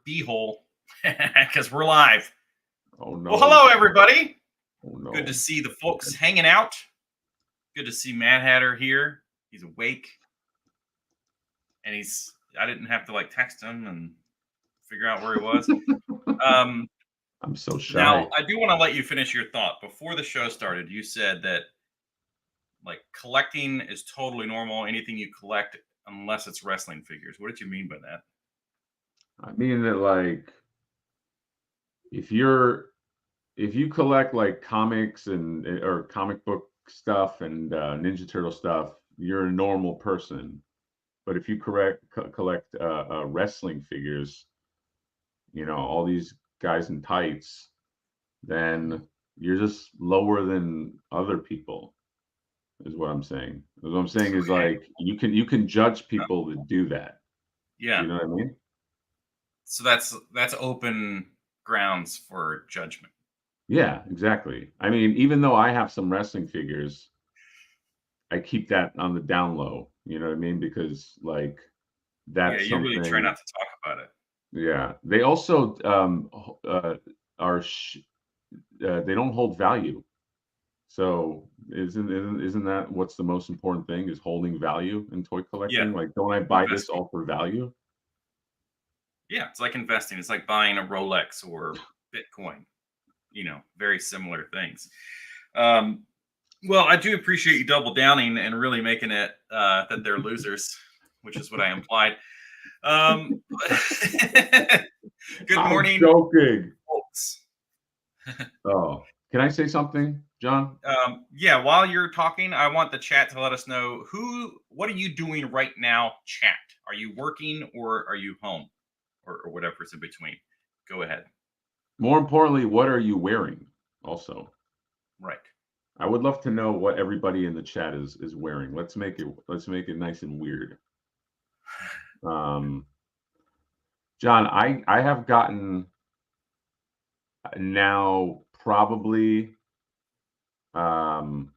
beehole because we're live. Oh no. Well, hello everybody. Oh no. Good to see the folks hanging out. Good to see Mad Hatter here. He's awake. And I didn't have to like text him and figure out where he was. I'm so shy. Now, I do want to let you finish your thought. Before the show started, you said that like collecting is totally normal. Anything you collect, unless it's wrestling figures. What did you mean by that? I mean that like if you collect like comics or comic book stuff and Ninja Turtle stuff, you're a normal person. But if you collect wrestling figures, all these guys in tights, then you're just lower than other people. Is what I'm saying. What I'm saying is like you can judge people that do that. Yeah. You know what I mean? So that's open grounds for judgment. Yeah, exactly. I mean, even though I have some wrestling figures, I keep that on the down low. You know what I mean? Because like that's you something. Really try not to talk about it. Yeah, they also they don't hold value. So isn't that what's the most important thing is holding value in toy collecting? Yeah. Like, don't I buy this all for value? Yeah, it's like investing. It's like buying a Rolex or Bitcoin. Very similar things. Well, I do appreciate you double downing and really making it that they're losers, which is what I implied. Good morning, I'm joking, folks. Oh, can I say something, John? Yeah, while you're talking, I want the chat to let us know what are you doing right now, chat? Are you working or are you home or whatever's in between? Go ahead. More importantly, what are you wearing also? Right. I would love to know what everybody in the chat is wearing. Let's make it nice and weird. John, I have gotten now probably 30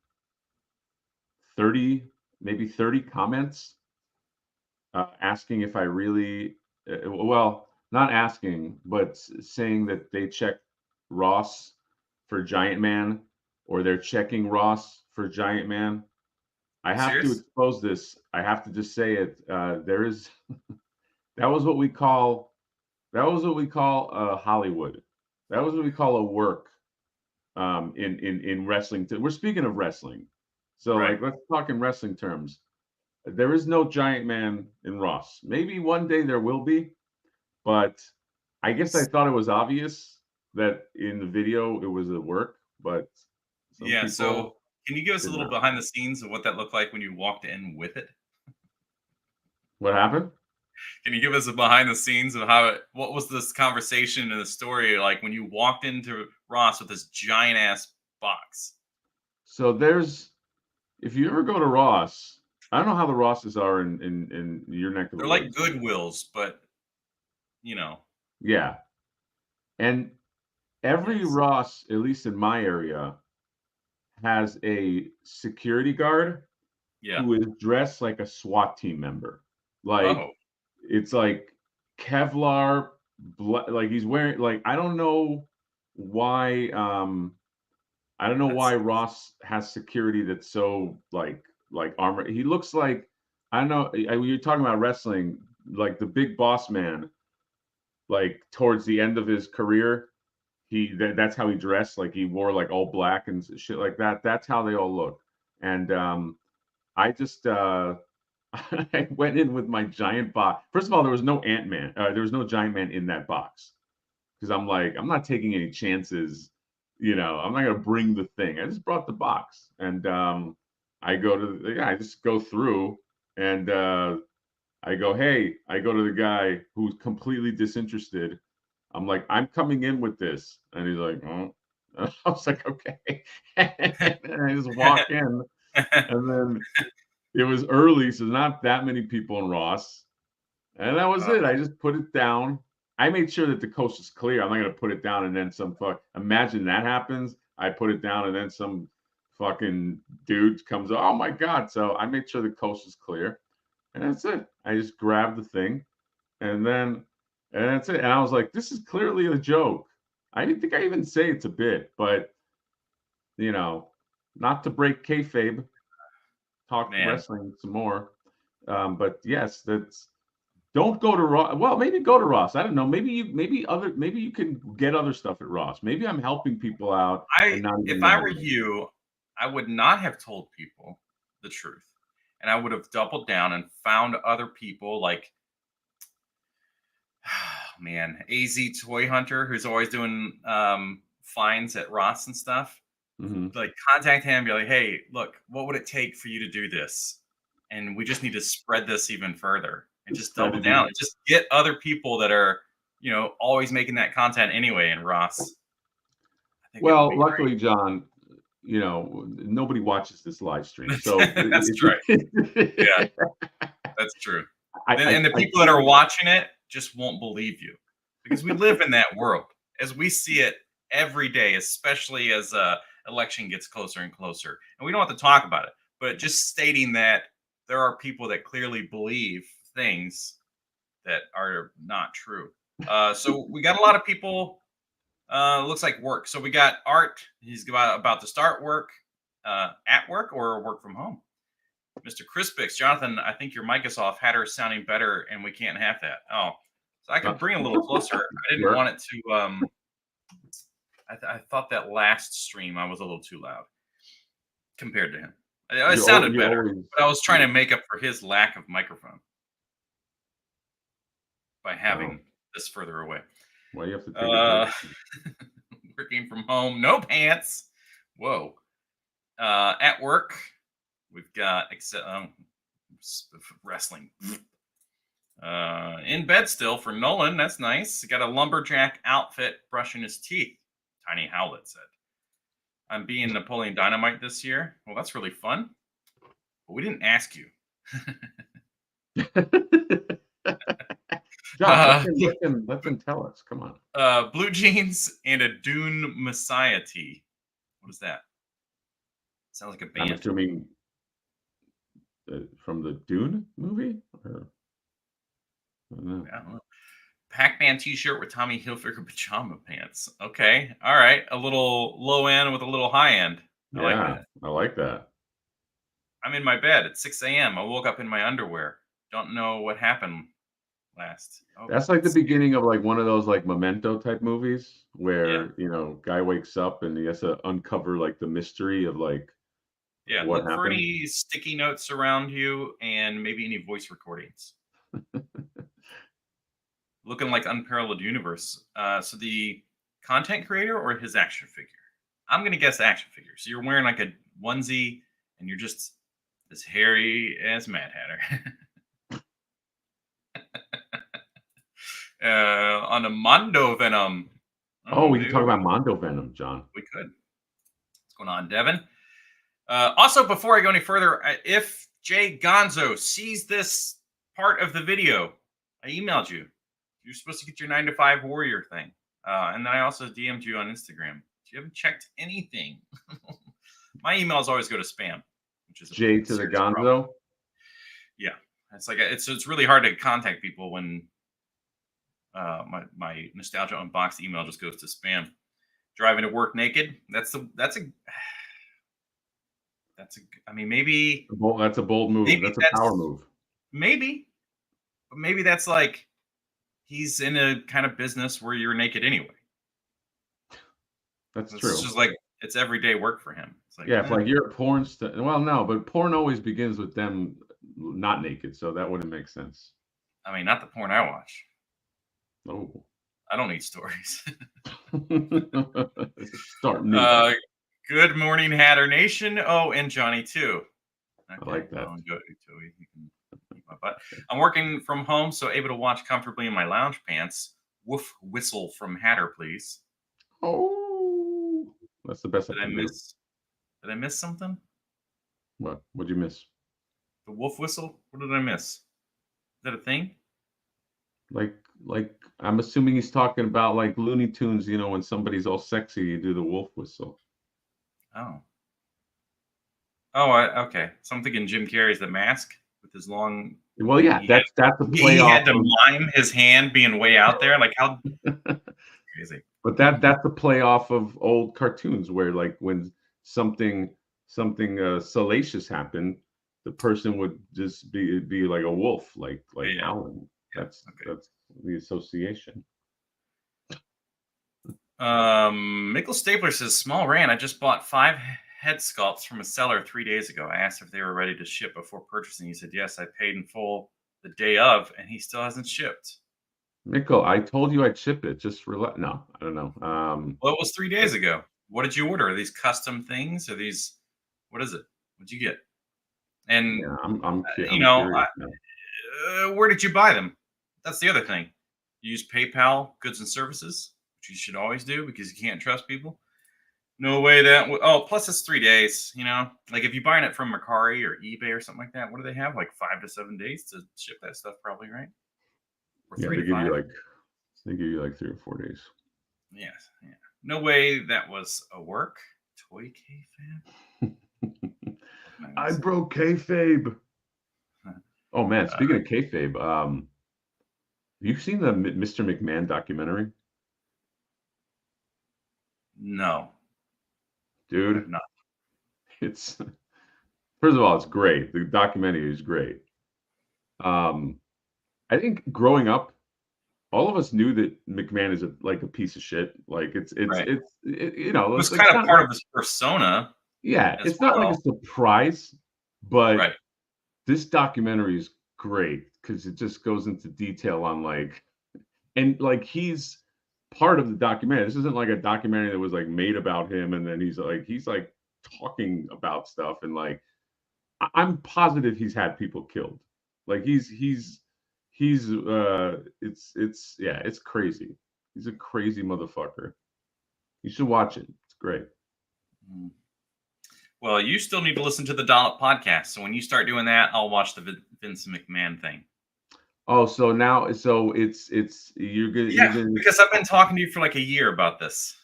comments asking if I really well, not asking, but saying that they checked Ross for Giant Man or they're checking Ross for Giant Man. I have to expose this. I have to just say it. There is that was what we call Hollywood. That was what we call a work in wrestling. We're speaking of wrestling, so like let's talk in wrestling terms. There is no Giant Man in Ross. Maybe one day there will be, but I guess I thought it was obvious that in the video it was a work, but yeah. So can you give us a little behind the scenes of what that looked like when you walked in with it? What happened? Can you give us a behind the scenes of what was this conversation and the story like when you walked into Ross with this giant ass box? So if you ever go to Ross, I don't know how the Rosses are in your neck of the woods. They're like Goodwills, but Yeah. And every Ross, at least in my area, has a security guard who is dressed like a SWAT team member. Like it's like Kevlar, like he's wearing like I don't know why Ross has security that's so like armor. He looks like I don't know. You're talking about wrestling, like the Big Boss Man. Like towards the end of his career, that's how he dressed. Like he wore like all black and shit like that. That's how they all look. And I just I went in with my giant box. First of all, there was no Ant-Man. There was no Giant Man in that box because I'm like, I'm not taking any chances. I'm not gonna bring the thing. I just brought the box, and I just go through, and I go to the guy who's completely disinterested. I'm like, I'm coming in with this, and he's like, oh. I was like, okay, and I just walk in, and then it was early, so not that many people in Ross, and that was it. I just put it down. I made sure that the coast is clear. I'm not gonna put it down and then imagine that happens. I put it down and then some fucking dude comes. Oh my god! So I made sure the coast is clear, and that's it. I just grabbed the thing, and then And that's it. And I was like, this is clearly a joke. I didn't think I even say it's a bit, but you know, not to break kayfabe, talk Man, wrestling some more. But yes, that's don't go to Ross. Well, maybe go to Ross. I don't know. Maybe you can get other stuff at Ross. Maybe I'm helping people out and not even if I were knowing. you, I would not have told people the truth, and I would have doubled down and found other people like, man, AZ Toy Hunter, who's always doing finds at Ross and stuff. Mhm. Like, contact him, be like, hey, look, what would it take for you to do this? And we just need to spread this even further and just Spread double it down even. and just get other people that are, always making that content anyway. And Ross, I think it would Well, be luckily, John, nobody watches this live stream, great. so That's right. Yeah, that's true. And the I people that are watching it just won't believe you because we live in that world as we see it every day, especially as election gets closer and closer. And we don't have to talk about it, but just stating that there are people that clearly believe things that are not true. So we got a lot of people. Looks like work. So we got Art. He's about to start work at work or work from home. Mr. Crispix, Jonathan, I think your mic is off. Hatter is sounding better, and we can't have that. Oh, so I could bring it a little closer. I didn't Sure. want it to. I thought that last stream I was a little too loud compared to him. It sounded You better, always. but I was trying to make up for his lack of microphone by Oh, having this further away. well, you have to take a break. Working from home, no pants. Whoa. At work, we've got wrestling. In bed still for Nolan. That's nice. Got a lumberjack outfit brushing his teeth. Tiny Howlet said, I'm being Napoleon Dynamite this year. Well, that's really fun. But we didn't ask you. Josh, let them tell us. Come on. Blue jeans and a Dune Messiah tee. What is that? Sounds like a I'm band. assuming from the Dune movie? Or, I don't know. I don't know. Pac-Man t-shirt with Tommy Hilfiger pajama pants. Okay. All right. A little low end with a little high end. I like Yeah, that. I like that. I'm in my bed at 6 a.m. I woke up in my underwear. Don't know what happened last. Oh, That's like the let's see. beginning of like one of those like Memento type movies Yeah. where, guy wakes up and he has to uncover like the mystery of like Yeah. what Look for happened. any sticky notes around you and maybe any voice recordings. Looking like Unparalleled Universe. So the content creator or his action figure? I'm going to guess action figure. So you're wearing like a onesie and you're just as hairy as Mad Hatter. On a Mondo Venom. Oh, we can Maybe talk about Mondo Venom, John. we could. What's going on, Devin? Also, before I go any further, if Jay Gonzo sees this part of the video, I emailed you. You're supposed to get your 9 to 5 warrior thing. And then I also DM'd you on Instagram. You haven't checked anything. My emails always go to spam, which is a Jay to the serious problem. Gonzo. Yeah, it's like it's really hard to contact people when my nostalgia unboxed email just goes to spam. Driving to work naked. I mean, maybe That's a bold move. maybe That's a power move. maybe, but maybe that's like he's in a kind of business where you're naked anyway. That's It's true. just like it's everyday work for him. It's like, Yeah, if like you're a porn star. Well, no, but porn always begins with them not naked, so that wouldn't make sense. I mean, not the porn I watch. Oh. I don't need stories. Start new. Good morning, Hatter Nation. Oh, and Johnny too. Okay. I like that. Well, go, Joey. You can eat my butt. I'm working from home, so able to watch comfortably in my lounge pants. Woof whistle from Hatter, please. Oh, that's the best Did I I can do. miss? Did I miss something? What? What'd you miss? The wolf whistle? What did I miss? Is that a thing? Like I'm assuming he's talking about like Looney Tunes, when somebody's all sexy, you do the wolf whistle. Oh. Oh, okay. So I'm thinking Jim Carrey's The Mask with his long Well, yeah, that's the He playoff had to mime his hand being way out there. Like how crazy. But that's the playoff of old cartoons where like when something salacious happened, the person would just be like a wolf, like Yeah. howling. Yeah. That's Okay. that's the association. Mickle Stapler says, small rant. I just bought 5 head sculpts from a seller 3 days ago. I asked if they were ready to ship before purchasing. He said, yes, I paid in full the day of, and he still hasn't shipped. Mikkel, I told you I'd ship it. Just no, I don't know. Well, it was 3 days ago. What did you order? Are these custom things? Are these, what is it? What'd you get? And, yeah, I'm curious now. where did you buy them? That's the other thing. You use PayPal goods and services, which you should always do because you can't trust people. No way that. Plus it's 3 days. Like if you're buying it from Mercari or eBay or something like that, what do they have? Like 5 to 7 days to ship that stuff, probably, right? Or Yeah, 3 they to give 5. you 3 or 4 days. Yes. Yeah. No way that was a work. Toy K-Fab. I broke kayfabe. Oh man, speaking of kayfabe, you've seen the Mr. McMahon documentary? No, Dude, not. it's first of all, it's great. The documentary is great. I think growing up, all of us knew that McMahon is a piece of shit. Like Right. it It was it's like kind of part of his persona. Yeah, As it's not like a well. surprise, but Right. this documentary is great because it just goes into detail on like he's part of the documentary. This isn't like a documentary that was like made about him and then he's like talking about stuff and like I'm positive he's had people killed. Like it's crazy. He's a crazy motherfucker. You should watch it. It's great. Mm. Well, you still need to listen to the Dollop podcast. So when you start doing that, I'll watch the Vince McMahon thing. Oh, so now it's you're gonna Yeah, because I've been talking to you for like a year about this.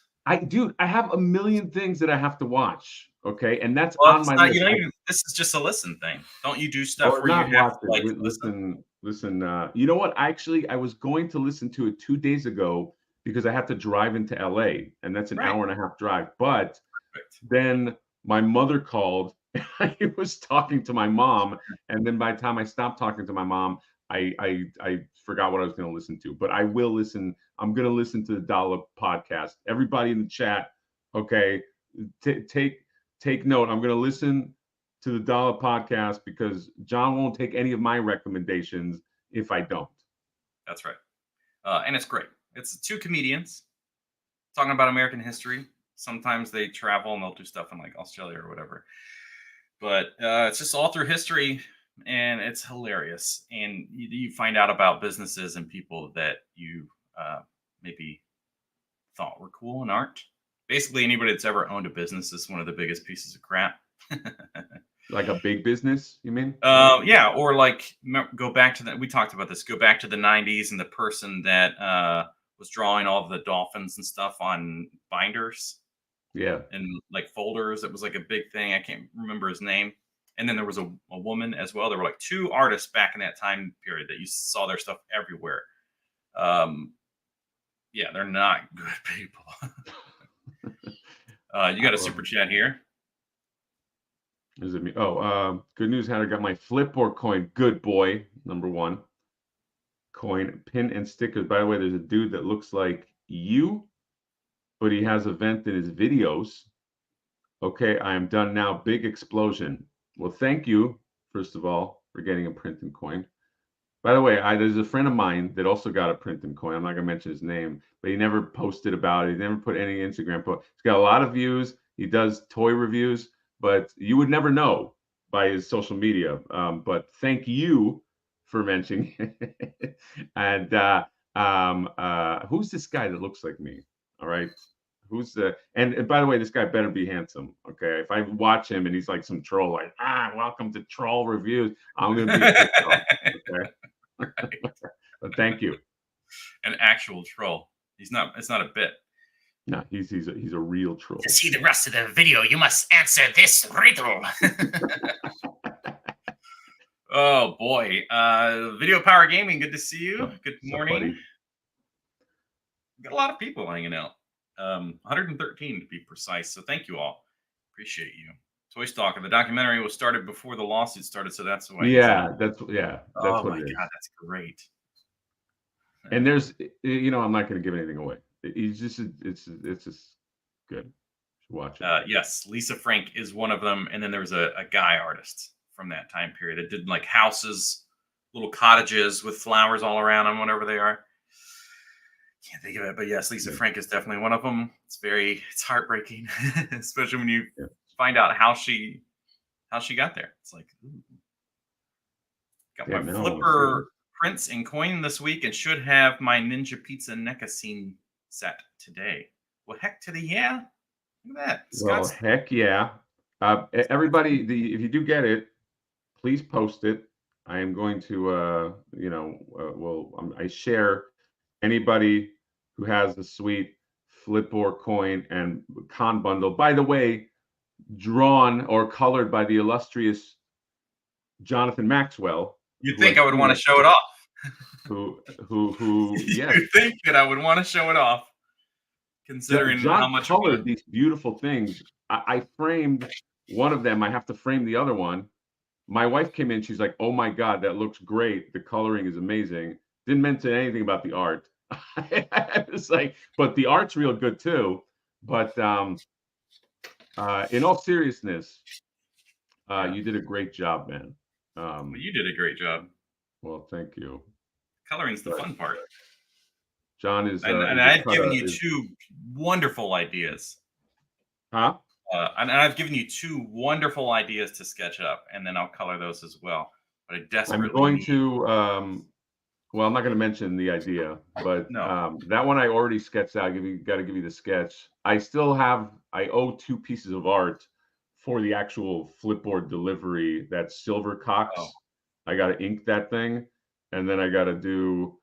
Dude, I have a million things that I have to watch. Okay, and that's Well, on it's my not, list. this is just a listen thing. Don't you do stuff where Not you have watch to it. like listen? Listen. You know what? Actually, I was going to listen to it 2 days ago because I have to drive into LA, and that's an Right. hour and a half drive. But Perfect. then my mother called. I was talking to my mom, and then by the time I stopped talking to my mom, I forgot what I was going to listen to. But I will listen. I'm going to listen to the Dollop podcast. Everybody in the chat, okay, take note. I'm going to listen to the Dollop podcast because John won't take any of my recommendations if I don't. That's right. And it's great. It's 2 comedians talking about American history. Sometimes they travel and they'll do stuff in like Australia or whatever. But it's just all through history, and it's hilarious. And you find out about businesses and people that you maybe thought were cool and aren't. Basically, anybody that's ever owned a business is one of the biggest pieces of crap. Like a big business, you mean? Yeah, or like go back to that. We talked about this. Go back to the '90s, and the person that was drawing all of the dolphins and stuff on binders. Yeah. And like folders. It was like a big thing. I can't remember his name. And then there was a woman as well. There were like 2 artists back in that time period that you saw their stuff everywhere. Yeah, they're not good people. You got a super chat here. Is it me? Oh, good news, Hatter. Got my Flipboard coin. Good boy. Number 1. Coin, pin, and stickers. By the way, there's a dude that looks like you, but he has a vent in his videos. Okay, I am done now. Big explosion. Well, thank you, first of all, for getting a Printin' coin. By the way, there's a friend of mine that also got a Printin' coin. I'm not gonna mention his name, but he never posted about it. He never put any Instagram post. He's got a lot of views. He does toy reviews, but you would never know by his social media. But thank you for mentioning it. And who's this guy that looks like me? All right. Who's the and by the way, this guy better be handsome. Okay. If I watch him and he's like some troll, like, welcome to Troll Reviews, I'm gonna be pissed off. Okay. But thank you. An actual troll. It's not a bit. No, he's a real troll. To see the rest of the video, you must answer this riddle. Oh boy. Video Power Gaming, good to see you. Good What's up, morning. buddy? Got a lot of people hanging out. 113 to be precise. So thank you all. Appreciate you. Toy Stalker, the documentary was started before the lawsuit started, so that's why. Yeah, that's Oh what my it is. god, that's great. And there's, I'm not going to give anything away. It's just good. Watch it. Yes, Lisa Frank is one of them, and then there was a guy artist from that time period that did like houses, little cottages with flowers all around them, whatever they are. Can't think of it, but yes, Lisa Frank is definitely one of them. It's heartbreaking, especially when you find out how she got there. It's like, ooh. Got my Flipper prints and coin this week, and should have my Ninja Pizza NECA scene set today. Well, heck to the yeah! Look at that. Well, heck yeah! Everybody, if you do get it, please post it. I am going to, I share anybody who has the sweet flip or coin and con bundle. By the way, drawn or colored by the illustrious Jonathan Maxwell. You'd think I would want to show it off. Yes. You'd think that I would want to show it off, considering John how much colored these beautiful things. I framed one of them. I have to frame the other one. My wife came in. She's like, "Oh my god, that looks great. The coloring is amazing." Didn't mention anything about the art. It's like, but the art's real good too. But in all seriousness, you did a great job, man. Well, you did a great job. Well, thank you. Coloring's the fun part. John is, and I've given you two wonderful ideas. Huh? And I've given you two wonderful ideas to sketch up, and then I'll color those as well. But I desperately I'm going to. Well, I'm not going to mention the idea, but that one I already sketched out. Got to give you the sketch. I owe two pieces of art for the actual Flipboard delivery. That's Silver Cox. Oh. I got to ink that thing, and then I got to do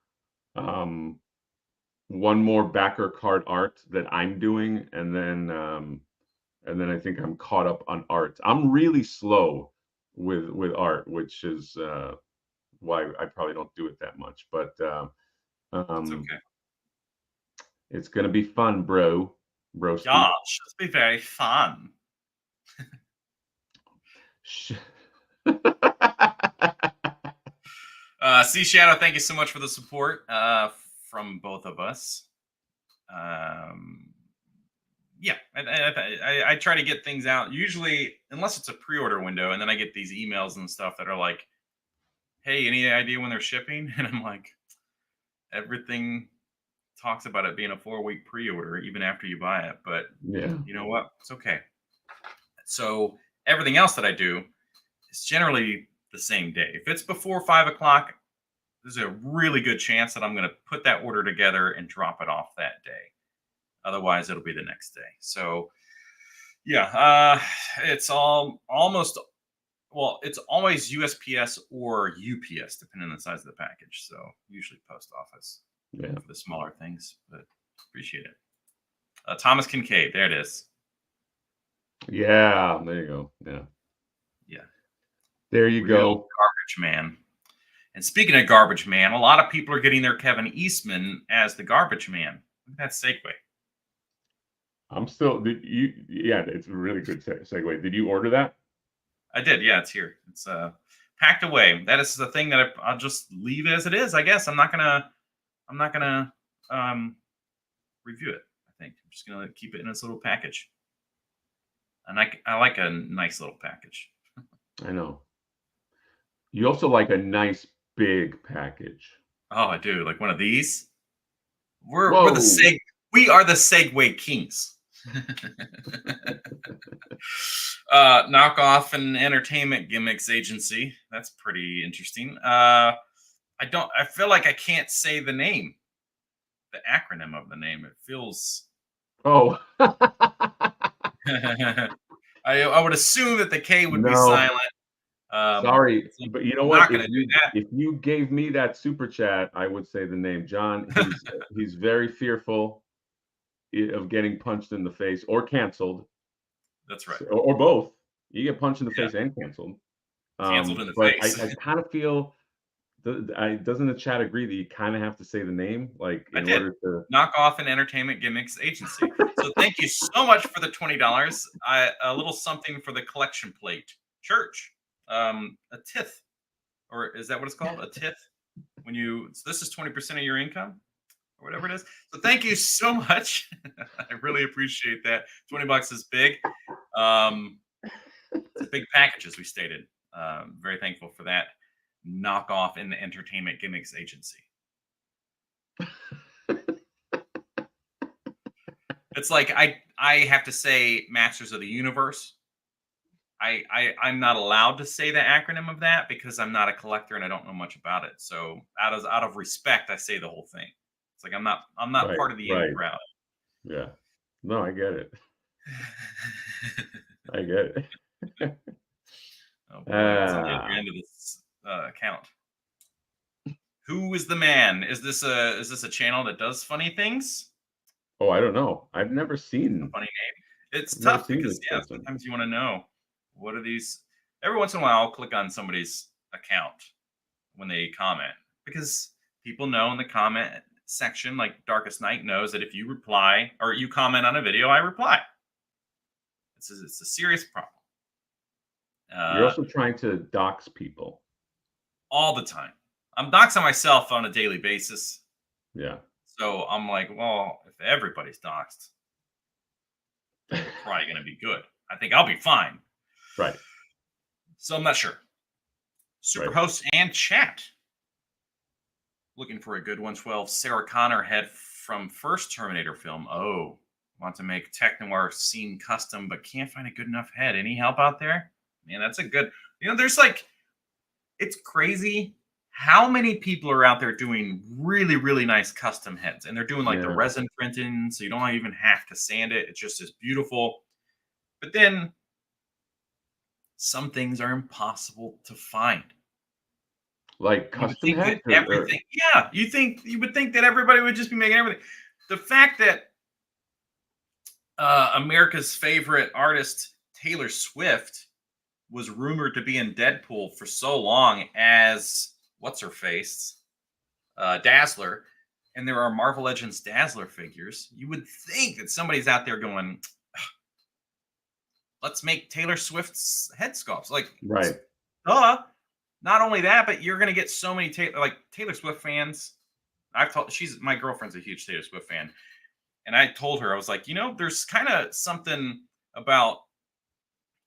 one more backer card art that I'm doing, and then I think I'm caught up on art. I'm really slow with art, which is why I probably don't do it that much. But it's okay. It's gonna be fun, bro. Yeah, it should be very fun. Sea Shadow, thank you so much for the support from both of us. Yeah, I try to get things out usually, unless it's a pre-order window, and then I get these emails and stuff that are like, "Hey, any idea when they're shipping?" And I'm like, everything talks about it being a 4-week pre-order even after you buy it, but you know what? It's okay. So everything else that I do is generally the same day. If it's before 5 o'clock, there's a really good chance that I'm going to put that order together and drop it off that day. Otherwise, it'll be the next day. So, yeah, it's always USPS or UPS, depending on the size of the package. So, usually post office for the smaller things, but appreciate it. Thomas Kincaid, there it is. Yeah, there you go. Yeah. There you go. Garbage Man. And speaking of Garbage Man, a lot of people are getting their Kevin Eastman as the Garbage Man. Look at that segue. I'm still. It's a really good segue. Did you order that? I did. Yeah, it's here. It's packed away. That is the thing that I'll just leave as it is. I guess I'm not gonna review it. I think I'm just gonna keep it in its little package. And I like a nice little package. I know. You also like a nice big package. Oh, I do. Like one of these. We are the Segway Kings. Knockoff and entertainment gimmicks agency. That's pretty interesting. I feel like I can't say the name, the acronym of the name. It feels. Oh. I would assume that the K would be silent. Sorry, but you know what? If you gave me that super chat, I would say the name. John, he's very fearful of getting punched in the face or canceled. That's right. Or both. You get punched in the face and canceled. Canceled in the But face. I kind of feel doesn't the chat agree that you kind of have to say the name, like I in did. order to? Knock Off and Entertainment Gimmicks Agency. So thank you so much for the $20. A little something for the collection plate. Church. A tith. Or is that what it's called? A tith? When you so this is 20% of your income or whatever it is. So thank you so much. I really appreciate that. 20 bucks is big. It's a big package, as we stated. Very thankful for that. Knock Off in the Entertainment Gimmicks Agency. It's like I have to say Masters of the Universe. I'm not allowed to say the acronym of that because I'm not a collector and I don't know much about it. So out of respect, I say the whole thing. It's like I'm not Right, part of the in right. crowd. Yeah. No, I get it. I get it. Oh boy, what's on the other end of this account? Who is the man? Is this a channel that does funny things? Oh, I don't know. I've A funny name. It's never tough seen because this yeah, person. sometimes you want to know what are these. Every once in a while, I'll click on somebody's account when they comment because people know in the comment section, like Darkest Night knows that if you reply or you comment on a video, I reply. It's a serious problem. You're Uh, also trying to dox people. all the time. I'm doxing myself on a daily basis. Yeah. So I'm like, well, if everybody's doxed, then we're probably going to be good. I think I'll be fine. Right. So I'm not sure. Right. Superhost and chat. Looking for a good 112 Sarah Connor head from first Terminator film. Oh, want to make tech noir scene custom, but can't find a good enough head. Any help out there? Man, that's a good. There's like, it's crazy how many people are out there doing really, really nice custom heads, and they're doing like the Yeah. resin printing, so you don't even have to sand it. It's just as beautiful. But then some things are impossible to find. Like You would custom think that heads or everything, yeah, you would think that everybody would just be making everything. The fact that America's favorite artist Taylor Swift was rumored to be in Deadpool for so long as what's her face Dazzler, and there are Marvel Legends Dazzler figures. You would think that somebody's out there going, "Let's make Taylor Swift's head sculpts." Like, right. duh. Not only that, but you're going to get so many Taylor Swift fans. She's my girlfriend's a huge Taylor Swift fan, and I told her I was like, there's kind of something about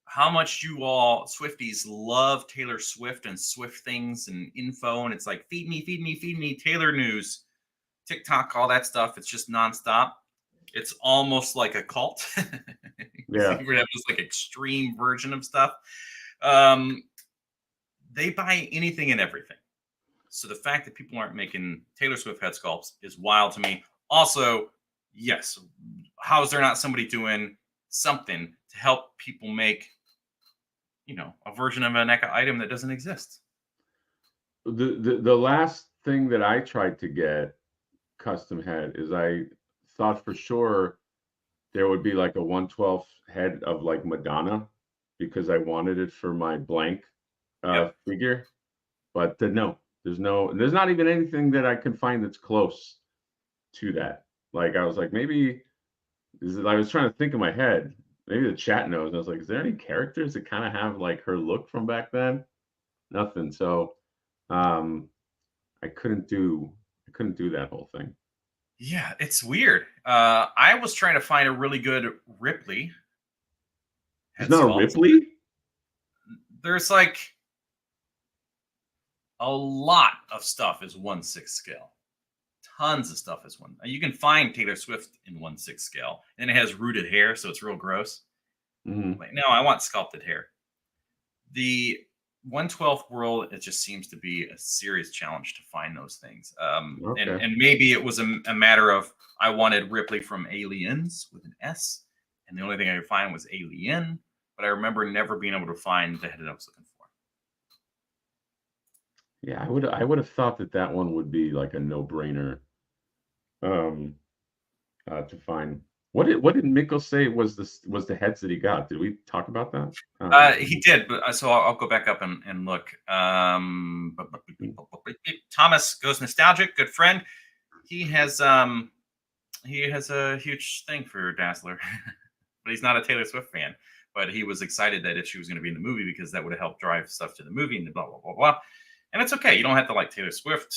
how much you all Swifties love Taylor Swift and Swift things and info, and it's like feed me, feed me, feed me, Taylor news, TikTok, all that stuff. It's just nonstop. It's almost like a cult. Yeah. We're gonna have this like extreme version of stuff. They buy anything and everything. So the fact that people aren't making Taylor Swift head sculpts is wild to me. Also, yes, how is there not somebody doing something to help people make, a version of a NECA item that doesn't exist? The last thing that I tried to get custom head is I thought for sure there would be like a 112 head of like Madonna because I wanted it for my blank Yep. figure. But no, there's not even anything that I can find that's close to that. Like I was like, maybe I was trying to think in my head, maybe the chat knows. And I was like, is there any characters that kind of have like her look from back then? Nothing. So um I couldn't do that whole thing. Yeah, it's weird. I was trying to find a really good Ripley There's head not a sculpt. Ripley? There's like a lot of stuff is 1/6 scale. Tons of stuff is one. You can find Taylor Swift in 1/6 scale, and it has rooted hair, so it's real gross. Mm-hmm. Like, no, I want sculpted hair. The 1/12 world, it just seems to be a serious challenge to find those things. Okay. And maybe it was a matter of I wanted Ripley from Aliens with an S, and the only thing I could find was Alien. But I remember never being able to find the head that I was looking for. Yeah, I would have thought that that one would be like a no-brainer to find. What did Mikkel say was the heads that he got? Did we talk about that? He did, but so I'll go back up and look. Thomas goes nostalgic, good friend. He has a huge thing for Dazzler, but he's not a Taylor Swift fan. But he was excited that if she was going to be in the movie because that would have helped drive stuff to the movie and blah blah blah blah. And it's okay. You don't have to like Taylor Swift.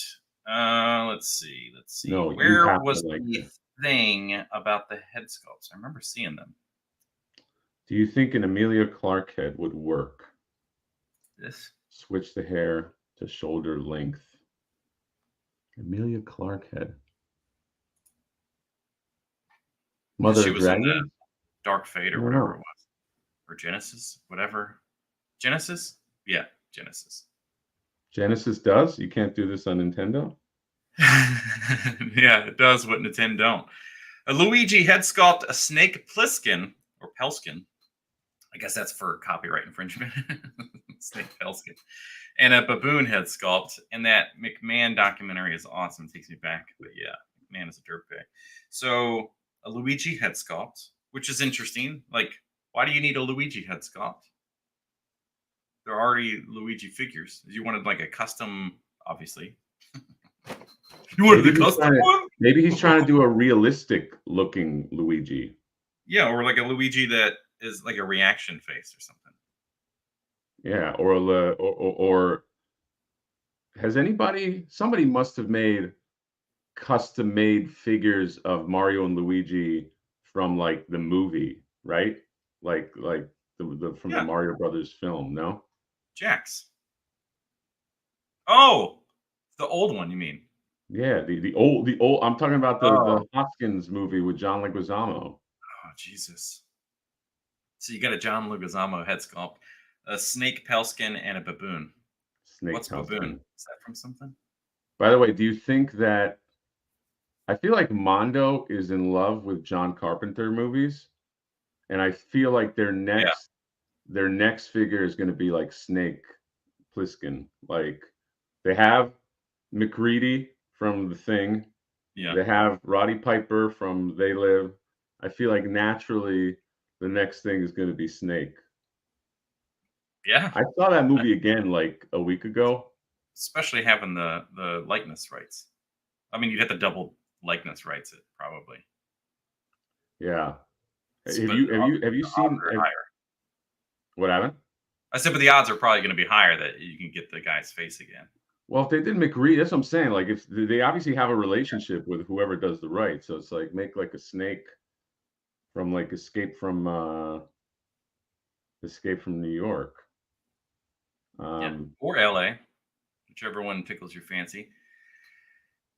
Let's see. No, you Where have was to like the it. thing about the head sculpts? I remember seeing them. Do you think an Amelia Clark head would work? This. Switch the hair to shoulder length. Amelia Clark head. Mother She of was in the Dragons? Dark Fate I or don't whatever know. it was, or Genesis, whatever. Genesis, yeah, Genesis. Genesis does? You can't do this on Nintendo? Yeah, it does what Nintendo don't. A Luigi head sculpt, a snake Pliskin or Pelskin. I guess that's for copyright infringement. Snake Pelskin. And a baboon head sculpt. And that McMahon documentary is awesome. It takes me back. But yeah, McMahon is a dirtbag. So a Luigi head sculpt, which is interesting. Like, why do you need a Luigi head sculpt? There are already Luigi figures. You wanted like a custom, obviously. You wanted the custom one? Maybe he's trying to do a realistic looking Luigi. Yeah, or like a Luigi that is like a reaction face or something. Yeah, or has somebody must have made custom made figures of Mario and Luigi from like the movie, right? Like the from the Yeah, Mario Brothers film, no? Jax. Oh, the old one, you mean? Yeah, the old I'm talking about Oh, the Hoskins movie with John Leguizamo. oh, Jesus. So you got a John Leguizamo head sculpt, a snake Pelskin, and a baboon. Snake What's baboon? Plissken. Is that from something? By the way, do you think that I feel like Mondo is in love with John Carpenter movies, and I feel like Yeah, their next figure is going to be like Snake Plissken. Like they have McReady from The Thing, yeah, they have Roddy Piper from They Live. I feel like naturally the next thing is going to be Snake. yeah. I saw that movie again like a week ago. Especially having the likeness rights. I mean, you'd have to double likeness rights it probably. Yeah. But Have you the odds seen are higher. what happened? I said, but the odds are probably going to be higher that you can get the guy's face again. Well, if they did McReady, that's what I'm saying. Like, if they obviously have a relationship with whoever does the right, so it's like make like a snake from like Escape from New York. Yeah, Um, or LA, whichever one tickles your fancy.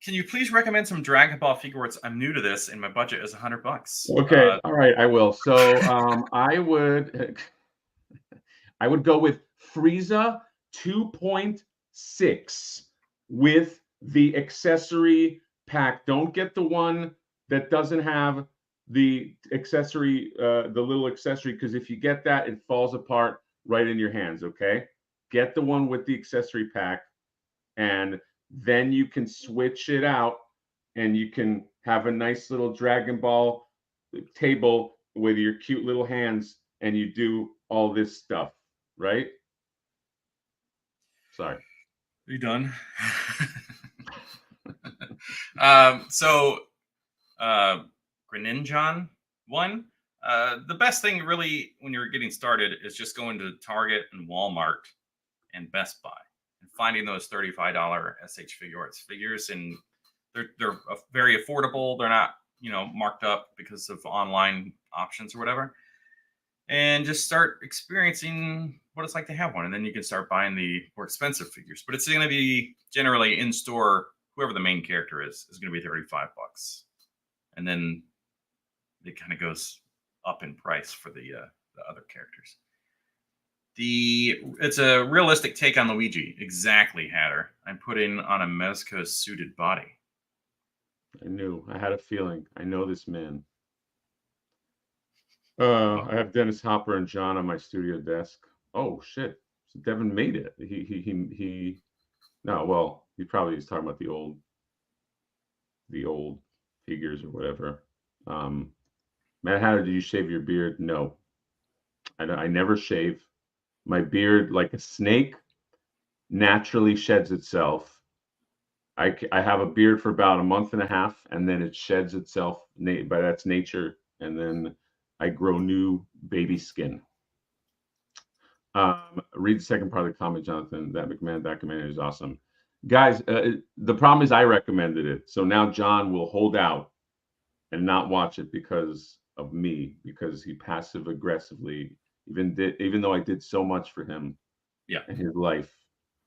Can you please recommend some Dragon Ball figures? I'm new to this, and my budget is $100. okay, all right, I will. So I would I would go with Frieza 2.6 with the accessory pack. Don't get the one that doesn't have the accessory, the little accessory, because if you get that, it falls apart right in your hands. Okay, get the one with the accessory pack, and then you can switch it out, and you can have a nice little Dragon Ball table with your cute little hands, and you do all this stuff, right? Sorry. Are you done? So, Greninja one. The best thing really when you're getting started is just going to Target and Walmart and Best Buy and finding those $35 SH figures, and they're very affordable. They're not marked up because of online options or whatever, and just start experiencing what it's like to have one, and then you can start buying the more expensive figures. But it's going to be generally in store. Whoever the main character is going to be $35, and then it kind of goes up in price for the other characters. It's a realistic take on Luigi. Exactly, Hatter. I'm putting on a Mezco suited body. I had a feeling. I know this man. Oh, I have Dennis Hopper and John on my studio desk. Oh shit! So Devin made it. He. No, well, he probably is talking about the old figures or whatever. Mad Hatter, do you shave your beard? No, I never shave. My beard, like a snake, naturally sheds itself. I have a beard for about a month and a half, and then it sheds itself. But that's nature, and then I grow new baby skin. Read the second part of the comment, Jonathan. That McMahon documentary is awesome. Guys, the problem is I recommended it. So now John will hold out and not watch it because of me, because he passive aggressively even though I did so much for him in his life.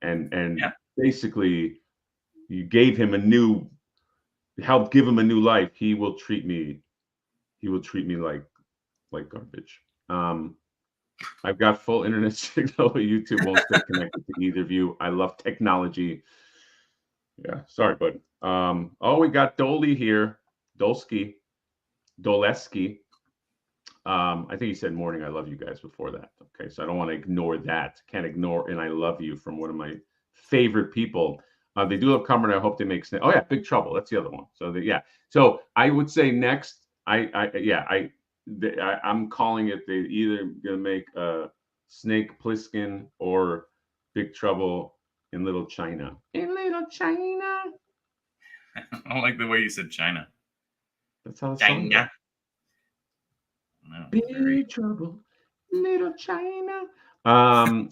And basically you gave him helped give him a new life. He will treat me like garbage. I've got full internet signal, but YouTube won't stay connected to either of you. I love technology. Yeah, sorry, bud. Oh, we got Dolly here. Doleski. I think he said morning. I love you guys before that. Okay, so I don't want to ignore that. Can't ignore and I love you from one of my favorite people. They do love Cumberland. I hope they make snake. Oh yeah, Big Trouble. That's the other one. So yeah. So I would say next. I'm calling it. They either gonna make Snake Plissken or Big Trouble in Little China. In Little China. I don't like the way you said China. That's how the song goes. No, Big Trouble, Little China. I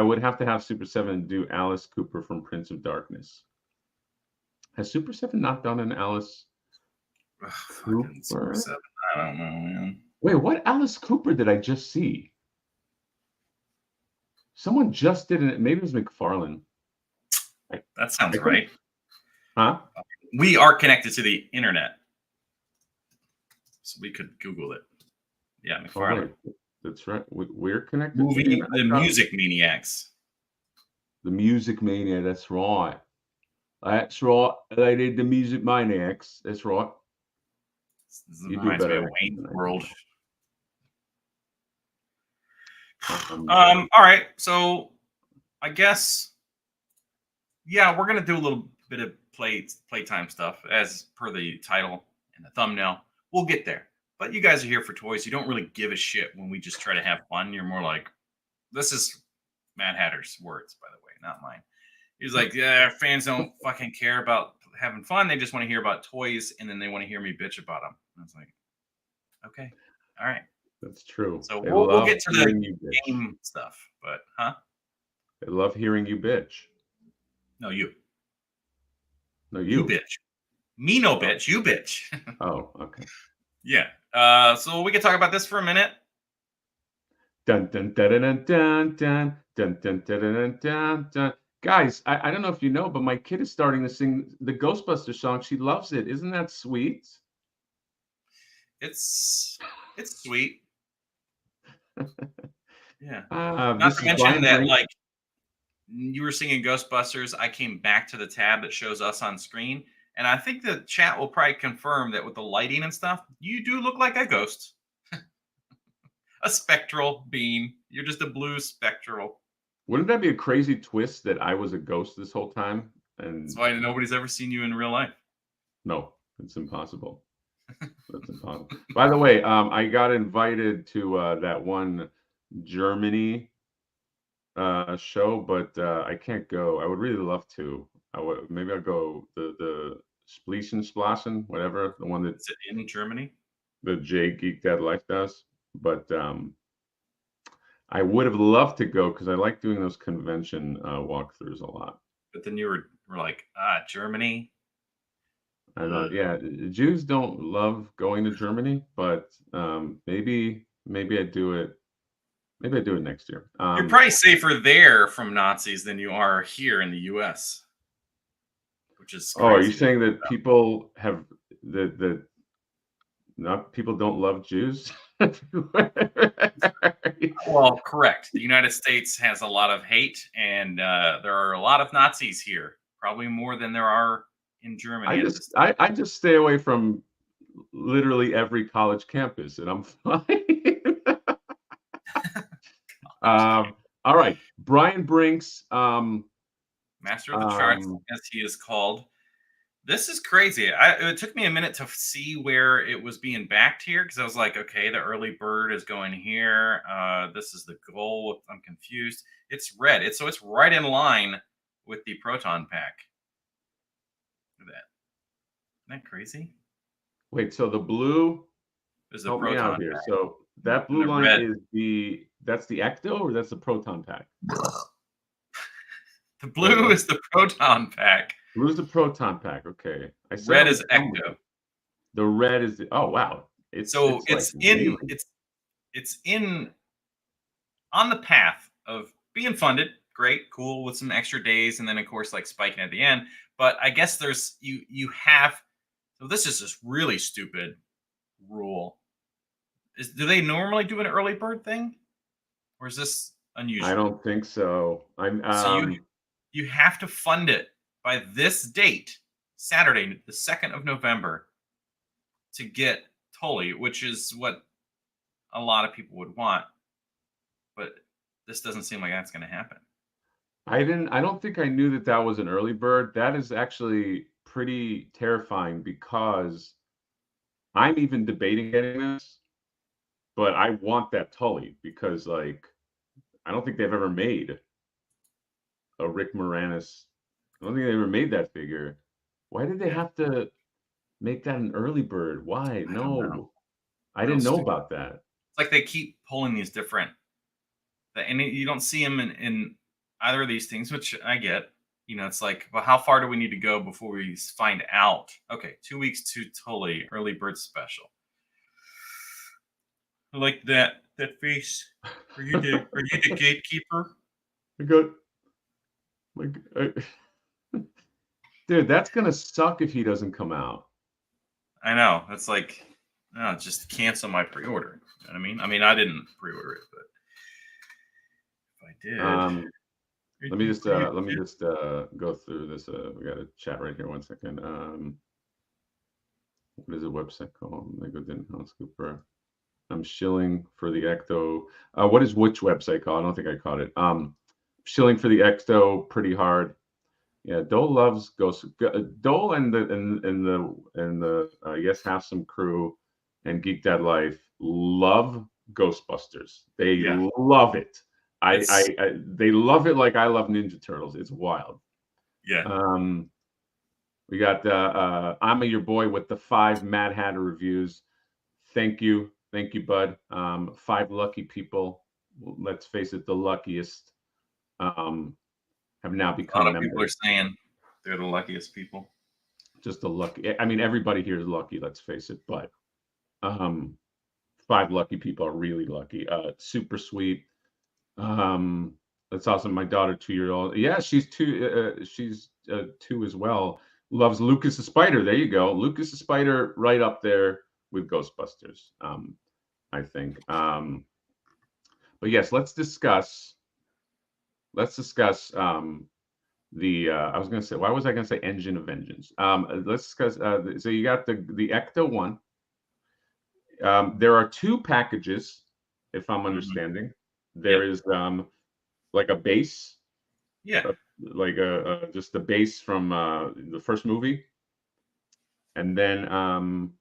would have to have Super 7 do Alice Cooper from Prince of Darkness. Has Super 7 not done an Alice Cooper? Super 7. I don't know, man. Wait, what Alice Cooper did I just see? Someone just did it. Maybe it was McFarlane. That sounds right. Huh? We are connected to the internet, so we could Google it. Yeah, McFarlane. Oh, that's right. We're connected. The Music Maniacs. The Music Maniacs. That's right. That's right. They did the Music Maniacs. That's right. You do better. Wayne's World. All right. So I guess, yeah, we're gonna do a little bit of playtime stuff as per the title and the thumbnail. We'll get there. But you guys are here for toys. You don't really give a shit when we just try to have fun. You're more like, this is Mad Hatter's words, by the way, not mine. He's like, yeah, fans don't fucking care about having fun. They just want to hear about toys, and then they want to hear me bitch about them. I was like, okay, all right. That's true. So we'll get to the game stuff, but I love hearing you bitch. No, you. No, you bitch. Me no bitch. You bitch. Oh, okay. Yeah. So we can talk about this for a minute. Dun dun dun dun dun dun dun dun dun dun dun. Guys, I don't know if you know, but my kid is starting to sing the Ghostbusters song. She loves it. Isn't that sweet? It's sweet. Yeah. Not to mention that, like, you were singing Ghostbusters. I came back to the tab that shows us on screen. And I think the chat will probably confirm that with the lighting and stuff, you do look like a ghost. A spectral being. You're just a blue spectral. Wouldn't that be a crazy twist that I was a ghost this whole time? And that's why nobody's ever seen you in real life. No, it's impossible. That's impossible. By the way, I got invited to that one Germany show, but I can't go. I would really love to. Maybe I'll go the Splashen, whatever, the one that's in Germany. The J Geek Dad Life does, but I would have loved to go because I like doing those convention walkthroughs a lot. But then you were like, Germany. I know, yeah. Jews don't love going to Germany, but maybe I do it. Maybe I do it next year. You're probably safer there from Nazis than you are here in the U.S. Which is crazy. Oh, are you saying that people have that not people don't love Jews? Well, correct. The United States has a lot of hate, and there are a lot of Nazis here, probably more than there are in Germany. I just stay away from literally every college campus, and I'm fine. All right, Brian Brinks, Master of the Charts, as he is called. This is crazy. It took me a minute to see where it was being backed here because I was like, okay, the early bird is going here. This is the goal. I'm confused. It's red. So it's right in line with the proton pack. Look at that. Isn't that crazy? Wait, so the blue, Is the help me out proton here. pack. So that And blue the line red. is that's the ecto or that's the proton pack? The Wait, blue what? is the proton pack. Blue's the proton pack. Okay. I said it Red would is come with ecto. it. The red is the, oh wow. So It's like nailing. it's in on the path of being funded. Great, cool, with some extra days, and then of course like spiking at the end. But I guess there's you have, so this is just really stupid rule. Do they normally do an early bird thing, or is this I unusual? don't think so. So you have to fund it by this date, Saturday, the 2nd of November, to get Tully, which is what a lot of people would want. But this doesn't seem like that's going to happen. I don't think I knew that that was an early bird. That is actually pretty terrifying because I'm even debating getting this, but I want that Tully because like I don't think they've ever made a Rick Moranis. I don't think they ever made that figure. Why did they Yeah, have to make that an early bird? Why? I don't know. No. I Real didn't know stupid. about that. It's like they keep pulling these different, and you don't see them in either of these things, which I get. It's like, well, how far do we need to go before we find out? Okay, 2 weeks to Tully early bird special. I like that face. Are you the gatekeeper? I got like dude, that's gonna suck if he doesn't come out. I know. It's like, no, just cancel my pre-order. You know what I mean? I mean, I didn't pre-order it, but if I did, Let me just go through this. We got a chat right here. 1 second. What is the website called? Megadin House Cooper. I'm shilling for the Ecto. What is which website called? I don't think I caught it. Shilling for the Ecto pretty hard. Yeah, Dole loves Ghost. Dole and the Yes Have Some crew and Geek Dad Life love Ghostbusters. They yeah, love it. it's They love it like I love Ninja Turtles. It's wild. yeah. We got I'm your boy with the 5 Mad Hatter reviews. Thank you, bud. 5 lucky people. Let's face it, the luckiest have now A become lot of people are members. saying they're the luckiest people. Just a lucky. I mean, everybody here is lucky. Let's face it, but 5 lucky people are really lucky. Super sweet. That's awesome. My daughter, 2-year-old. Yeah, she's 2. She's 2 as well. Loves Lucas the Spider. There you go. Lucas the Spider, right up there with Ghostbusters. I think. But yes, let's discuss. The I was going to say, why was I going to say Engine of Vengeance? Let's discuss. So you got the Ecto one. There are 2 packages, if I'm understanding. There Yep. is like a base, Yeah. like just the base from the first movie, and then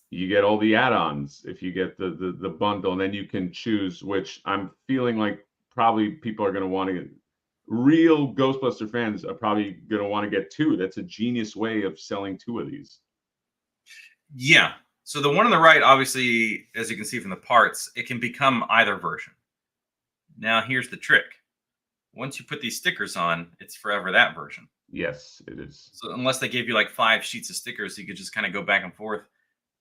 you get all the add-ons if you get the bundle, and then you can choose which. I'm feeling like probably people are going to want to get. Real Ghostbuster fans are probably going to want to get 2. That's a genius way of selling 2 of these. Yeah. So the one on the right, obviously, as you can see from the parts, it can become either version. Now, here's the trick. Once you put these stickers on, it's forever that version. Yes, it is. So unless they gave you like 5 sheets of stickers, you could just kind of go back and forth,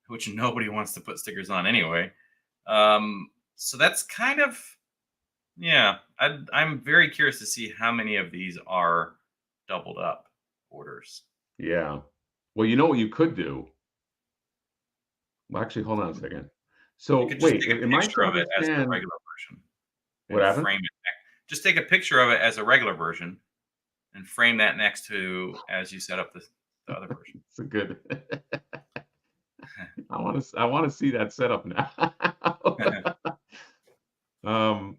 which nobody wants to put stickers on anyway. So that's kind of, yeah. I'm very curious to see how many of these are doubled up orders. Yeah. Well, you know what you could do? Well, actually, hold on a second. You So could just wait, take a am I picture to of it as the understand regular version what and happened? frame it. Just take a picture of it as a regular version and frame that next to as you set up the other version. It's a good. I want to see that setup now. um.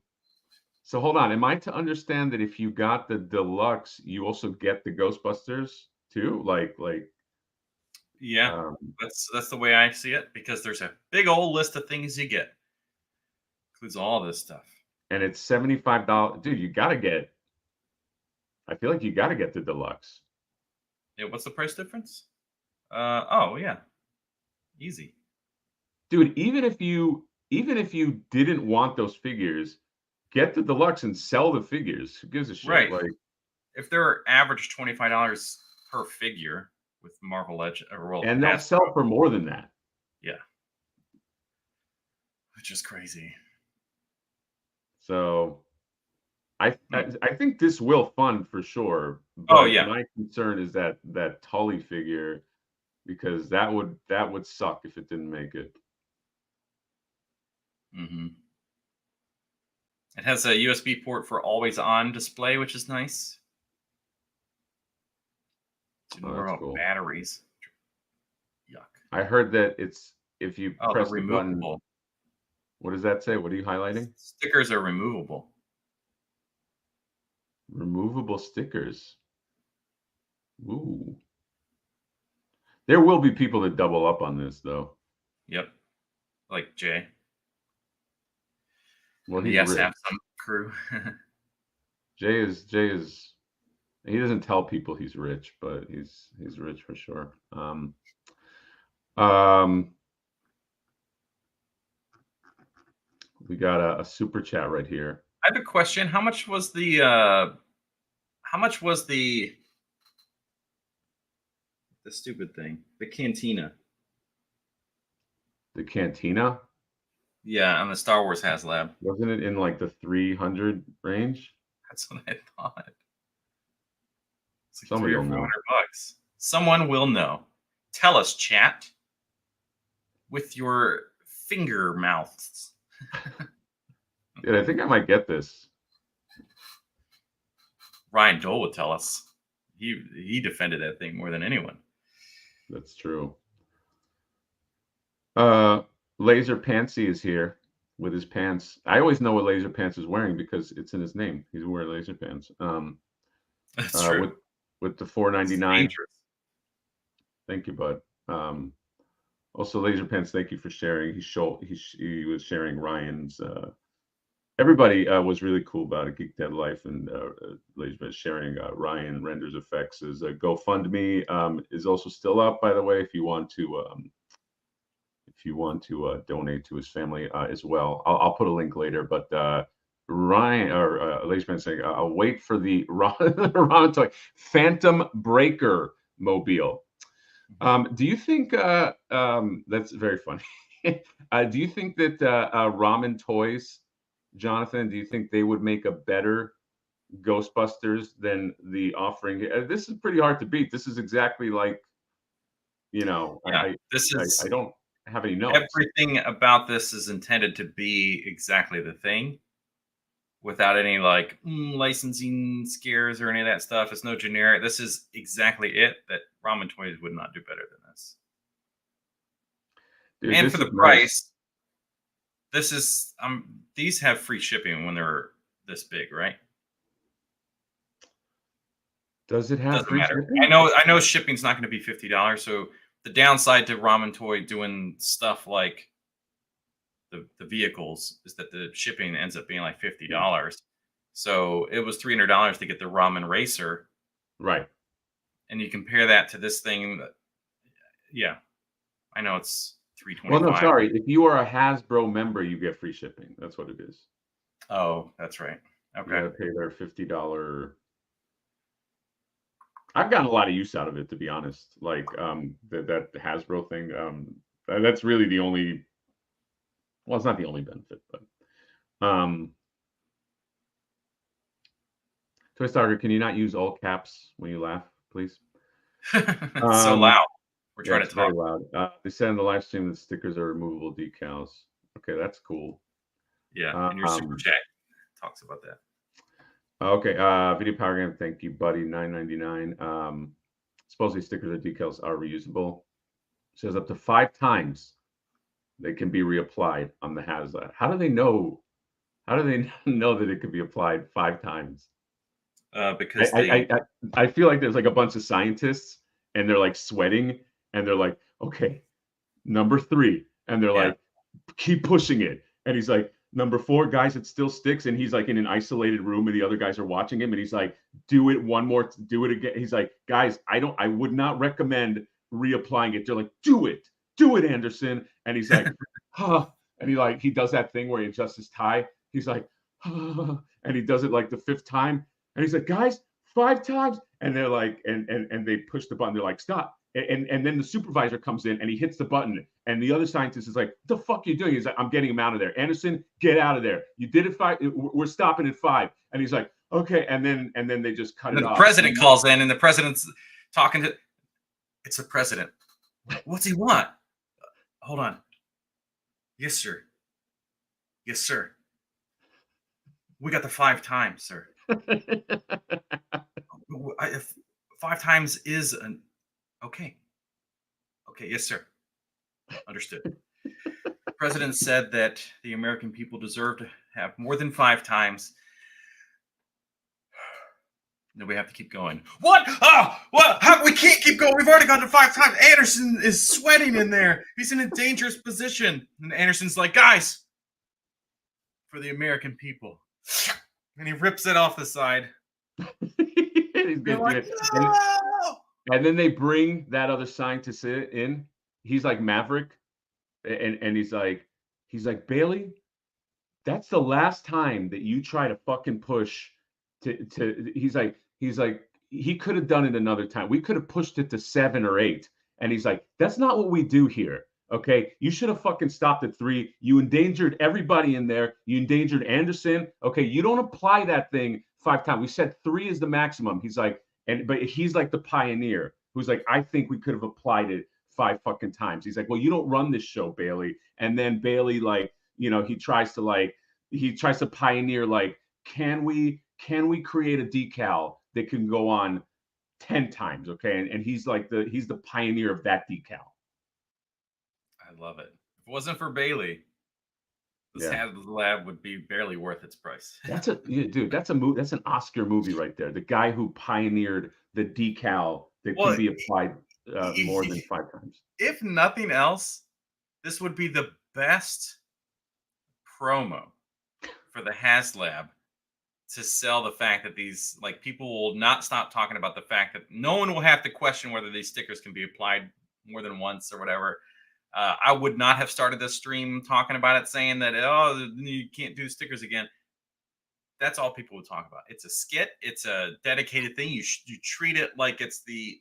So hold on. Am I to understand that if you got the deluxe, you also get the Ghostbusters too? Like Yeah, that's the way I see it, because there's a big old list of things you get. Includes all this stuff. and it's $75. Dude, you gotta get. I feel like you gotta get the deluxe. Yeah, what's the price difference? Oh yeah, easy. Dude, even if you didn't want those figures, get the deluxe and sell the figures. Who gives a shit? Right. Like, If they're average $25 per figure with Marvel Legend or well, and they'll sell Hasbro, for more than that. yeah, which is crazy. So I think this will fund for sure. Oh But yeah. my concern is that Tully figure, because that would suck if it didn't make it. Mm-hmm. It has a USB port for always on display, which is nice. Didn't Oh, worry that's about cool. batteries. Yuck. I heard that it's if you Oh, press they're the button. removable. What does that say? What are you highlighting? Stickers are removable. Removable stickers. Ooh. There will be people that double up on this, though. Yep. Like Jay. Well, And he he's has to rich. have some crew. Jay is. He doesn't tell people he's rich, but he's rich for sure. We got a super chat right here. I have a question. How much was the stupid thing? The cantina. The Cantina, Yeah, on the Star Wars Haslab. wasn't it in like the 300 range? That's what I thought. It's like Somebody 300 or will know. 400 bucks. Someone will know. Tell us, chat, with your finger mouths. Dude, I think I might get this. Ryan Dole would tell us. He defended that thing more than anyone. That's true. Laser Pantsy is here with his pants. I always know what Laser Pants is wearing because it's in his name. He's wearing laser pants. That's true. With the It's $4.99. dangerous. Thank you, bud. Also, Laser Pants, thank you for sharing. He was sharing Ryan's. Everybody was really cool about it. Geek Dead Life and Laser Pants sharing Ryan Renders Effects. GoFundMe is also still up, by the way, if you want to donate to his family as well. I'll put a link later, but Ryan or Laser Pants saying, I'll wait for the Ramen Toy Phantom Breaker mobile. Do you think that's very funny? Do you think that Ramen Toys, Jonathan, do you think they would make a better Ghostbusters than the offering? This is pretty hard to beat. This is exactly like, Yeah, I don't have any notes. Everything about this is intended to be exactly the thing, without any like licensing scares or any of that stuff. It's no generic. This is exactly it. That Ramen Toys would not do better than this. Dude, And this for the is price, nice. this is these have free shipping when they're this big, right? Does it have Doesn't free matter. shipping? I know shipping's not going to be $50. So the downside to Ramen Toy doing stuff like the vehicles is that the shipping ends up being like $50. So it was $300 to get the Ramen Racer. Right. And you compare that to this thing. Yeah, I know it's $325. Well, no, sorry. If you are a Hasbro member, you get free shipping. That's what it is. Oh, that's right. Okay. You got to pay their $50. I've gotten a lot of use out of it, to be honest. Like that Hasbro thing. That's really the only. Well, it's not the only benefit, but Toy Stalker, can you not use all caps when you laugh, please? It's so loud. We're trying to talk. Very loud. They said in the live stream that stickers are removable decals. Okay, that's cool. Yeah, and your super chat talks about that. Okay, Video Power Game, thank you, buddy. $9.99. Supposedly stickers or decals are reusable. It says up to 5 times they can be reapplied on the Haslab. How do they know? How do they know that it could be applied 5 times? Because I feel like there's like a bunch of scientists and they're like sweating and they're like, okay, number 3, and they're like, keep pushing it, and he's like, number 4, guys, it still sticks, and he's like in an isolated room, and the other guys are watching him, and he's like, do it one more, do it again. He's like, guys, I would not recommend reapplying it. They're like, do it, Anderson, and he's like, huh, and he does that thing where he adjusts his tie. He's like, huh, and he does it like the 5th time, and he's like, guys, 5 times, and they're like, and they push the button. They're like, stop. And then the supervisor comes in and he hits the button, and the other scientist is like, "The fuck are you doing?" He's like, "I'm getting him out of there. Anderson, get out of there. You did it 5. We're stopping at 5." And he's like, "Okay." And then they just cut it off. The president calls in, and the president's talking to. It's the president. What's he want? Hold on. Yes, sir. Yes, sir. We got the 5 times, sir. 5 times is an okay. Okay, yes, sir. Understood. The president said that the American people deserve to have more than 5 times. No, we have to keep going. What? Oh, what? How, we can't keep going. We've already gone to 5 times. Anderson is sweating in there. He's in a dangerous position. And Anderson's like, guys, for the American people. And he rips it off the side. Like, no! And then they bring that other scientist in. He's like Maverick, and he's like, Bailey, that's the last time that you try to fucking push to. He's like, he could have done it another time. We could have pushed it to 7 or 8. And he's like, that's not what we do here. Okay, you should have fucking stopped at 3. You endangered everybody in there. You endangered Anderson. Okay, you don't apply that thing 5 times. We said 3 is the maximum. He's like, but he's like the pioneer who's like, I think we could have applied it 5 fucking times. He's like, well, you don't run this show, Bailey. And then Bailey, like, you know, he tries to pioneer, like, can we create a decal that can go on 10 times? Okay, and he's like he's the pioneer of that decal. I love it. If it wasn't for Bailey, this Haslab would be barely worth its price. That's that's a movie. That's an Oscar movie right there. The guy who pioneered the decal that can be applied more than 5 times. If nothing else, this would be the best promo for the Haslab to sell the fact that these, like, people will not stop talking about the fact that no one will have to question whether these stickers can be applied more than once or whatever. I would not have started this stream talking about it, saying that, oh, you can't do stickers again. That's all people would talk about. It's a skit. It's a dedicated thing. You treat it like it's the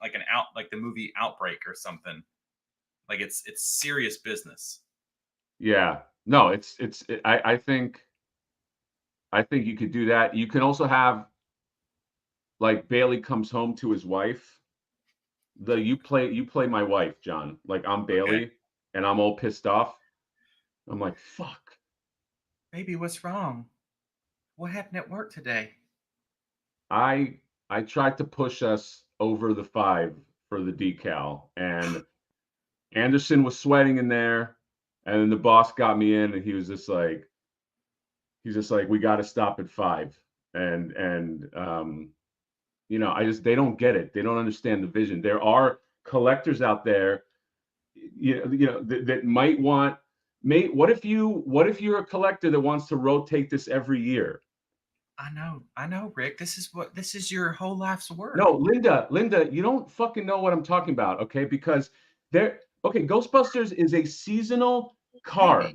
movie Outbreak or something. Like it's serious business. Yeah. No, I think you could do that. You can also have, like, Bailey comes home to his wife. You play my wife, John. Like, I'm Bailey. Okay. And I'm all pissed off. I'm like, fuck. Baby, what's wrong? What happened at work today? I tried to push us over the 5 for the decal, and Anderson was sweating in there, and then the boss got me in, and he was just like, we got to stop at 5. And you know, they don't get it. They don't understand the vision. There are collectors out there, you know, that might want. What if you're a collector that wants to rotate this every year? I know, Rick. This is your whole life's work. No, Linda, you don't fucking know what I'm talking about, okay? Because Ghostbusters is a seasonal car,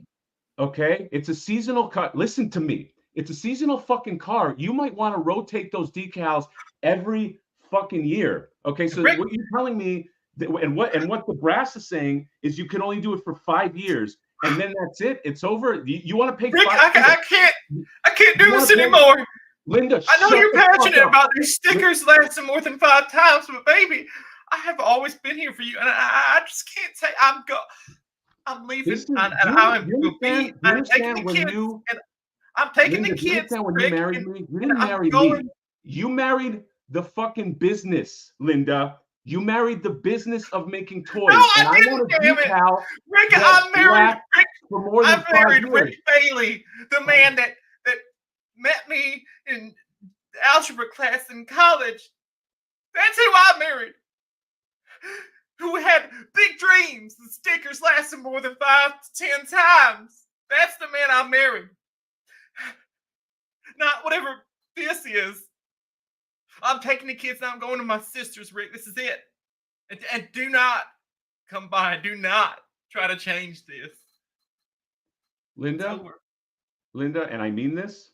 okay? It's a seasonal car. Listen to me. It's a seasonal fucking car. You might want to rotate those decals every fucking year, okay? So Rick, what you're telling me, and what the brass is saying is you can only do it for 5 years, and then that's it. It's over. You want to pay? Rick, I can't do this anymore. Linda, I know you're passionate about these stickers lasting more than 5 times, but baby, I have always been here for you, and I just can't say I'm leaving. I'm taking the kids. I'm taking the kids. When you married me, you didn't marry me. You married the fucking business, Linda. You married the business of making toys. No, I didn't, damn it. Rick, I married Rick. For more than 5 years. Rick Bailey, the man that met me in algebra class in college. That's who I married. who had big dreams and stickers lasting more than 5 to 10 times. That's the man I married. Not whatever this is. I'm taking the kids now. I'm going to my sister's, Rick. This is it. And do not come by. Do not try to change this. Linda, and I mean this,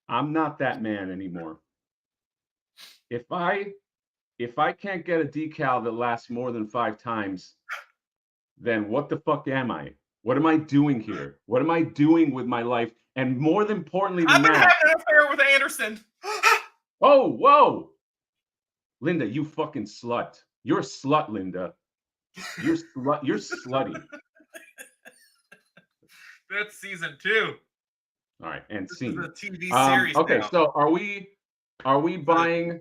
I'm not that man anymore. If I can't get a decal that lasts more than 5 times, then what the fuck am I? What am I doing here? What am I doing with my life? And more importantly than I've been that, having an affair with Anderson. oh, whoa. Linda, you fucking slut. You're a slut, Linda. You're slutty. That's season 2. All right, and This scene. is a TV series. Okay, now. so are we buying?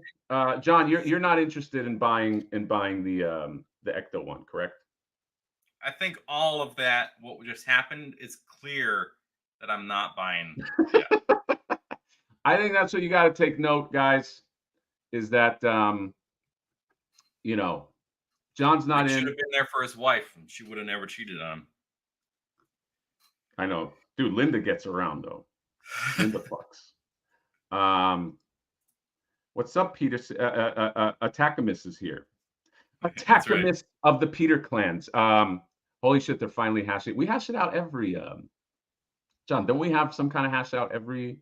John, you're not interested in buying the Ecto one, correct? I think all of that, what just happened, is clear that I'm not buying. Yeah. I think that's what you got to take note, guys. Is that you know, John's not He in. should have been there for his wife, and she would have never cheated on him. I know, dude. Linda gets around though. Linda fucks. What's up, Peter? Attackamus is here. Attackamus right. Of the Peter clans. Holy shit, they're finally hashing. We hash it out every. John, don't we have some kind of hash out every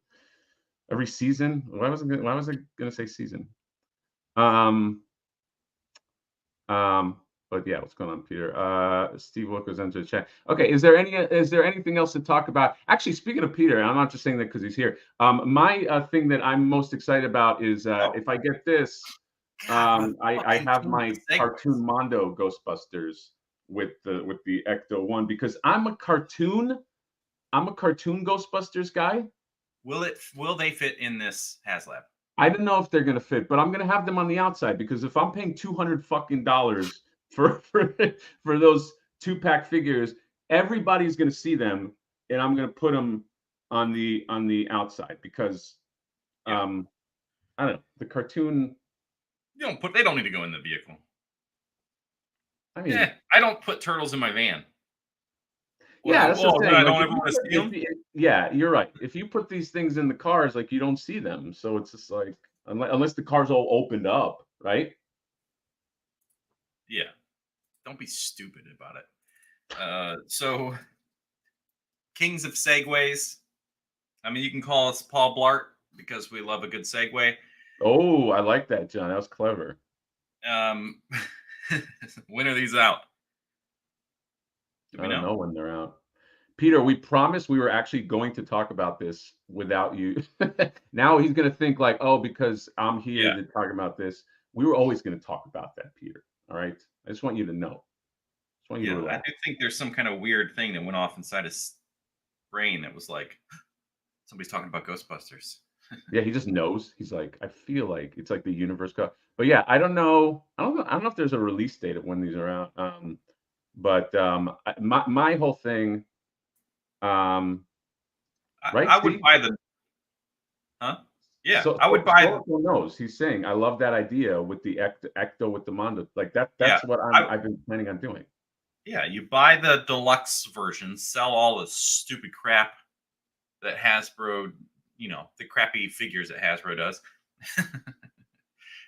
season? Why was I gonna say season? But yeah, what's going on, Peter? Steve Wilkers entered the chat. Okay, is there anything else to talk about? Actually, speaking of Peter, I'm not just saying that because he's here. My thing that I'm most excited about is if I get this, I have my cartoon Mondo Ghostbusters with the Ecto one because I'm a cartoon Ghostbusters guy. Will they fit in this Haslab? I don't know if they're gonna fit, but I'm gonna have them on the outside because if I'm paying $200 fucking for those 2-pack figures, everybody's gonna see them, and I'm gonna put them on the outside because I don't know, the cartoon. They don't need to go in the vehicle. I mean, I don't put turtles in my van. Yeah, that's the thing. I don't ever want to see them. Yeah, you're right. If you put these things in the cars, like you don't see them, so it's just like unless the car's all opened up, right? Yeah, don't be stupid about it. So, Kings of Segways. I mean, you can call us Paul Blart because we love a good segue. Oh, I like that, John. That was clever. When are these out? I don't know when they're out. Peter, we promised we were actually going to talk about this without you. Now he's going to think like, oh, because I'm here to talk about this. We were always going to talk about that, Peter. All right. I just want you to know. I do think there's some kind of weird thing that went off inside his brain that was like, somebody's talking about Ghostbusters. Yeah, he just knows. He's like, I feel like it's like the universe. But yeah, I don't know. I don't know if there's a release date of when these are out. But my whole thing. Right. I would buy the. Huh? Yeah, so, I would buy. Knows he's saying I love that idea with the Ecto with the Mondo. Like that's what I've been planning on doing. Yeah, you buy the deluxe version, sell all the stupid crap that Hasbro, the crappy figures that Hasbro does.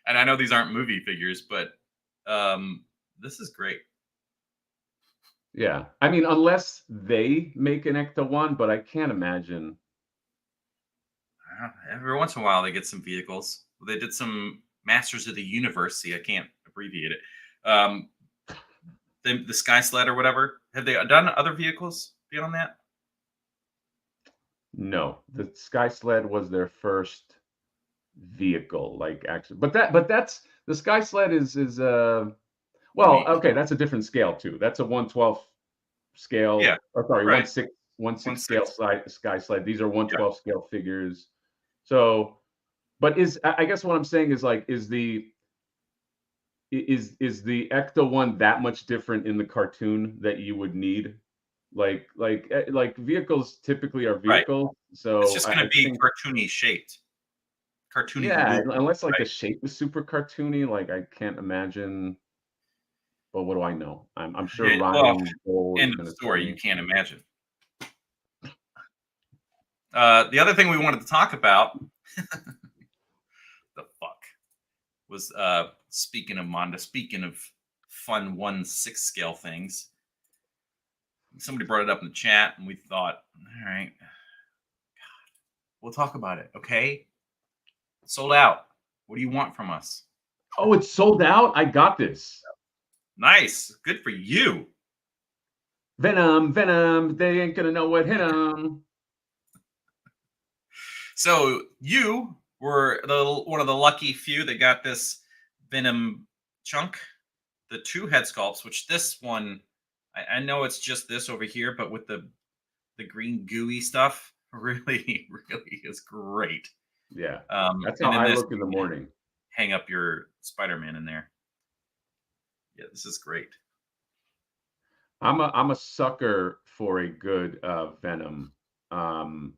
And I know these aren't movie figures, but this is great. Yeah, I mean, unless they make an Ecto one, but I can't imagine. Every once in a while, they get some vehicles. They did some Masters of the Universe. See, I can't abbreviate it. The Sky Sled or whatever. Have they done other vehicles beyond that? No, the Sky Sled was their first vehicle, like actually. But that's the Sky Sled is well, okay, that's a different scale too. That's a 1/12 scale. Yeah. Or sorry, right. 1/6 scale Sky Sled. These are 1/12 scale figures. So, but I guess what I'm saying is like, is the Ecto one that much different in the cartoon that you would need? Like vehicles typically are vehicles. Right. So it's just going to be cartoony shaped. Cartoony. Yeah, unless like the shape is super cartoony. Like I can't imagine. but what do I know? I'm sure Well, Ryan Gold is end of going the to tell story. You me. can't imagine. The other thing we wanted to talk about, the fuck, was speaking of Mondo, speaking of fun 1/6 scale things. Somebody brought it up in the chat, and we thought, all right, we'll talk about it. Okay, sold out. What do you want from us? Oh, it's sold out. I got this. Nice, good for you. Venom, Venom. They ain't gonna know what hit them. So you were one of the lucky few that got this Venom chunk, the 2 head sculpts. Which this one, I know it's just this over here, but with the green gooey stuff, really, really is great. Yeah, that's how and in I this, look in the morning. hang up your Spider-Man in there. Yeah, this is great. I'm a sucker for a good Venom, and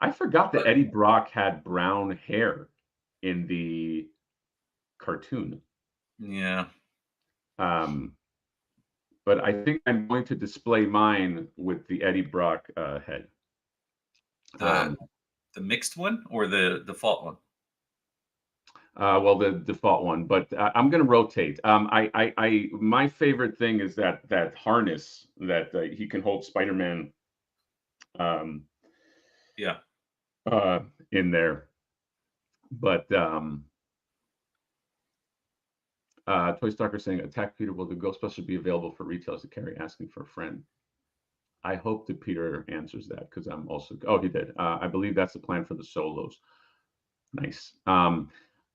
I forgot that But Eddie Brock had brown hair in the cartoon. yeah, But I think I'm going to display mine with the Eddie Brock head. the mixed one or the default one? Well, the default one, but I'm going to rotate. My favorite thing is that harness that he can hold Spider-Man. Yeah. In there, but Toy Stalker saying, "Attack Peter. Will the Ghostbusters be available for retailers to carry? Asking for a friend." I hope that Peter answers that because I'm also. Oh, he did. I believe that's the plan for the solos. Nice.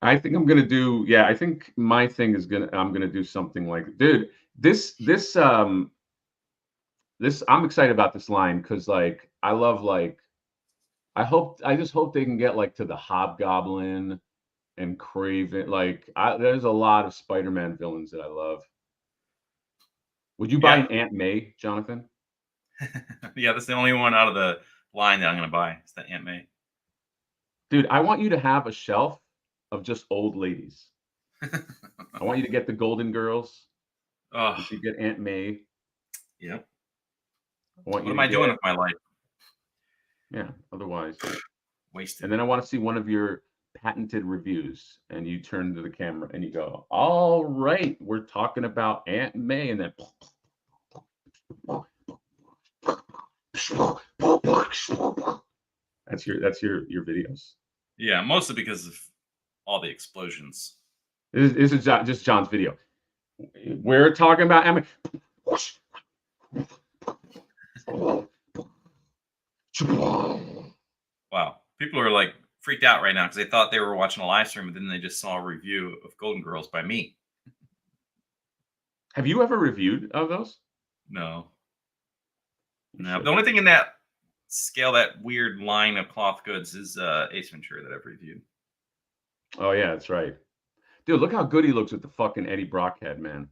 I think I'm gonna do. Yeah, I think my thing is I'm gonna do something like, dude. This I'm excited about this line because like I love like I just hope they can get like to the Hobgoblin and Craven. Like there's a lot of Spider-Man villains that I love. Would you buy Yeah. an Aunt May, Jonathan? Yeah, that's the only one out of the line that I'm gonna buy. It's the Aunt May. Dude, I want you to have a shelf of just old ladies. I want you to get the Golden Girls. Oh, You should get Aunt May. yep. I want What you am to I doing get, with my life? yeah, otherwise. Wasted. And then I want to see one of your patented reviews. And you turn to the camera and you go, all right, we're talking about Aunt May. And then that's your videos. Yeah, mostly because of all the explosions. This is just John's video. We're talking about Aunt May. Wow. People are like freaked out right now because they thought they were watching a live stream, and then they just saw a review of Golden Girls by me. Have you ever reviewed of those? No. You No. should. The only thing in that scale, that weird line of cloth goods, is Ace Ventura that I've reviewed. Oh yeah, that's right. Dude, look how good he looks with the fucking Eddie Brock head, man.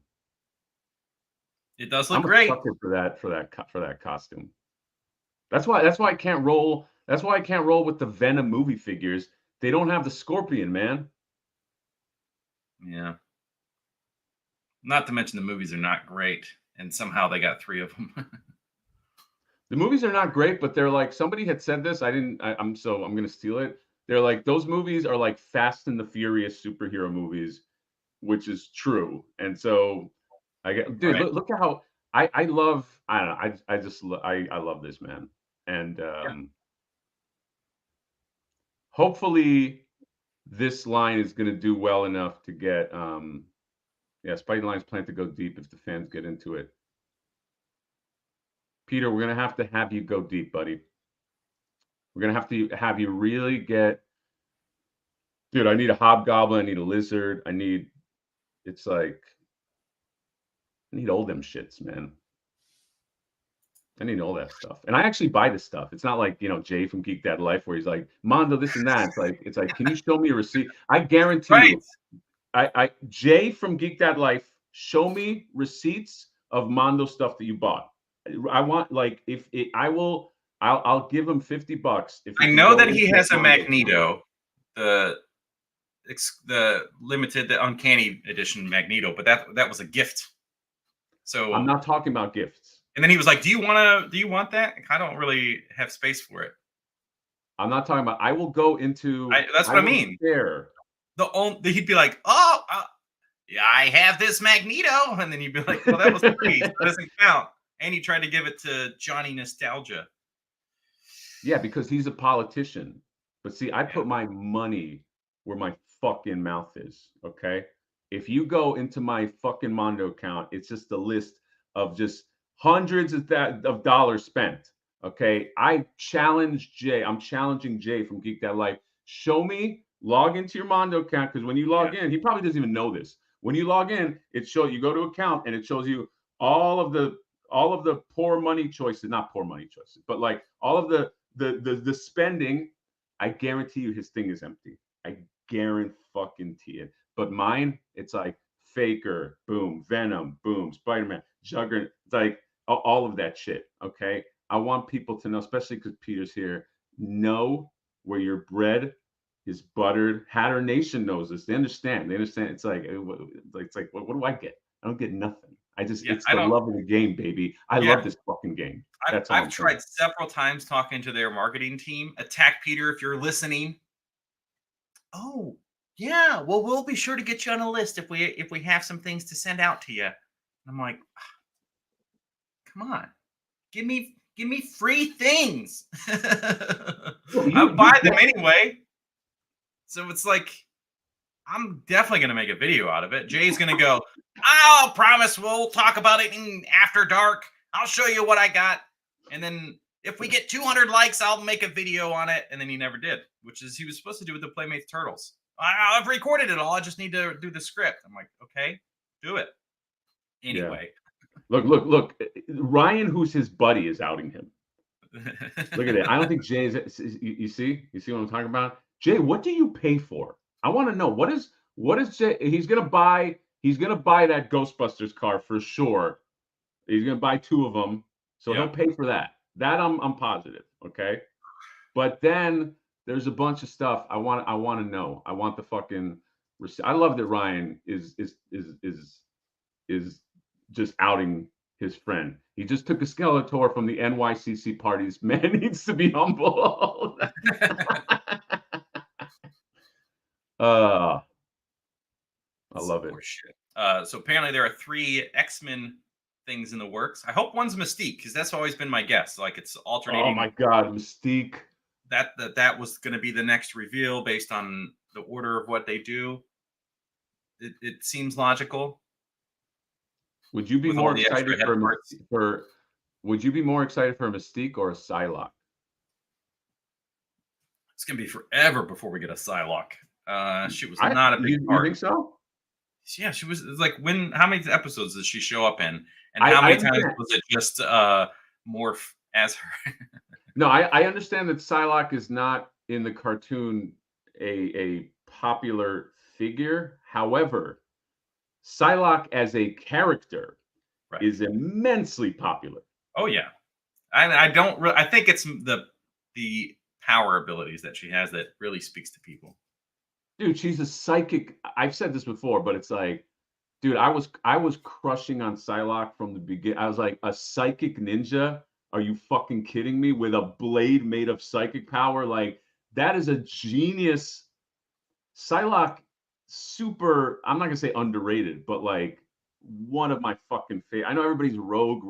It does look I'm a great. sucker for that costume. That's why I can't roll. That's why I can't roll with the Venom movie figures. They don't have the Scorpion, man. Yeah. Not to mention the movies are not great, and somehow they got 3 of them. The movies are not great, but they're like, somebody had said this. I'm gonna steal it. They're like, those movies are like Fast and the Furious superhero movies, which is true. And so I get, dude, Right. look at how I love. I don't know. I love this, man. And Yeah. hopefully this line is going to do well enough to get yeah, Spidey lines plan to go deep if the fans get into it. Peter, we're going to have you go deep, buddy. We're going to have you really get, dude, I need a hobgoblin, I need a lizard, it's like, I need all them shits, man. I need all that stuff. And I actually buy this stuff. It's not like, Jay from Geek Dad Life where he's like, Mondo, this and that. It's like, can you show me a receipt? I guarantee Right. you, Jay from Geek Dad Life, show me receipts of Mondo stuff that you bought. I want, like, I'll give him $50 if I he can know go that and he get has a Mondo Magneto. the limited, the Uncanny Edition Magneto, but that was a gift. So I'm not talking about gifts. And then he was like, "Do you want that? I don't really have space for it." I'm not talking about. I will go into. That's what I mean. Share. He'd be like, "Oh, yeah, I have this Magneto," and then you'd be like, "Well, that was free. That doesn't count." And he tried to give it to Johnny Nostalgia. Yeah, because he's a politician. But see, I put my money where my fucking mouth is. Okay. If you go into my fucking Mondo account, it's just a list of just hundreds of dollars spent. Okay. I challenge Jay. I'm challenging Jay from Geek That Life. Show me, log into your Mondo account, because when you log in, he probably doesn't even know this. When you log in, it shows you go to account and it shows you all of the poor money choices, not poor money choices, but like all of the spending. I guarantee you his thing is empty. I guarantee it. But mine, it's like Faker, boom, Venom, boom, Spider-Man, Juggernaut. It's like all of that shit. Okay. I want people to know, especially because Peter's here, know where your bread is buttered. Hatter Nation knows this. They understand. It's like what do I get? I don't get nothing. It's the love of the game, baby. I love this fucking game. I've tried several times talking to their marketing team. Attack Peter, if you're listening. Oh, yeah. Well, we'll be sure to get you on a list if we have some things to send out to you. And I'm like, come on, give me free things. I'll buy them anyway. So it's like, I'm definitely going to make a video out of it. Jay's going to go, I'll promise we'll talk about it in After Dark. I'll show you what I got. And then if we get 200 likes, I'll make a video on it. And then he never did, which is he was supposed to do with the Playmates Turtles. I've recorded it all. I just need to do the script. I'm like, okay, do it. Anyway. Yeah. Look. Ryan, who's his buddy, is outing him. Look at it. I don't think Jay's. You see what I'm talking about? Jay, what do you pay for? I want to know what is Jay? He's gonna buy that Ghostbusters car for sure. He's gonna buy 2 of them, so he'll pay for that. That I'm positive. Okay, but then there's a bunch of stuff I want to know. I want the fucking. I love that Ryan is just outing his friend. He just took a Skeletor from the NYCC parties. Man needs to be humble. I love it. So apparently there are 3 X-Men things in the works. I hope one's Mystique, because that's always been my guess. Like it's alternating. Oh my God, Mystique. That was going to be the next reveal based on the order of what they do. It seems logical. Would you be more excited Would you be more excited for a Mystique or a Psylocke? It's gonna be forever before we get a Psylocke. She was not a big part. You think so? Yeah, she was like how many episodes did she show up in? And how many times was it just morph as her? No, I understand that Psylocke is not in the cartoon a popular figure. However, Psylocke as a character is immensely popular. Oh yeah, I think it's the power abilities that she has that really speaks to people. Dude, she's a psychic. I've said this before, but it's like, dude, I was crushing on Psylocke from the beginning. I was like, a psychic ninja? Are you fucking kidding me? With a blade made of psychic power? Like, that is a genius. Psylocke, super, I'm not gonna say underrated, but like one of my fucking favorite. I know everybody's rogue,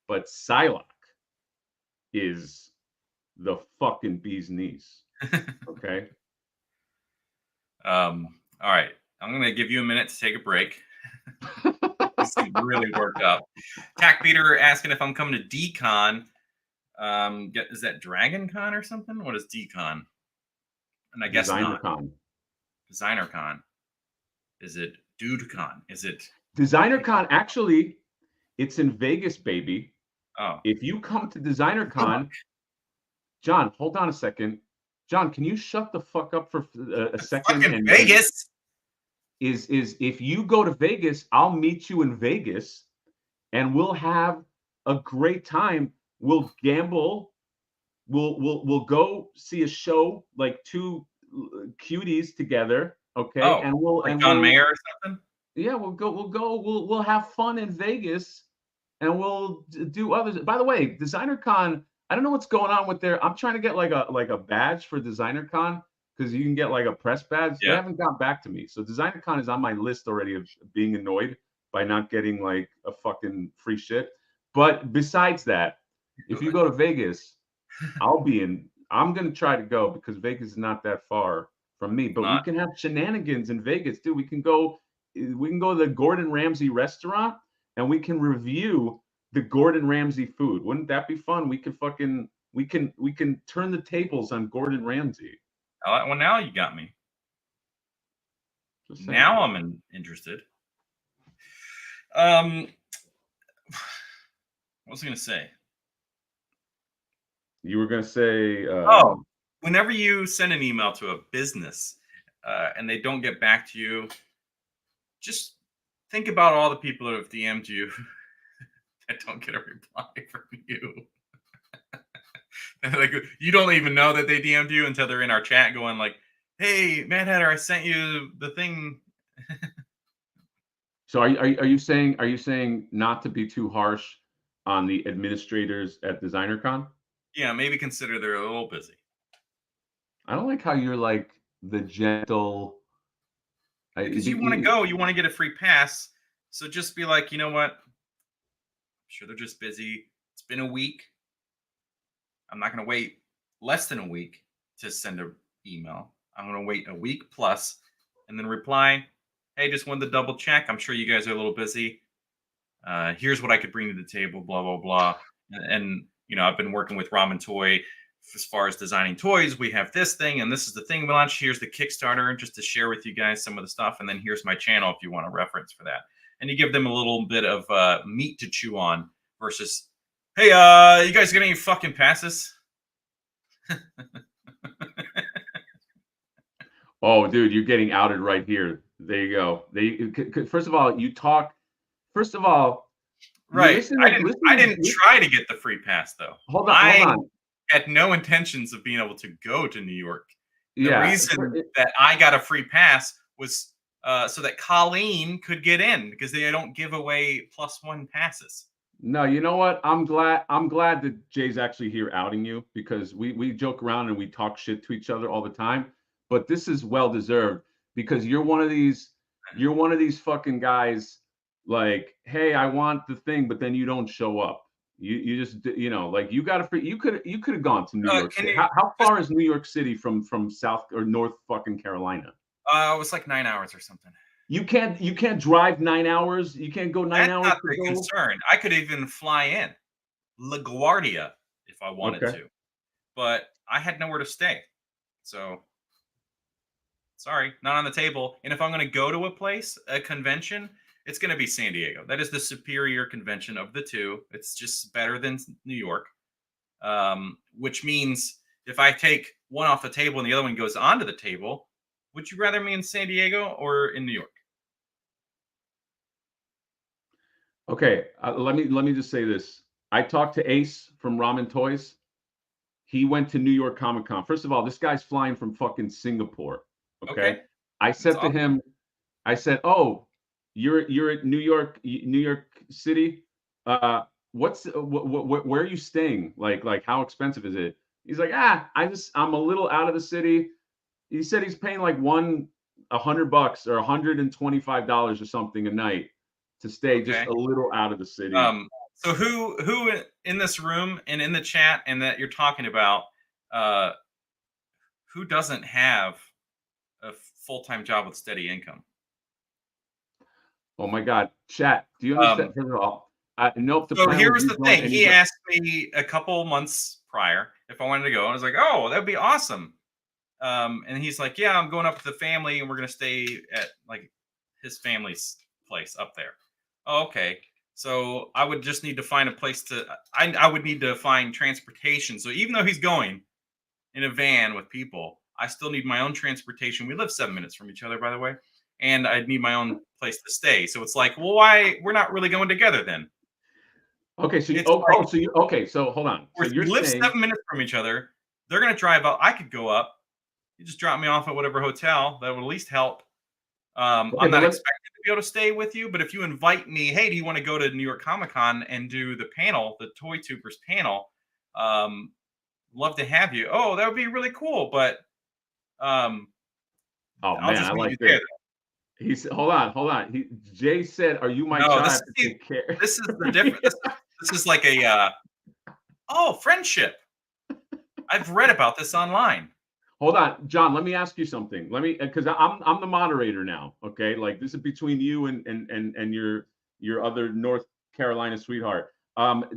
but Psylocke is the fucking bee's knees. Okay. All right. I'm gonna give you a minute to take a break. This is really worked up. Tack Peter asking if I'm coming to Decon. Is that Dragon Con or something? What is Decon? And I guess Designer not. Con. Designer Con. Is it Dude Con? Is it Designer Con? Actually, it's in Vegas, baby. Oh. If you come to Designer Con, John, hold on a second. John, can you shut the fuck up for a second? Fucking Vegas. Is if you go to Vegas, I'll meet you in Vegas and we'll have a great time. We'll gamble we'll go see a show like two cuties together, okay? Oh, like John Mayer or something? Yeah, we'll have fun in Vegas, and we'll do others. By the way, Designer Con, I don't know what's going on with their. I'm trying to get like a badge for Designer Con because you can get like a press badge. They Yeah. haven't got back to me. So Designer Con is on my list already of being annoyed by not getting like a fucking free shit. But besides that, if you go to Vegas, I'm gonna try to go because Vegas is not that far from me. But we Not. can have shenanigans in Vegas too. We can go to the Gordon Ramsay restaurant and we can review the Gordon Ramsay food. Wouldn't that be fun? We can turn the tables on Gordon Ramsay. Well, now you got me. Just saying. Now I'm interested. What was I going to say? You were going to say. Whenever you send an email to a business and they don't get back to you, just think about all the people that have DM'd you that don't get a reply from you. Like, you don't even know that they DM'd you until they're in our chat going like, "Hey, Mad Hatter, I sent you the thing." So are you saying not to be too harsh on the administrators at DesignerCon? Yeah, maybe consider they're a little busy. I don't like how you're like the gentle. Because you want to go, you want to get a free pass. So just be like, you know what? I'm sure they're just busy. It's been a week. I'm not going to wait less than a week to send an email. I'm going to wait a week plus and then reply, "Hey, just wanted to double check. I'm sure you guys are a little busy. Here's what I could bring to the table, blah, blah, blah." And you know, I've been working with Ramen Toy as far as designing toys. We have this thing, and this is the thing we launched. Here's the Kickstarter, just to share with you guys some of the stuff. And then here's my channel if you want a reference for that. And you give them a little bit of meat to chew on versus, "Hey, you guys got any fucking passes?" Oh, dude, you're getting outed right here. There you go. First of all, you talk. First of all, right. I didn't try to get the free pass though. Hold on. Had no intentions of being able to go to New York. The Yeah. reason that I got a free pass was so that Colleen could get in because they don't give away +1 passes. No, you know what? I'm glad that Jay's actually here outing you because we joke around and we talk shit to each other all the time. But this is well deserved because you're one of these fucking guys like, "Hey, I want the thing," but then you don't show up. You just like you got a free. You could have gone to New York City. How far is New York City from South or North fucking Carolina? It was like 9 hours or something. You can't drive 9 hours. You can't go 9 hours. That's not the concern. I could even fly in LaGuardia if I wanted to, but I had nowhere to stay. So sorry, not on the table. And if I'm going to go to a convention, it's going to be San Diego. That is the superior convention of the two. It's just better than New York, which means if I take one off the table and the other one goes onto the table, would you rather me in San Diego or in New York? Okay, let me just say this. I talked to Ace from Ramen Toys. He went to New York Comic Con. First of all, this guy's flying from fucking Singapore. Okay. I said to him, I said, "Oh, you're at New York City. Where are you staying? Like how expensive is it?" He's like, I'm a little out of the city. He said he's paying like $100 or $125 or something a night to stay just a little out of the city. So who in this room and in the chat and that you're talking about, who doesn't have a full-time job with steady income? Oh my God, chat. Do you understand? First of all, nope. So here's the thing. He asked me a couple months prior if I wanted to go. I was like, "Oh, that'd be awesome." And he's like, "Yeah, I'm going up with the family, and we're gonna stay at like his family's place up there." Oh, okay. So I would just need to find a place to. I would need to find transportation. So even though he's going in a van with people, I still need my own transportation. We live 7 minutes from each other, by the way, and I'd need my own place to stay. So it's like, well, why we're not really going together then? Okay, so It's like so hold on. So we you're live saying 7 minutes from each other. They're gonna drive up. I could go up. You just drop me off at whatever hotel. That would at least help. okay, I'm but not let expected to be able to stay with you, but if you invite me, hey, do you want to go to New York Comic Con and do the panel, the Toy Tubers panel? Um, Love to have you. Oh, that would be really cool, but um, oh I'll man, just I meet you like there. this. He said, hold on. Jay said, "Are you my No, child to take care?" this is the difference. This is like a friendship. I've read about this online. Hold on, John. Let me ask you something. Let me, because I'm the moderator now. Okay, like this is between you and your other North Carolina sweetheart.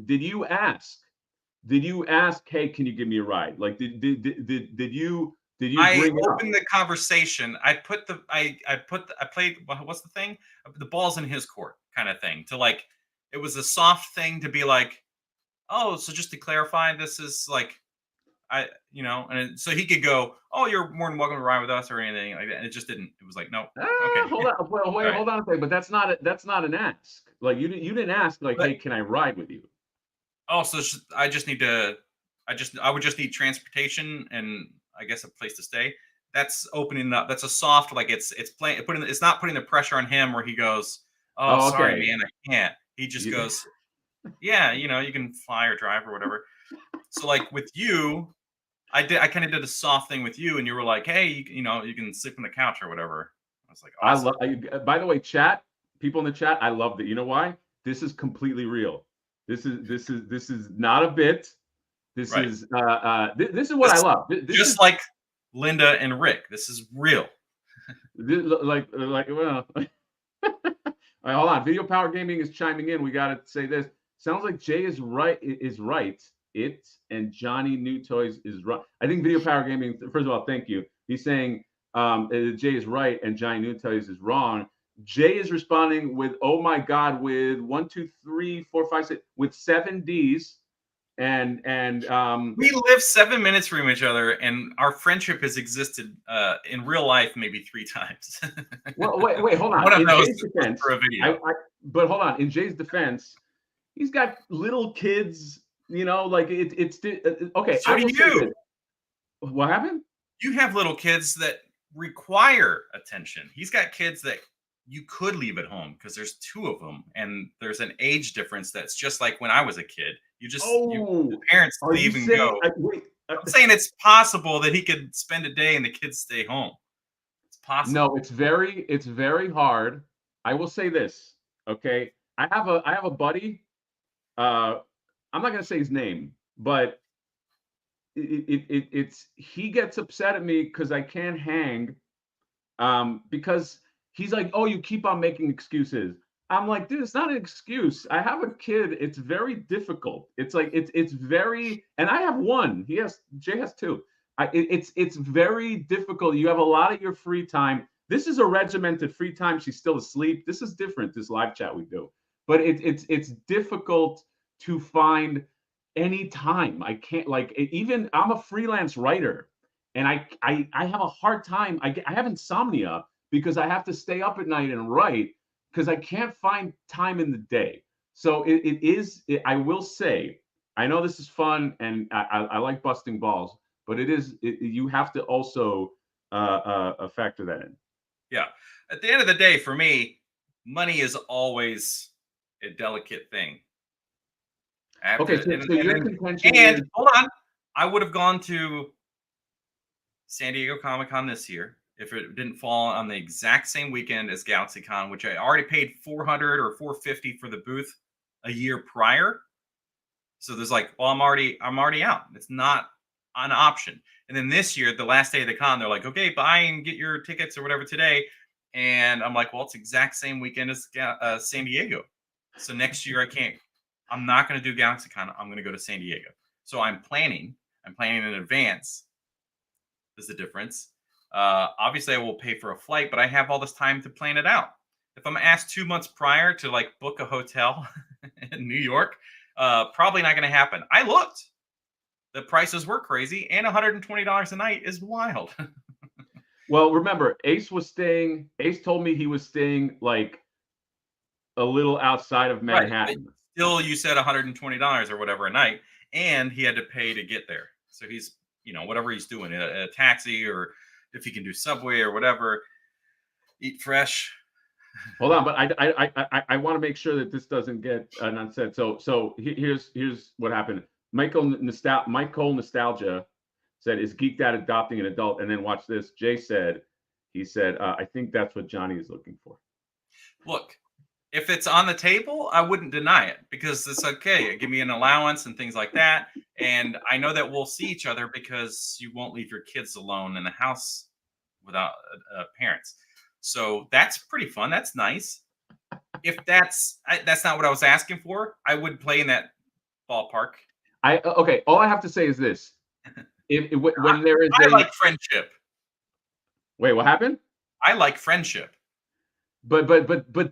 Did you ask? Did you ask? Hey, can you give me a ride? Like, did you I bring it up? opened the conversation. I played what's the thing? The ball's in his court kind of thing. To like, it was a soft thing to be like, oh, so just to clarify, this is like so he could go, oh, you're more than welcome to ride with us or anything like that. And it just didn't. It was like, no, okay, Hold on. Well, all wait, right. hold on a second. But that's not an ask. Like you didn't ask. Like, But hey, can I ride with you? oh, so I just need to. I would just need transportation and I guess a place to stay. That's opening up. That's a soft like it's not putting the pressure on him where he goes, oh, Oh, sorry, okay. man, I can't. He just You- goes, yeah, you can fly or drive or whatever. So like with you, I kind of did a soft thing with you, and you were like, hey, you can sleep on the couch or whatever. I was like, I awesome. love. By the way, chat people in the chat, I love that. You know why? This is completely real. This is not a bit. Right. This is what I This love. This just is like Linda and Rick. This is real. like well. All right, hold on. Video Power Gaming is chiming in. We got to say this. Sounds like Jay is right. Is right. It and Johnny New Toys is right. I think Video Power Gaming. First of all, thank you. He's saying Jay is right and Johnny New Toys is wrong. Jay is responding with "Oh my God" with 1, 2, 3, 4, 5, 6 with 7 D's and We live 7 minutes from each other, and our friendship has existed in real life maybe 3 times. well, wait, hold on. One of In those Jay's was defense, for a video. but hold on. In Jay's defense, he's got little kids. Like it's okay. So I do will say this. you. What happened? You have little kids that require attention. He's got kids that you could leave at home because there's 2 of them, and there's an age difference that's just like when I was a kid. The Oh, parents are you leave and saying? go. Wait. I'm saying it's possible that he could spend a day and the kids stay home. It's No, possible. it's very hard. I will say this. Okay, I have a buddy. Uh, I'm not gonna say his name, but it's he gets upset at me because I can't hang. Because he's like, "Oh, you keep on making excuses." I'm like, dude, it's not an excuse. I have a kid. It's very difficult. It's like it's very, and I have one. Jay has 2. It's very difficult. You have a lot of your free time. This is a regimented free time. She's still asleep. This is different. This live chat we do, but it's difficult to find any time. I can't like even I'm a freelance writer and I have a hard time. I have insomnia because I have to stay up at night and write because I can't find time in the day. So I will say, I know this is fun and I like busting balls, but you have to also factor that in. Yeah. At the end of the day, for me, money is always a delicate thing. I have Okay, to, so your contention and is hold on, I would have gone to San Diego Comic Con this year if it didn't fall on the exact same weekend as GalaxyCon, which I already paid 400 or 450 for the booth a year prior. So there's like, well, I'm already out. It's not an option. And then this year, the last day of the con, they're like, okay, buy and get your tickets or whatever today. And I'm like, well, it's the exact same weekend as San Diego. So next year, I'm not going to do GalaxyCon. I'm going to go to San Diego. So I'm planning in advance is the difference. Obviously, I will pay for a flight, but I have all this time to plan it out. If I'm asked 2 months prior to like book a hotel in New York, probably not going to happen. I looked. The prices were crazy, and $120 a night is wild. well, remember, Ace told me he was staying like a little outside of Right. But Manhattan. still, you said $120 or whatever a night, and he had to pay to get there. So he's, whatever he's doing, a taxi, or if he can do Subway or whatever, eat fresh. Hold on, but I want to make sure that this doesn't get unsaid. So here's what happened. Michael Nostalgia said, is Geeked Out adopting an adult? And then watch this. Jay said, I think that's what Johnny is looking for. Look, if it's on the table, I wouldn't deny it, because it's okay. Give me an allowance and things like that. And I know that we'll see each other, because you won't leave your kids alone in the house without parents. So that's pretty fun. That's nice. If that's not what I was asking for, I would play in that ballpark. Okay. All I have to say is this: when there is, I like friendship. Wait, what happened? I like friendship. But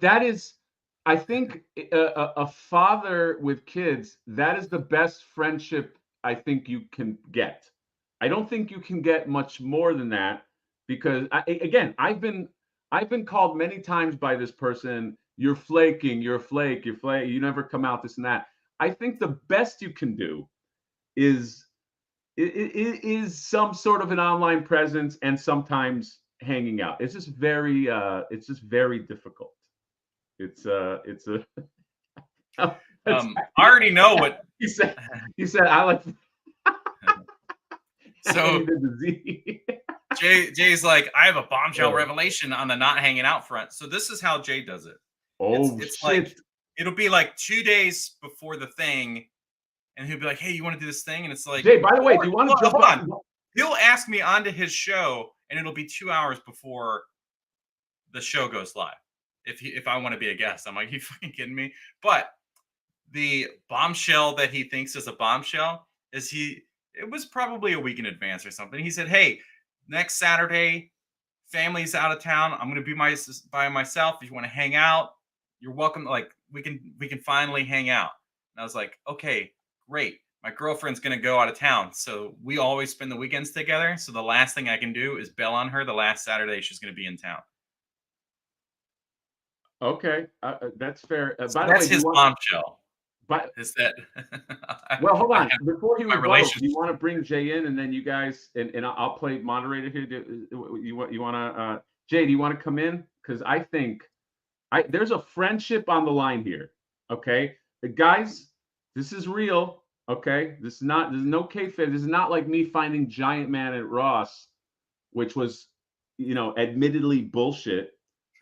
that is, I think, a father with kids, that is the best friendship I think you can get. I don't think you can get much more than that, because I've been called many times by this person, you're flaking, you're a flake, you never come out, this and that. I think the best you can do is some sort of an online presence, and sometimes hanging out. It's just very difficult. I already know what he said. I like. So Jay's like, I have a bombshell revelation on the not hanging out front. So this is how Jay does it. It's like, it'll be like 2 days before the thing, and he'll be like, hey, you want to do this thing? And it's like, Jay, by the way, do you want to jump on? He'll ask me onto his show, and it'll be 2 hours before the show goes live. If I want to be a guest, I'm like, you fucking kidding me? But the bombshell that he thinks is a bombshell is it was probably a week in advance or something. He said, hey, next Saturday, family's out of town. I'm going to be by myself. If you want to hang out, you're welcome. Like, we can finally hang out. And I was like, okay, great. My girlfriend's going to go out of town. So we always spend the weekends together. So the last thing I can do is bail on her the last Saturday she's going to be in town. Okay. That's fair. So that's his bombshell. But is that well, hold on. Before you go, you want to bring Jay in, and then you guys, and I'll play moderator here. You want to Jay? Do you want to come in? Because I think there's a friendship on the line here. Okay, guys, this is real. Okay, there's no kayfabe. This is not like me finding Giant Man at Ross, which was, admittedly bullshit.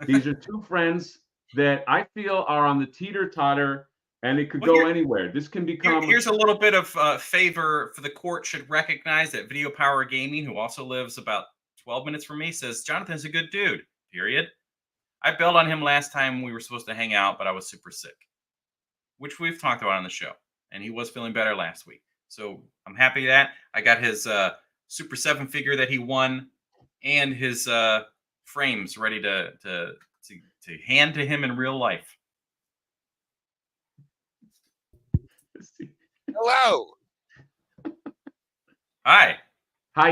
These are two friends that I feel are on the teeter-totter. And it could go anywhere. This can become. Here's a little bit of favor for the court. Should recognize that Video Power Gaming, who also lives about 12 minutes from me, says Jonathan's a good dude. Period. I bailed on him last time we were supposed to hang out, but I was super sick, which we've talked about on the show, and he was feeling better last week. So I'm happy that I got his Super 7 figure that he won, and his frames ready to hand to him in real life. Hello. Hi,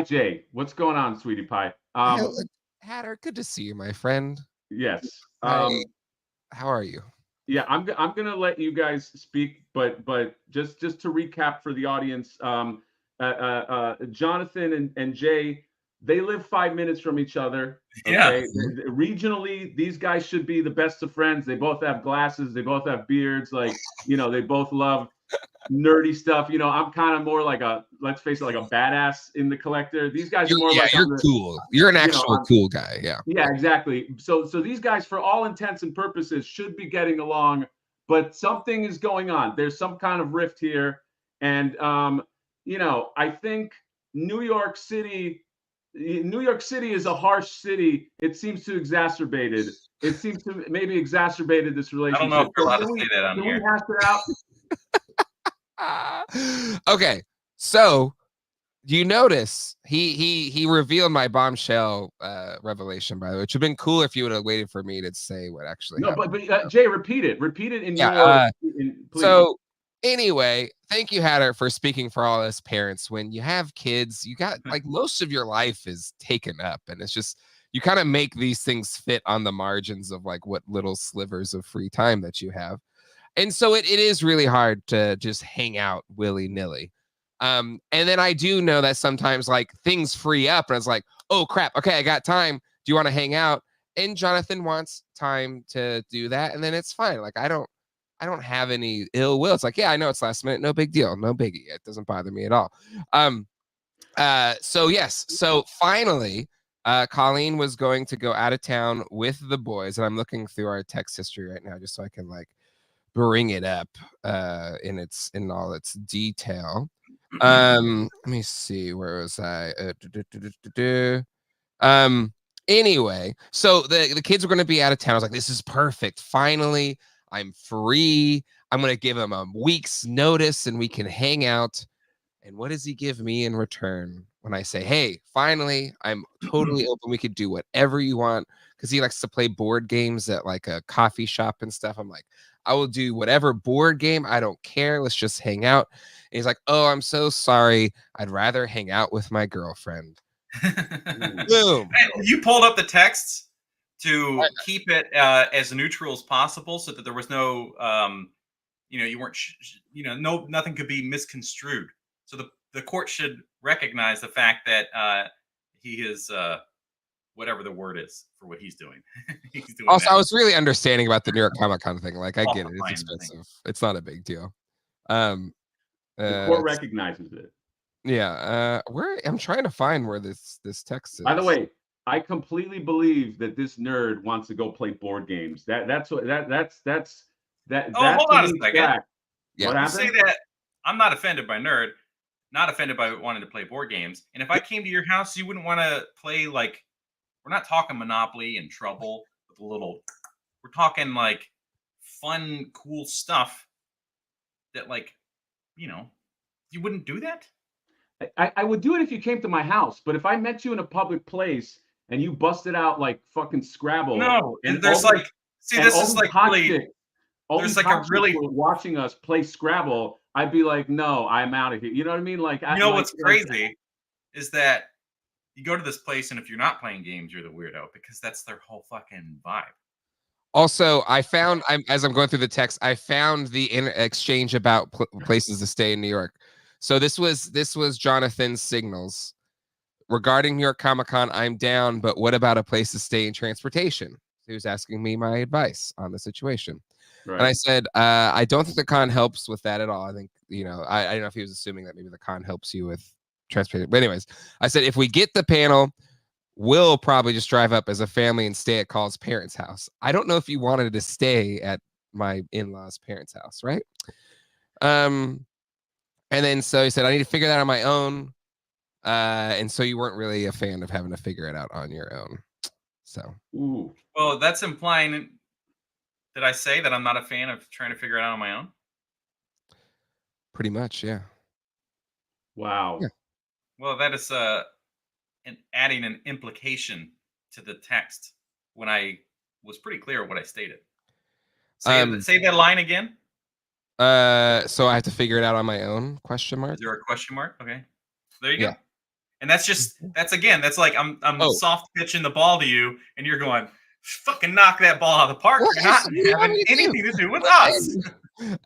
Jay. What's going on, sweetie pie? Hatter, good to see you, my friend. Yes. How are you? Yeah, I'm gonna let you guys speak, but just to recap for the audience, Jonathan and Jay, they live 5 minutes from each other. Okay? Yeah. Regionally, these guys should be the best of friends. They both have glasses. They both have beards. Like, they both love nerdy stuff. I'm kind of more like let's face it, like a badass in the collector. These guys are more like you're cool. You're an actual cool guy. Yeah. Yeah, exactly. So these guys, for all intents and purposes, should be getting along, but something is going on. There's some kind of rift here, and I think New York City is a harsh city. It seems to exacerbated this relationship. I don't know if we're allowed to say that on here. Can we hash it out? Okay, so you notice he revealed my bombshell revelation, by the way, which would have been cool if you would have waited for me to say what actually happened. But Jay, repeat it in please. So anyway, thank you, Hatter, for speaking for all us parents. When you have kids, you got like most of your life is taken up, and it's just you kind of make these things fit on the margins of like what little slivers of free time that you have. And so it is really hard to just hang out willy-nilly. And then I do know that sometimes like things free up and it's like, oh crap, okay, I got time. Do you want to hang out? And Jonathan wants time to do that, and then it's fine. Like I don't have any ill will. It's like, yeah, I know it's last minute, no big deal, no biggie. It doesn't bother me at all. So yes, so finally, Colleen was going to go out of town with the boys, and I'm looking through our text history right now just so I can like bring it up in all its detail. Let me see, where was I? Anyway, so the kids were going to be out of town. I was like, this is perfect. Finally, I'm free. I'm going to give him a week's notice and we can hang out. And what does he give me in return when I say, hey, finally, I'm totally open. We could do whatever you want. Because he likes to play board games at like a coffee shop and stuff. I'm like, I will do whatever board game. I don't care. Let's just hang out. And he's like, oh, I'm so sorry. I'd rather hang out with my girlfriend. Boom. You pulled up the texts to keep it as neutral as possible so that there was no, you weren't, nothing could be misconstrued. So the court should recognize the fact that he is whatever the word is for what he's doing. He's doing also, that. I was really understanding about the New York Comic-Con thing. Like, I get it. It's expensive. It's not a big deal. The court recognizes it. Yeah. I'm trying to find where this text is. By the way, I completely believe that this nerd wants to go play board games. That's hold on a second. Yeah. What happened? You say that I'm not offended by nerd, not offended by wanting to play board games. And if I came to your house, you wouldn't want to play like, we're not talking Monopoly and Trouble with a little, we're talking like fun, cool stuff that like, you wouldn't do that? I would do it if you came to my house, but if I met you in a public place and you busted out like fucking Scrabble, no, and there's like, see, this is like really, there's like a really watching us play Scrabble, I'd be like, no, I'm out of here. You know what I mean? Like, what's crazy is that you go to this place, and if you're not playing games, you're the weirdo because that's their whole fucking vibe. Also, I found, as I'm going through the text, I found the exchange about places to stay in New York. So this was Jonathan's signals regarding New York Comic-Con. I'm down, but what about a place to stay and transportation? He was asking me my advice on the situation. Right. And I said, I don't think the con helps with that at all. I think, I don't know if he was assuming that maybe the con helps you with transportation. But anyways, I said, if we get the panel, we'll probably just drive up as a family and stay at Carl's parents' house. I don't know if you wanted to stay at my in-laws' parents' house, right? And then so he said, I need to figure that out on my own. And so you weren't really a fan of having to figure it out on your own. So. Ooh. Well, that's implying, did I say that I'm not a fan of trying to figure it out on my own? Pretty much, yeah. Wow. Yeah. Well, that is adding an implication to the text when I was pretty clear what I stated. Say that line again. So I have to figure it out on my own? Question mark. Is there a question mark? Okay. There you go. And that's like I'm soft pitching the ball to you, and you're going, fucking knock that ball out of the park. You're not having anything to do with us.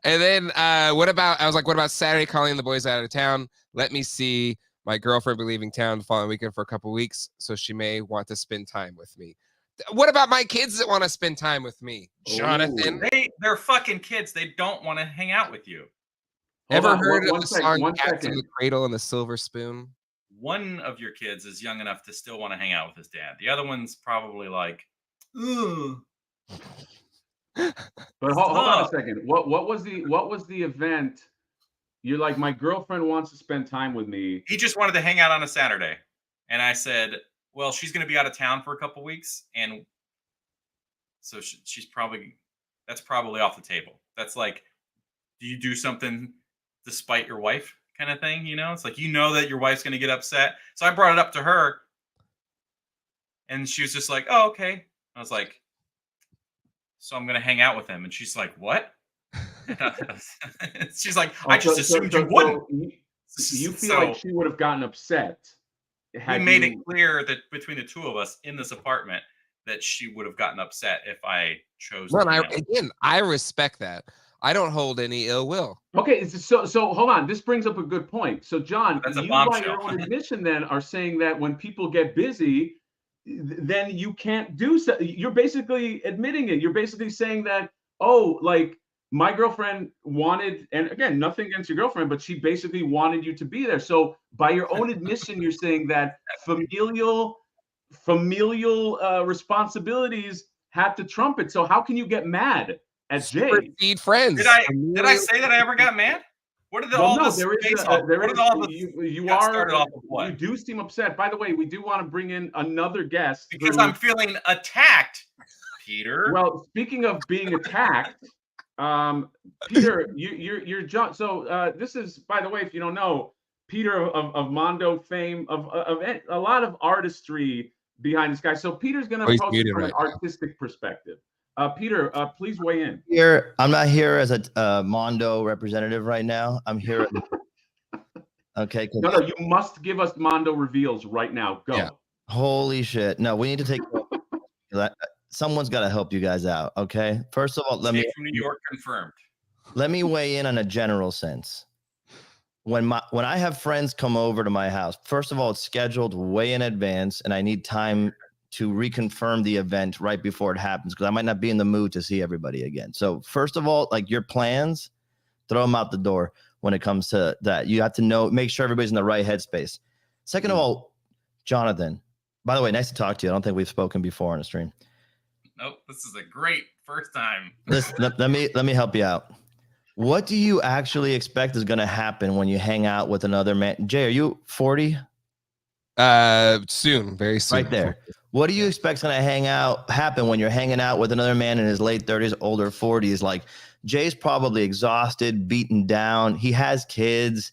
And then what about Saturday, calling the boys out of town? Let me see. My girlfriend will be leaving town the following weekend for a couple weeks, so she may want to spend time with me. What about my kids that want to spend time with me, Jonathan? They're fucking kids. They don't want to hang out with you. Ever heard of the song Cats in the Cradle and the Silver Spoon? One of your kids is young enough to still want to hang out with his dad. The other one's probably like, ooh. But hold on a second. What was the event? You're like, my girlfriend wants to spend time with me. He just wanted to hang out on a Saturday. And I said, well, she's going to be out of town for a couple weeks. And so that's probably off the table. That's like, do you do something despite your wife kind of thing? It's like, that your wife's going to get upset. So I brought it up to her. And she was just like, oh, okay. I was like, so I'm going to hang out with him. And she's like, what? She's like, I just assumed you wouldn't. You feel like she would have gotten upset. We made it clear that between the two of us in this apartment that she would have gotten upset if I chose. Well, I respect that. I don't hold any ill will. Okay, so hold on. This brings up a good point. So John, That's a you by bombshell. your own admission then are saying that when people get busy, then you can't do so. You're basically admitting it. You're basically saying that, oh, like my girlfriend wanted, and again, nothing against your girlfriend, but she basically wanted you to be there. So by your own admission, you're saying that familial responsibilities have to trump it. So how can you get mad at Jay? Supersede friends. Did I say that I ever got mad? What did Well, all no, this there is space off? there What is did all this you got are started off with you what? do seem upset. By the way, we do want to bring in another guest Because who- I'm feeling attacked, Peter. well, speaking of being attacked, Peter, you're John. So this is, by the way, if you don't know, Peter of Mondo fame, of a lot of artistry behind this guy. So Peter's going to he's approach it muted from right an now. artistic perspective. Peter, please weigh in. Here, I'm not here as a Mondo representative right now. I'm here. Okay. No, you must give us Mondo reveals right now. Go. Yeah. Holy shit! No, we need to take. Someone's got to help you guys out. Okay. First of all, Jay from New York confirmed. let me weigh in on a general sense. When I have friends come over to my house, first of all, it's scheduled way in advance, and I need time to reconfirm the event right before it happens because I might not be in the mood to see everybody again. So first of all, like your plans, throw them out the door when it comes to that. You have to make sure everybody's in the right headspace. Second of all, Jonathan, by the way, nice to talk to you. I don't think we've spoken before on a stream. Nope, this is a great first time. Let me help you out. What do you actually expect is going to happen when you hang out with another man? Jay, are you 40? Soon, very soon. Right there. What do you expect is going to happen when you're hanging out with another man in his late 30s, older 40s? Like Jay's probably exhausted, beaten down. He has kids.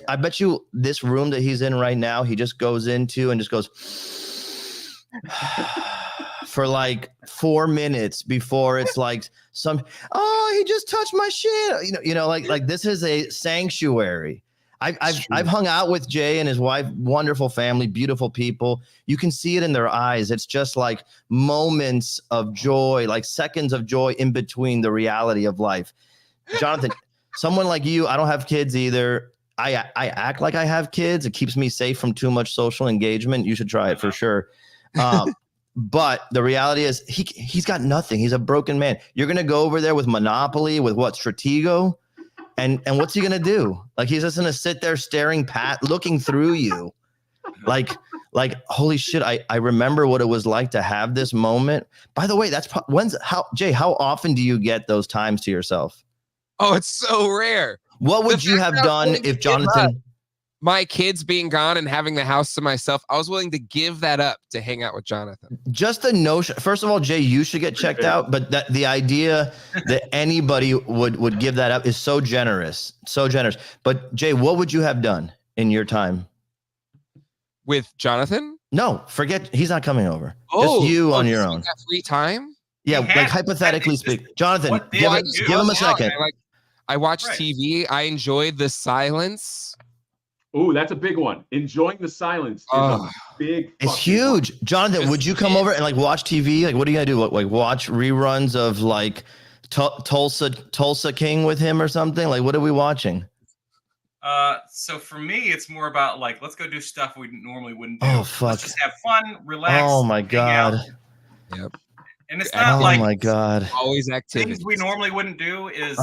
I bet you this room that he's in right now, he just goes into and just goes for like 4 minutes before it's like he just touched my shit. Like this is a sanctuary. I've hung out with Jay and his wife, wonderful family, beautiful people. You can see it in their eyes. It's just like moments of joy, like seconds of joy in between the reality of life. Jonathan, someone like you, I don't have kids either. I act like I have kids. It keeps me safe from too much social engagement. You should try it for sure. But the reality is he's got nothing. He's a broken man. You're going to go over there with Monopoly, with what, Stratego? And what's he gonna do? Like he's just gonna sit there staring, looking through you, like holy shit! I remember what it was like to have this moment. By the way, Jay? How often do you get those times to yourself? Oh, it's so rare. What would you have done if Jonathan? My kids being gone and having the house to myself, I was willing to give that up to hang out with Jonathan. Just the notion. First of all, Jay, you should get checked out. But the idea that anybody would give that up is so generous, so generous. But Jay, what would you have done in your time with Jonathan? No, forget. He's not coming over. Just you on your own. Free time. Yeah, like hypothetically speaking, Jonathan, give him a second. I watch TV. I enjoyed the silence. Ooh, that's a big one. Enjoying the silence is a big. It's huge, one. Jonathan. Would you come over and like watch TV? Like, what are you gonna do? Like watch reruns of like Tulsa King with him or something? Like, what are we watching? So for me, it's more about like let's go do stuff we normally wouldn't do. Oh fuck! Let's just have fun, relax. Oh my god! Yep. And it's not oh my god! Always activity. Things we normally wouldn't do is.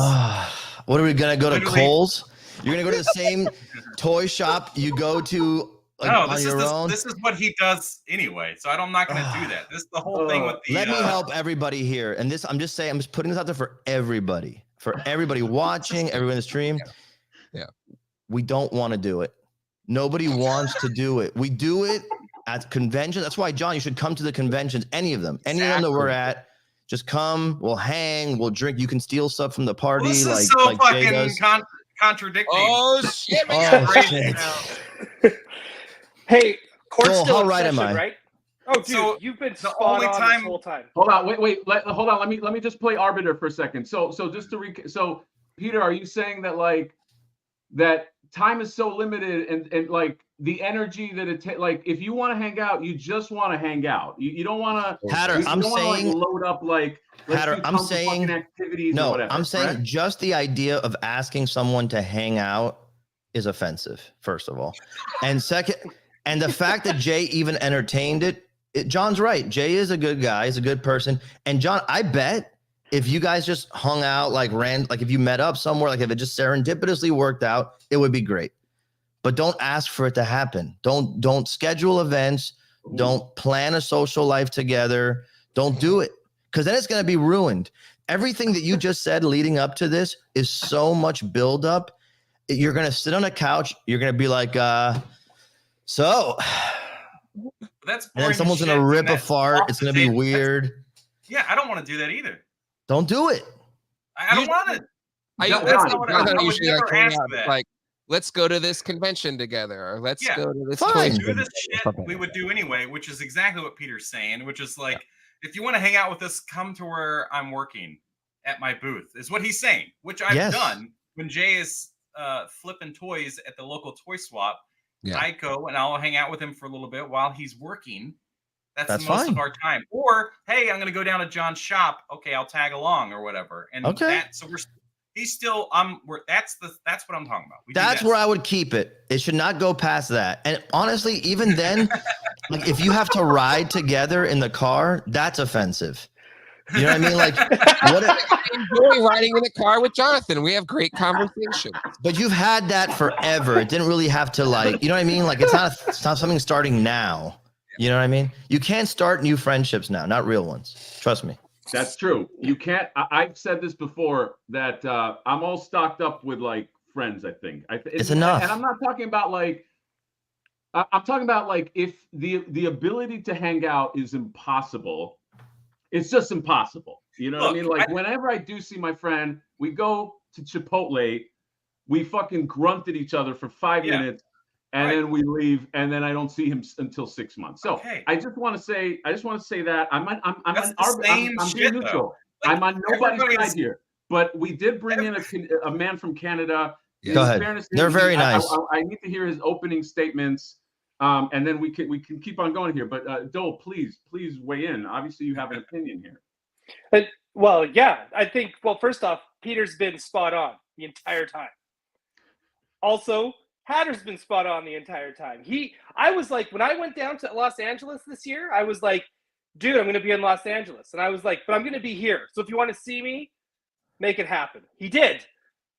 What are we gonna go to Kohl's? You're gonna go to the same toy shop you go to on your own? This is what he does anyway, so I'm not going to do that. This is the whole thing with the. Let me help everybody here, and this I'm just putting this out there for everybody watching, everyone in the stream. Yeah, we don't want to do it. Nobody wants to do it. We do it at conventions. That's why, John, you should come to the conventions. Any of them that we're at. Just come. We'll hang. We'll drink. You can steal stuff from the party. Well, this is like fucking Jay does. Contradicting. Oh shit! Man. Hey, court's still in right session, am I? right? Oh, dude, So, you've been the spot only on time- this whole time. Hold on, wait. Hold on. Let me just play arbiter for a second. So just to so Peter, are you saying that like that time is so limited and like the energy that it takes. Like, if you want to hang out, you just want to hang out. You don't want to. Hatter, I'm saying, load up like. Hatter, I'm saying, activities no, or whatever, I'm saying right? just the idea of asking someone to hang out is offensive, first of all. And second, and the fact that Jay even entertained it, John's right. Jay is a good guy. He's a good person. And John, I bet if you guys just hung out, like if you met up somewhere, like if it just serendipitously worked out, it would be great. But don't ask for it to happen. Don't schedule events. Don't plan a social life together. Don't do it. Because then it's going to be ruined. Everything that you just said leading up to this is so much buildup. You're going to sit on a couch. You're going to be like, so. That's And then someone's going to rip a fart. It's going to be weird. Yeah, I don't want to do that either. Don't do it. I don't want it. I would never ask that. Like, let's go to this convention together, or let's go to this. Do this shit we would do anyway, which is exactly what Peter's saying, which is like, if you want to hang out with us, come to where I'm working at my booth, is what he's saying, which I've done when Jay is flipping toys at the local toy swap. Yeah. I go and I'll hang out with him for a little bit while he's working. That's the most of our time. Or, hey, I'm going to go down to John's shop. Okay, I'll tag along or whatever. And so he's still that's what I'm talking about. That's where I would keep it. It should not go past that. And honestly, even then, like if you have to ride together in the car, that's offensive. You know what I mean? Like, what if I enjoy riding in the car with Jonathan? We have great conversations. But you've had that forever. It didn't really have to, like, you know what I mean? Like, it's not something starting now. You know what I mean? You can't start new friendships now, not real ones. Trust me. That's true. You can't. I've said this before that I'm all stocked up with like friends. I think it's enough. And I'm not talking about like. I'm talking about like if the ability to hang out is impossible, it's just impossible. You know what I mean? Like whenever I do see my friend, we go to Chipotle, we fucking grunt at each other for 5 minutes. And then we leave, and then I don't see him until 6 months. So I just want to say that I'm being neutral. Like, I'm on nobody's side here. But we did bring in a man from Canada. Go ahead. Fairness, they're very nice. I need to hear his opening statements, and then we can keep on going here. But Dole, please weigh in. Obviously, you have an opinion here. Well, yeah, I think. Well, first off, Peter's been spot on the entire time. Also, Hatter's been spot on the entire time. I was like, when I went down to Los Angeles this year, I was like, dude, I'm going to be in Los Angeles. And I was like, but I'm going to be here. So if you want to see me, make it happen. He did.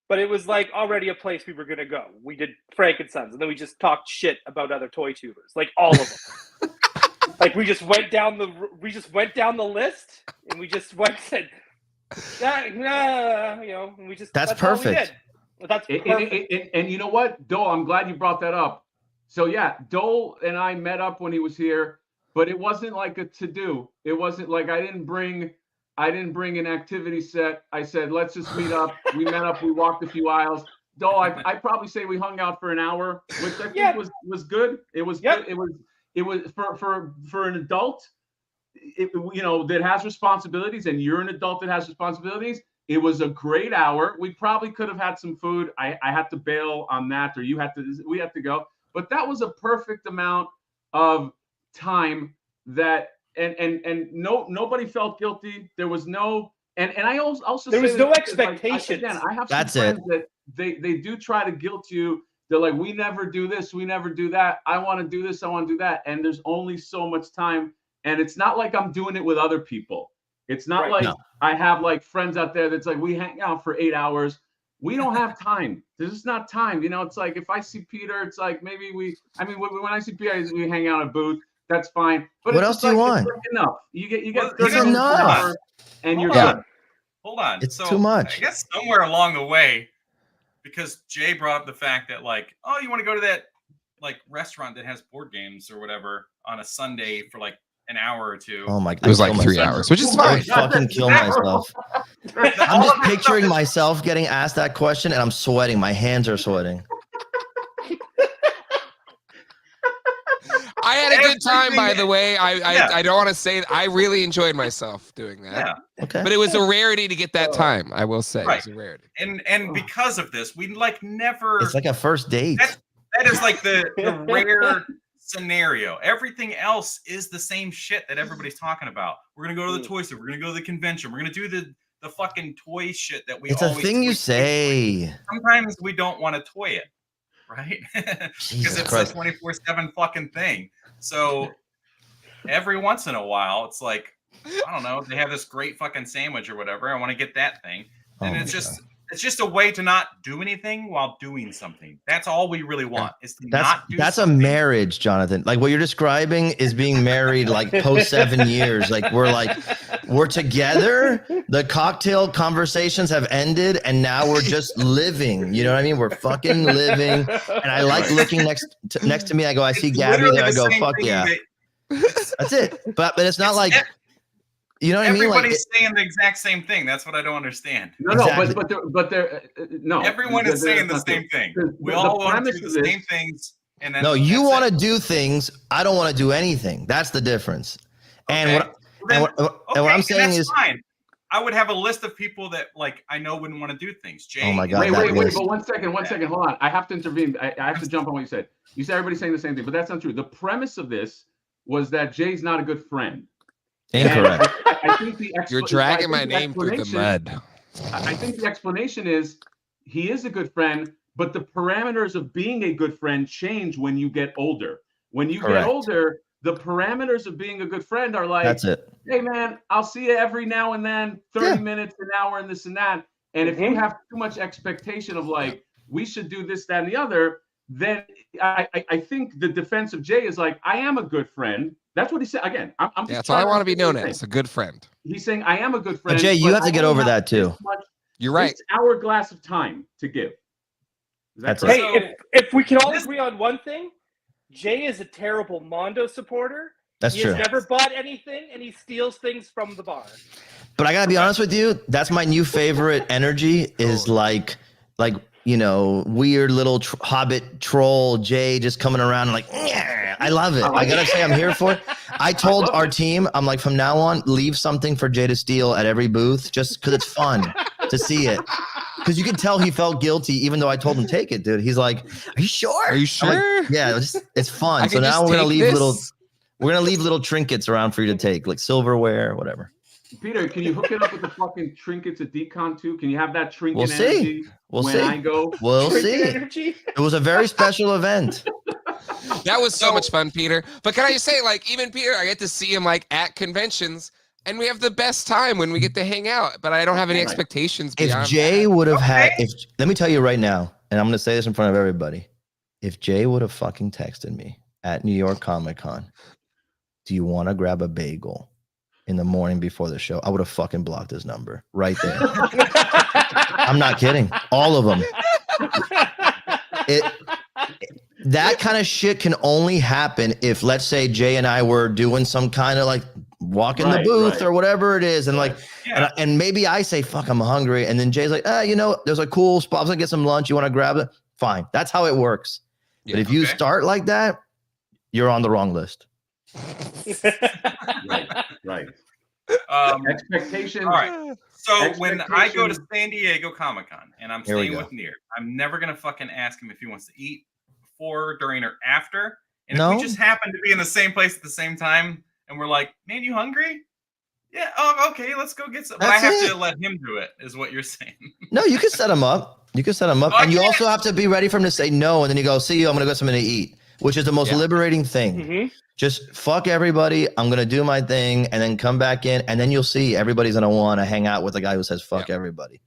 But it was like already a place we were going to go. We did Frank and Sons. And then we just talked shit about other toy tubers, like all of them. Like we just went down the list and we just went and said, you know, and we just, that's perfect. That's and you know what, Dole, I'm glad you brought that up. So yeah, Dole and I met up when he was here, but it wasn't like a to-do. It wasn't like I didn't bring an activity set. I said, let's just meet up. We met up, we walked a few aisles. Dole, I probably say we hung out for an hour, which I think was good. It was good. It was for an adult, you know, that has responsibilities, and you're an adult that has responsibilities. It was a great hour. We probably could have had some food. I had to bail on that, or we had to go. But that was a perfect amount of time that, and nobody felt guilty. There was no, and I also there was no expectations. Like, I have some friends that they do try to guilt you. They're like, we never do this, we never do that. I want to do this, I want to do that. And there's only so much time. And it's not like I'm doing it with other people. It's not like I have like friends out there that's like, we hang out for 8 hours. We don't have time. There's just not time. You know, it's like if I see Peter, it's like maybe when I see Peter, we hang out at a booth. That's fine. But what else do you want? It's enough. You get 30 enough. And you're good. Hold on. It's too much. I guess somewhere along the way, because Jay brought up the fact that like, oh, you want to go to that like restaurant that has board games or whatever on a Sunday for like an hour or two. Oh my god. It was like 3 hours, which is fine. I fucking kill myself. I'm just picturing myself getting asked that question and I'm sweating. My hands are sweating. I had a good time, by the way. I don't want to say that. I really enjoyed myself doing that. Yeah. Okay. But it was a rarity to get that time, I will say. Right. It was a rarity. And because of this, we like never. It's like a first date. That is like the rare scenario. Everything else is the same shit that everybody's talking about. We're gonna go to the toy store. We're gonna go to the convention. We're gonna do the fucking toy shit that we. It's a always thing you toy. say. Sometimes we don't want to toy it, right? Because it's Christ. a 24/7 fucking thing. So every once in a while, it's like, I don't know, they have this great fucking sandwich or whatever. I want to get that thing, and Oh it's my just. It's just a way to not do anything while doing something. That's all we really want is to not do That's a something. marriage, Jonathan. Like what you're describing is being married like post 7 years. Like we're together. The cocktail conversations have ended, and now we're just living. You know what I mean? We're fucking living. And I like looking next to me. I go, I see It's Gabby literally there. I the go, same fuck thing yeah. that- That's it. But it's not like. You know what I mean? Like Everybody's saying the exact same thing. That's what I don't understand. No, Exactly. but they're no. Everyone is saying the same thing. We all want to do the same things. And then no, you that's want it. to do things. I don't want to do anything. That's the difference. And Okay. what I'm saying that's is, fine. I would have a list of people that like I know wouldn't want to do things. Jay, Oh my God, wait. list. But one second. Hold on. I have to intervene. I have to jump on what you said. You said everybody's saying the same thing, but that's not true. The premise of this was that Jay's not a good friend. incorrect. I think You're dragging my name through the mud. I think the explanation is he is a good friend, but the parameters of being a good friend change when you get older. When you Correct. get older, the parameters of being a good friend are like, That's it. hey man, I'll see you every now and then, 30 minutes, an hour, and this and that. And if you have too much expectation of like, we should do this, that, and the other, then I think the defense of Jay is like, I am a good friend. That's what he said. Again, I'm just That's all I trying want to be known say. as, a good friend. He's saying, I am a good friend. But Jay, you but have to I get only over have that too. this much- You're right. this hourglass of time to give. Is that That's correct? Hey, if we can all agree on one thing, Jay is a terrible Mondo supporter. That's He true. has never bought anything, and he steals things from the bar. But I gotta be honest with you. That's my new favorite energy. Is like weird little hobbit troll Jay just coming around and like. "Nyeh." I love it. I gotta say, I'm here for it. I told our team, I'm like, from now on, leave something for Jay to steal at every booth, just because it's fun to see it. Because you can tell he felt guilty, even though I told him take it, dude. He's like, "Are you sure? Are you I'm like, sure? yeah, it's fun. I So can now just we're gonna take leave this? little trinkets around for you to take, like silverware, whatever. Peter, can you hook it up with the fucking trinkets at Decon too? Can you have that trinket We'll see. energy We'll when see. I go? We'll Trinket see. energy. It was a very special event. That was so much fun, Peter. But can I just say, like, even Peter, I get to see him like at conventions, and we have the best time when we get to hang out. But I don't have any Right. expectations If beyond Jay that. would have had, let me tell you right now, and I'm going to say this in front of everybody. If Jay would have fucking texted me at New York Comic Con, do you want to grab a bagel in the morning before the show? I would have fucking blocked his number right there. I'm not kidding. All of them. That kind of shit can only happen if, let's say, Jay and I were doing some kind of like walking the booth or whatever it is, and like, and maybe I say, "Fuck, I'm hungry," and then Jay's like, there's a cool spot. I'm gonna get some lunch. You want to grab it? Fine. That's how it works. But if you start like that, you're on the wrong list. Right. Expectations. All right. So when I go to San Diego Comic-Con and I'm staying with Near, I'm never gonna fucking ask him if he wants to eat before, during, or after. And if we just happen to be in the same place at the same time, and we're like, "Man, you hungry? Yeah. Oh, okay. Let's go get some." But I have to let him do it, is what you're saying. No, you can set him up. And you also have to be ready for him to say no, and then you go, "See you. I'm gonna go something to eat," which is the most liberating thing. Mm-hmm. Just fuck everybody. I'm gonna do my thing, and then come back in, and then you'll see everybody's gonna want to hang out with the guy who says "fuck everybody."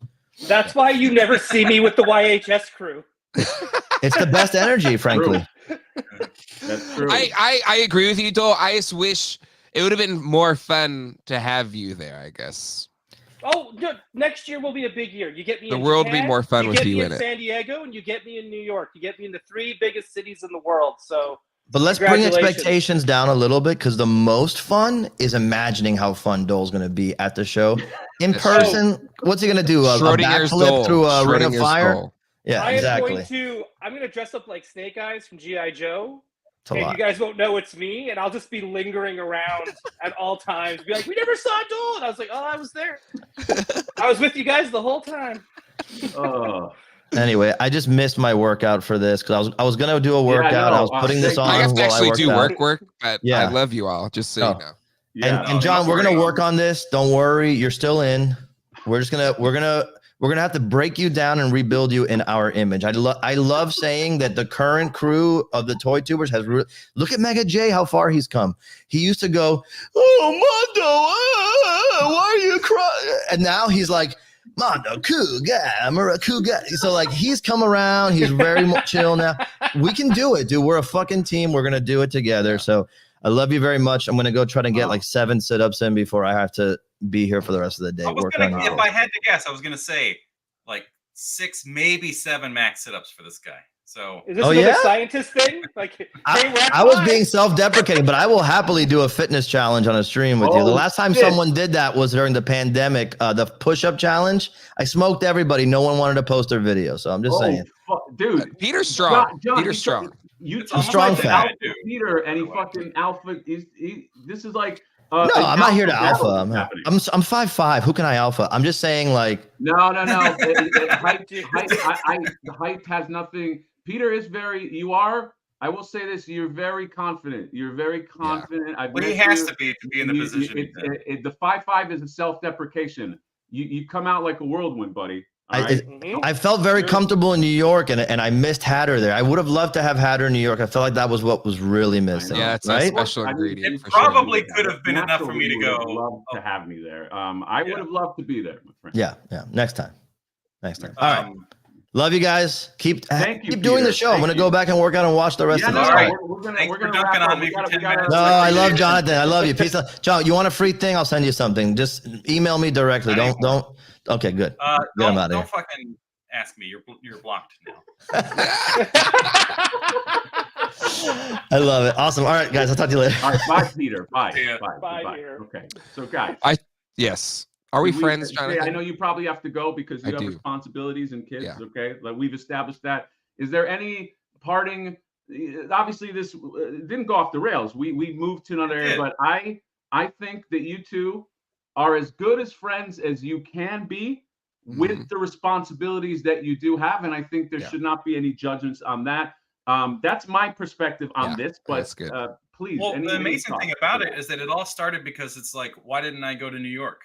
That's why you never see me with the YHS crew. It's the best energy, frankly. That's true. I agree with you, Dole. I just wish it would have been more fun to have you there, I guess. Oh, no, next year will be a big year. You get me The in world will Japan, be more fun with you get in me it. San Diego, and you get me in New York. You get me in the 3 biggest cities in the world. So, But let's bring expectations down a little bit, because the most fun is imagining how fun Dole's going to be at the show. In person, what's he going to do? A backflip through a ring of fire? Dole. Yeah, exactly. I'm going to dress up like Snake Eyes from G.I. Joe. It's a And lot. you guys won't know it's me, and I'll just be lingering around at all times. Be like, "We never saw Dole." And I was like, "Oh, I was there. I was with you guys the whole time." Anyway, I just missed my workout for this because I was gonna do a workout. I was putting this on. I have to while actually do worked out. work, but I love you all. Just so you know. Yeah. And John, we're gonna work on this. Don't worry, you're still in. We're gonna have to break you down and rebuild you in our image. I love saying that the current crew of the Toy Tubers has look at Mega J, how far he's come. He used to go, oh Mondo, why are you crying? And now he's like, Mondo, cool guy. I'm a cool guy. So like he's come around. He's very chill now. We can do it, dude. We're a fucking team. We're gonna do it together. So I love you very much. I'm gonna go try to get like 7 sit-ups in before I have to be here for the rest of the day. If I had to guess, I was gonna say like 6, maybe 7 max sit-ups for this guy. So is this another scientist thing? Like I was being self-deprecating, but I will happily do a fitness challenge on a stream with you. The last time someone did that was during the pandemic, the push-up challenge. I smoked everybody. No one wanted to post their video. So I'm just saying. Dude, Peter's strong. John, Peter's strong. I'm strong fan. Peter and he fucking alpha. This is like. No, I'm not here to alpha. I'm 5'5". Who can I alpha? I'm just saying, like. No. Height has nothing. Peter is very. You are. I will say this: you're very confident. You're very confident. Yeah. He has to be in the position. The 5'5" is a self-deprecation. You come out like a whirlwind, buddy. I felt very comfortable in New York, and I missed Hatter there. I would have loved to have Hatter in New York. I felt like that was what was really missing. Yeah, it's a special ingredient. It probably could have been enough for me to go. Love to have me there. I would have loved to be there, my friend. Yeah. Next time. All right. Love you guys. Keep doing the show. I'm gonna go back and work out and watch the rest of the night. We're gonna dunking on me for 10 minutes. No, I love Jonathan. I love you. Peace out. John, you want a free thing? I'll send you something. Just email me directly. Don't. Okay, good. Don't fucking ask me. You're blocked now. I love it. Awesome. All right, guys. I'll talk to you later. All right, bye, Peter. Bye. Bye, Peter. Okay. So, guys. Yes. Are we friends, Jonathan? I know you probably have to go because you have responsibilities and kids. Yeah. Okay. Like we've established that. Is there any parting? Obviously, this didn't go off the rails. We moved to another area, but I think that you two are as good as friends as you can be with the responsibilities that you do have. And I think there should not be any judgments on that. That's my perspective on this, but that's good. Please. Well, the amazing thing about it is that it all started because it's like, why didn't I go to New York?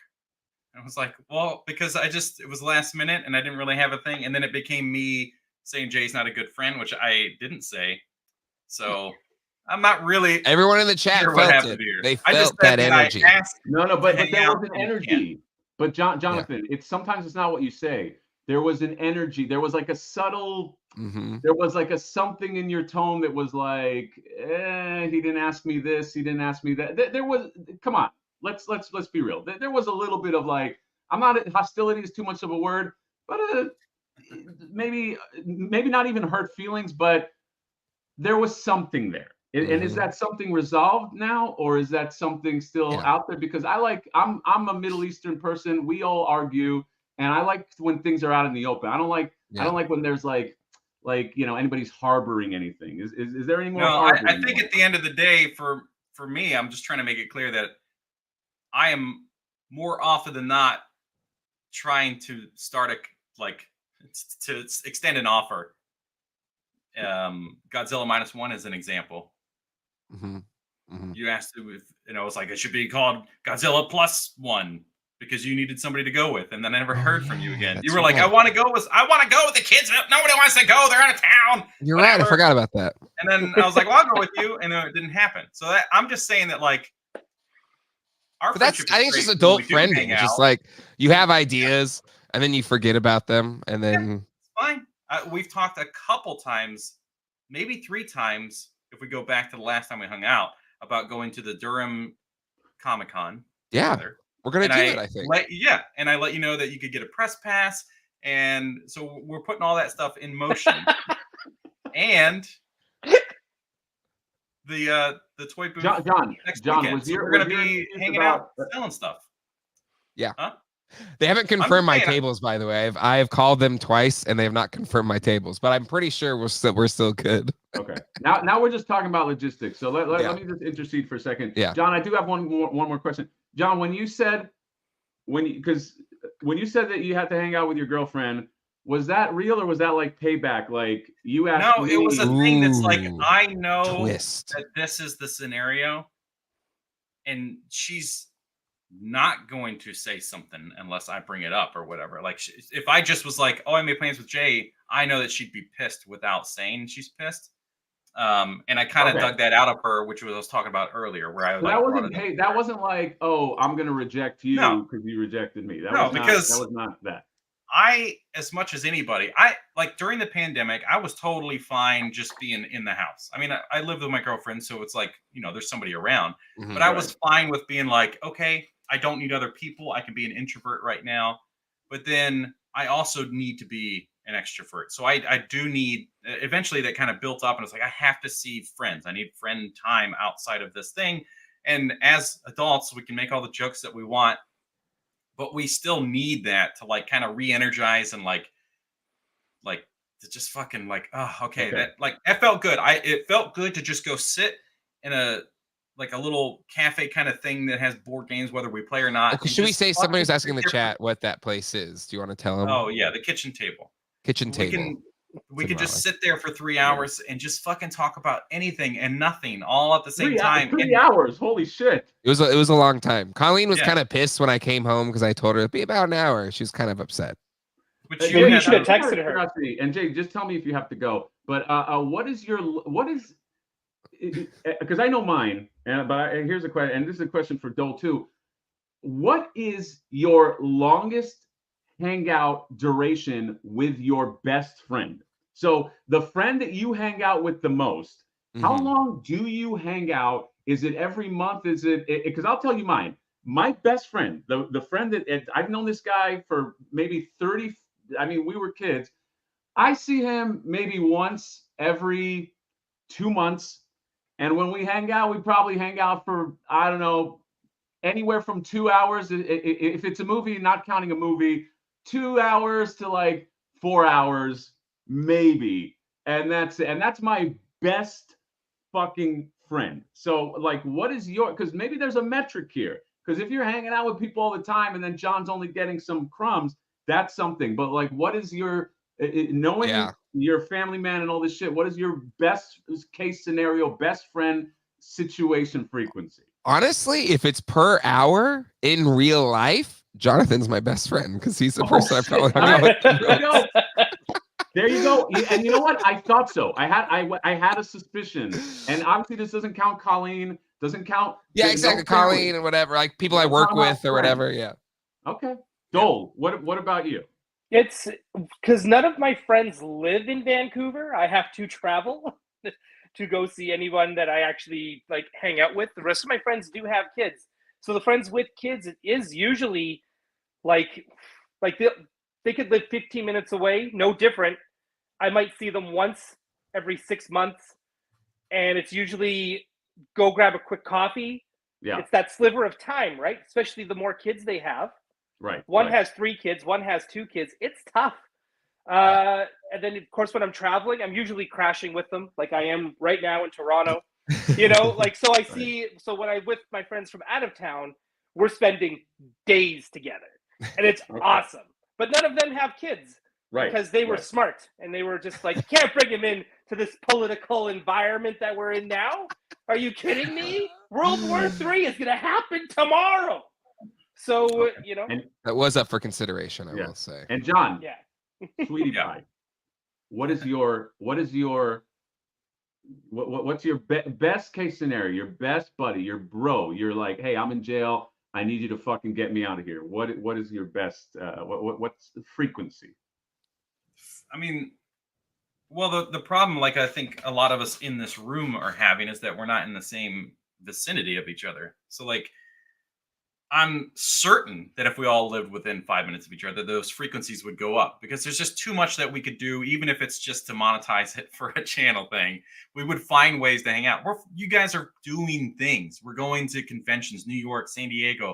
And I was like, well, because it was last minute and I didn't really have a thing. And then it became me saying Jay's not a good friend, which I didn't say. So I'm not really. Everyone in the chat felt it. They felt that energy. No, but there was an energy. But Jonathan, sometimes it's not what you say. There was an energy. There was like a subtle. There was like a something in your tone that was like, he didn't ask me this. He didn't ask me that. There was. Come on, let's be real. There was a little bit of like, hostility is too much of a word, but maybe not even hurt feelings, but there was something there. And is that something resolved now, or is that something still out there? Because I'm a Middle Eastern person. We all argue, and I like when things are out in the open. I don't like when there's like anybody's harboring anything. Is there any more? No, I think at the end of the day, for me, I'm just trying to make it clear that I am more often than not trying to start to extend an offer. Godzilla -1 is an example. You asked if it's like it should be called Godzilla +1 because you needed somebody to go with, and then I never heard from you again. You were like, I want to go with the kids. Nobody wants to go. They're out of town. You're right. I forgot about that. And then I was like, well, I'll go with you, and it didn't happen. So I'm just saying that like our friendship. I think it's just adult friending. It's just like you have ideas and then you forget about them, and then it's fine. We've talked a couple times, maybe 3 times, if we go back to the last time we hung out, about going to the Durham Comic-Con. Yeah, together. We're going to do it, I think. And I let you know that you could get a press pass. And so we're putting all that stuff in motion. And the toy booth John, we're going to be hanging out selling stuff. Yeah. Huh? They haven't confirmed my tables, by the way. I have called them twice, and they have not confirmed my tables. But I'm pretty sure we're still good. Okay. Now we're just talking about logistics. So let me just intercede for a second. Yeah. John, I do have one more question. John, when you said that you had to hang out with your girlfriend, Was that real or was that like payback? Like you asked No, me. it was a thing that's like, Ooh, I know twist. that this is the scenario, and she's not going to say something unless I bring it up or whatever. Like, if I just was like, "Oh, I made plans with Jay," I know that she'd be pissed without saying she's pissed. And I kind of Okay. dug that out of her, which was I was talking about earlier, where I So like that brought wasn't it up. pay. That wasn't like, oh, I'm gonna reject No, you because you rejected me. That no, was not. because That was not that. I, as much as anybody, I like during the pandemic, I was totally fine just being in the house. I mean, I lived with my girlfriend, so it's like, there's somebody around, but I was fine with being like, okay, I don't need other people. I can be an introvert right now, but then I also need to be an extrovert. So I do need, eventually that kind of built up, and it's like, I have to see friends. I need friend time outside of this thing. And as adults, we can make all the jokes that we want, but we still need that to like kind of re-energize and like to just fucking like, oh, okay, that felt good. It felt good to just go sit in a little cafe kind of thing that has board games, whether we play or not. Okay, should we say somebody's asking in the chat what that place is? Do you want to tell them? Oh yeah, the kitchen table. Kitchen table. We can just sit there for 3 hours and just fucking talk about anything and nothing all at the same time. 3 hours. Holy shit. It was a long time. Colleen was kind of pissed when I came home because I told her it'd be about an hour. She was kind of upset. But Maybe you should have texted her. And Jay, just tell me if you have to go. But because I know mine, here's a question, and this is a question for Dole too. What is your longest hangout duration with your best friend? So the friend that you hang out with the most, how long do you hang out? Is it every month? Is it, because I'll tell you mine. My best friend, the friend that I've known this guy for maybe 30, I mean, we were kids. I see him maybe once every 2 months. And when we hang out, we probably hang out for, I don't know, anywhere from 2 hours. If it's a movie, not counting a movie, 2 hours to like 4 hours, maybe. And that's my best fucking friend. So like, what is because maybe there's a metric here. Because if you're hanging out with people all the time and then John's only getting some crumbs, that's something. But like, what is your, knowing you're a family man and all this shit, what is your best case scenario, best friend situation frequency? Honestly, if it's per hour in real life, Jonathan's my best friend because he's the person I probably hung out with. There you go. And you know what? I thought so. I had a suspicion. And obviously this doesn't count Colleen, doesn't count. Yeah, exactly. Colleen and whatever, like people I work with or whatever. Yeah. Okay. Dole, what about you? It's because none of my friends live in Vancouver. I have to travel to go see anyone that I actually like hang out with. The rest of my friends do have kids. So the friends with kids, it is usually like they could live 15 minutes away, no different. I might see them once every 6 months, and it's usually go grab a quick coffee. Yeah. It's that sliver of time, right? Especially the more kids they have. Right. One has 3 kids, one has 2 kids. It's tough. And then, of course, when I'm traveling, I'm usually crashing with them, like I am right now in Toronto. So I see. So when I'm with my friends from out of town, we're spending days together, and it's awesome. But none of them have kids, right? Because they were smart, and they were just like, you can't bring them in to this political environment that we're in now. Are you kidding me? World War III is going to happen tomorrow. So and that was up for consideration, I will say. And John, sweetie pie, what's your best case scenario? Your best buddy, your bro. You're like, hey, I'm in jail. I need you to fucking get me out of here. What is your best? What's the frequency? I mean, well, the problem, like I think a lot of us in this room are having, is that we're not in the same vicinity of each other. So like, I'm certain that if we all lived within 5 minutes of each other, those frequencies would go up, because there's just too much that we could do, even if it's just to monetize it for a channel thing. We would find ways to hang out. You guys are doing things. We're going to conventions, New York, San Diego,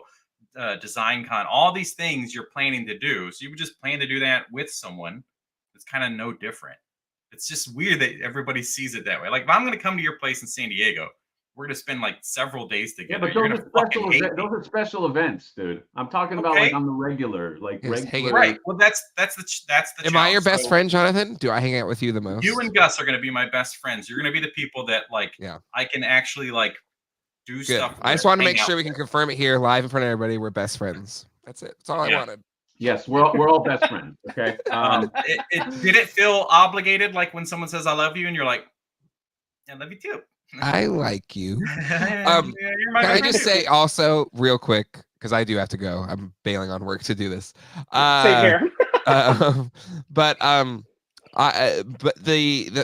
Design Con, all these things you're planning to do. So you would just plan to do that with someone. It's kind of no different. It's just weird that everybody sees it that way. Like if I'm going to come to your place in San Diego, we're gonna spend like several days Yeah, together. but You're those gonna are fucking special. hate me. Those are special events, dude. I'm talking about like Okay. on the regular, like Yes, hang regular. it Right. Well, that's the. Am I your challenge. best So friend, Jonathan? Do I hang out with you the most? You and Gus are gonna be my best friends. You're gonna be the people that like. Yeah. I can actually like do Good. stuff. I just with, want to hang make out sure we with. can confirm it here live in front of everybody. We're best friends. That's it. That's all I Yeah. wanted. Yes, we're all best friends. Okay. Did it feel obligated, like when someone says "I love you" and you're like, "I love you too." I like you. Yeah, you're my Can I best just friend say also real quick, because I do have to go. I'm bailing on work to do this. Same here. But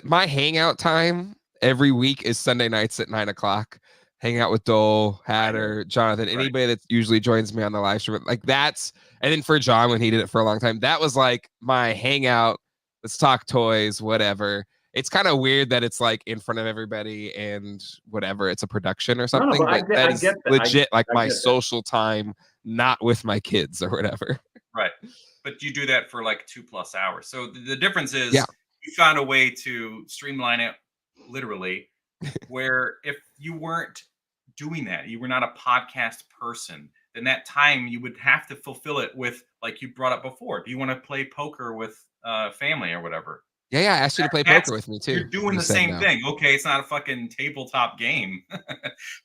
my hangout time every week is Sunday nights at 9:00. Hang out with Dole, Hatter, Jonathan, anybody that usually joins me on the live stream. Like that's, and then for John when he did it for a long time, that was like my hangout. Let's talk toys, whatever. It's kind of weird that it's like in front of everybody and whatever. It's a production or something, but I but get- that I is get that. legit like I my get that. social time, not with my kids or whatever. Right. But you do that for like 2+ hours. So the difference is Yeah. you found a way to streamline it literally, where if you weren't doing that, you were not a podcast person, then that time you would have to fulfill it with, like you brought up before. Do you want to play poker with family or whatever? Yeah, I asked you to play That's- poker with me too. You're doing You the said same no. thing. Okay, it's not a fucking tabletop game,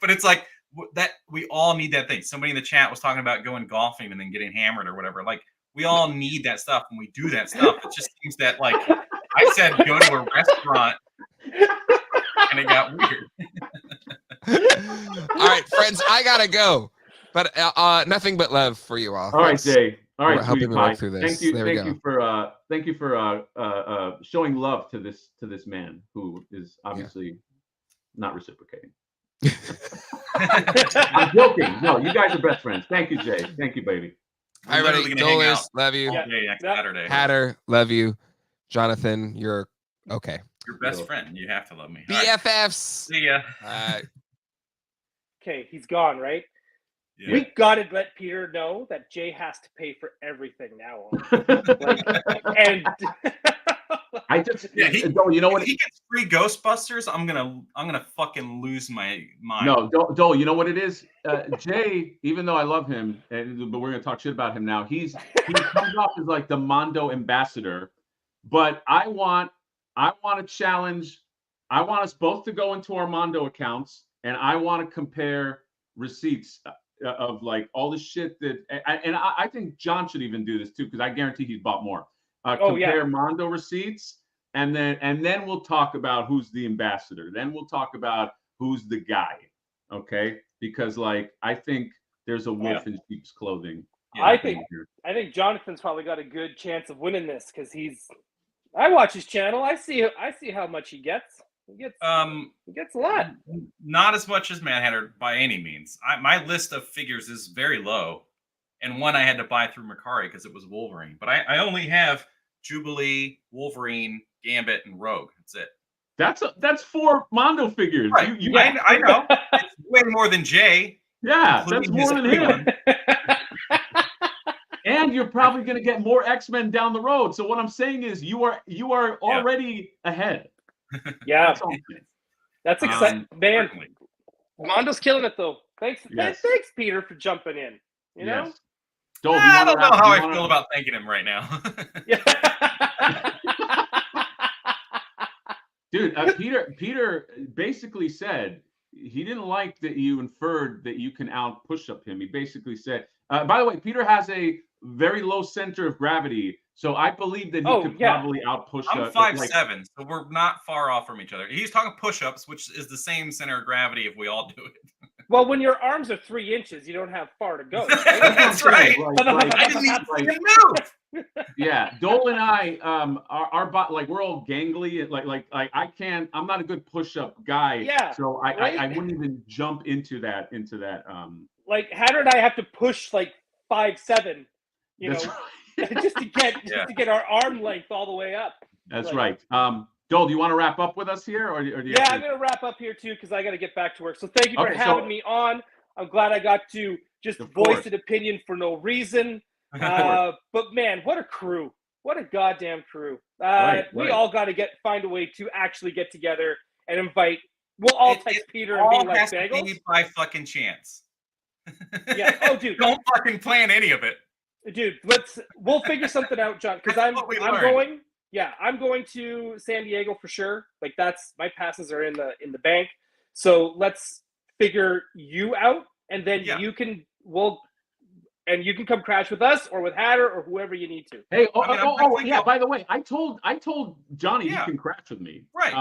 but it's like that. We all need that thing. Somebody in the chat was talking about going golfing and then getting hammered or whatever. Like we all need that stuff, and we do that stuff. It just seems that like I said, go to a restaurant, and it got weird. All right, friends, I gotta go. But nothing but love for you all. All right, Thanks. Jay. All right, for helping sweetie me work pie. through this. Thank you. There we Thank you for showing love to this man who is obviously not reciprocating. I'm joking. No, you guys are best friends. Thank you, Jay. Thank you, baby. All right, Literally buddy. gonna hang out Dolis, love you. all Yeah. day next Yeah. Saturday. Hatter, love you. Jonathan, you're okay. Your best Yeah. friend. You have to love me. All right. BFFs. See ya. Okay, he's gone, right? Yeah. We got to let Peter know that Jay has to pay for everything now on. And I just Yeah, no, you know If what? he gets free Ghostbusters, I'm gonna fucking lose my mind. No, Dole, you know what it is? Jay, even though I love him, but we're gonna talk shit about him now. He comes off as like the Mondo ambassador, but I want to challenge. I want us both to go into our Mondo accounts, and I want to compare receipts of like all the shit that. I think John should even do this too, because I guarantee he's bought more. Compare Mondo receipts, and then we'll talk about who's the ambassador. Then we'll talk about who's the guy. Okay, because like I think there's a wolf in sheep's clothing. Yeah, I think Jonathan's probably got a good chance of winning this because I watch his channel. I see how much he gets. He gets a lot. Not as much as Mad Hatter by any means. My list of figures is very low, and one I had to buy through Mercari because it was Wolverine. But I only have Jubilee, Wolverine, Gambit, and Rogue. That's it. That's 4 Mondo figures. Right. I know. It's way more than Jay. Yeah, that's including more his than free him. one. And you're probably going to get more X-Men down the road. So what I'm saying is you are already ahead. Yeah, That's all. that's exciting, man. Certainly. Mondo's killing it though. Thanks, Yes. thanks, Peter, for jumping in. You know. Yes. Dole, do you I wanna don't know wrap- how do I you wanna- feel about thanking him right now. Yeah. Dude, Peter basically said he didn't like that you inferred that you can out push-up him. He basically said, by the way, Peter has a very low center of gravity, so I believe that he could probably out push I'm up. 5'7", so we're not far off from each other. He's talking push-ups, which is the same center of gravity if we all do it. Well, when your arms are 3 inches, you don't have far to go. Right? That's right. I didn't even move. Yeah, Dole and I, our like we're all gangly. Like I can't. I'm not a good push-up guy. Yeah, So right? I wouldn't even jump into that. Like Hatter and I have to push like 5'7", you know, That's just to get our arm length all the way up. That's Like- right. Dole, do you want to wrap up with us here, or do you? Yeah, I'm gonna wrap up here too because I got to get back to work. So thank you for Okay, having so- me on. I'm glad I got to just Of voice course. an opinion for no reason. course. But man, what a crew! What a goddamn crew! Right. We all got to find a way to actually get together and invite We'll all It- text it Peter and be all like, has to bagels? be by fucking chance. Yeah. Oh, dude. Don't fucking plan any of it. Dude, we'll figure something out, John, because That's I'm what we I'm learned. going. Yeah, I'm going to San Diego for sure. Like that's my passes are in the bank. So let's figure you out, and then Yeah. you can come crash with us or with Hatter or whoever you need to. Hey, I mean, I'm definitely yeah. go- By the way, I told Johnny Yeah. he can crash with me. Right.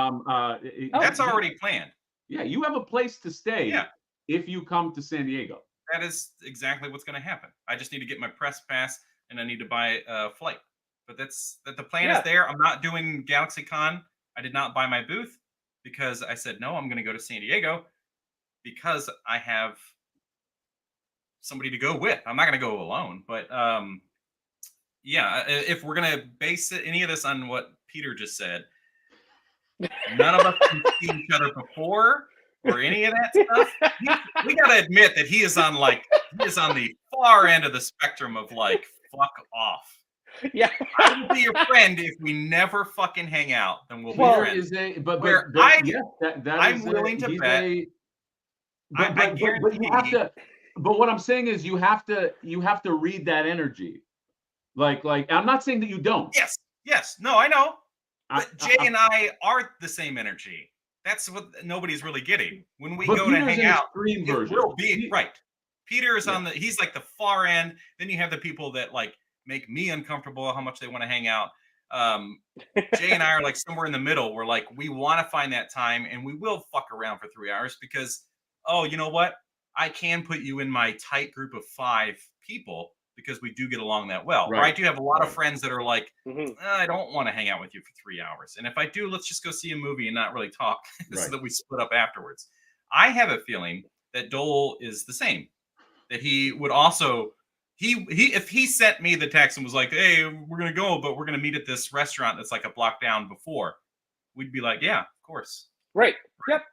That's yeah, already planned. Yeah, you have a place to stay. Yeah. If you come to San Diego. That is exactly what's going to happen. I just need to get my press pass and I need to buy a flight. But the plan is there. I'm not doing GalaxyCon. I did not buy my booth because I said no. I'm going to go to San Diego because I have somebody to go with. I'm not going to go alone. But yeah, if we're going to base any of this on what Peter just said, none of us can see each other before or any of that stuff. We got to admit that he is on the far end of the spectrum of like fuck off. Yeah. I will be your friend if we never fucking hang out. Then we'll be Well, friends. I'm willing to bet. But you have to. But what I'm saying is you have to read that energy. Like I'm not saying that you don't. Yes. No, I know. But Jay and I are the same energy. That's what nobody's really getting. When we go to hang out, it will be right. Peter is he's like the far end. Then you have the people that like make me uncomfortable how much they want to hang out. Jay and I are like somewhere in the middle. We're like, we want to find that time and we will fuck around for 3 hours because, oh, you know what? I can put you in my tight group of 5 people because we do get along that well. Right. Or I do have a lot of friends that are like, I don't want to hang out with you for 3 hours. And if I do, let's just go see a movie and not really talk so that we split up afterwards. I have a feeling that Dole is the same. That he would also, if he sent me the text and was like, hey, we're going to go, but we're going to meet at this restaurant that's like a block down before, we'd be like, yeah, of course. Right. Yep.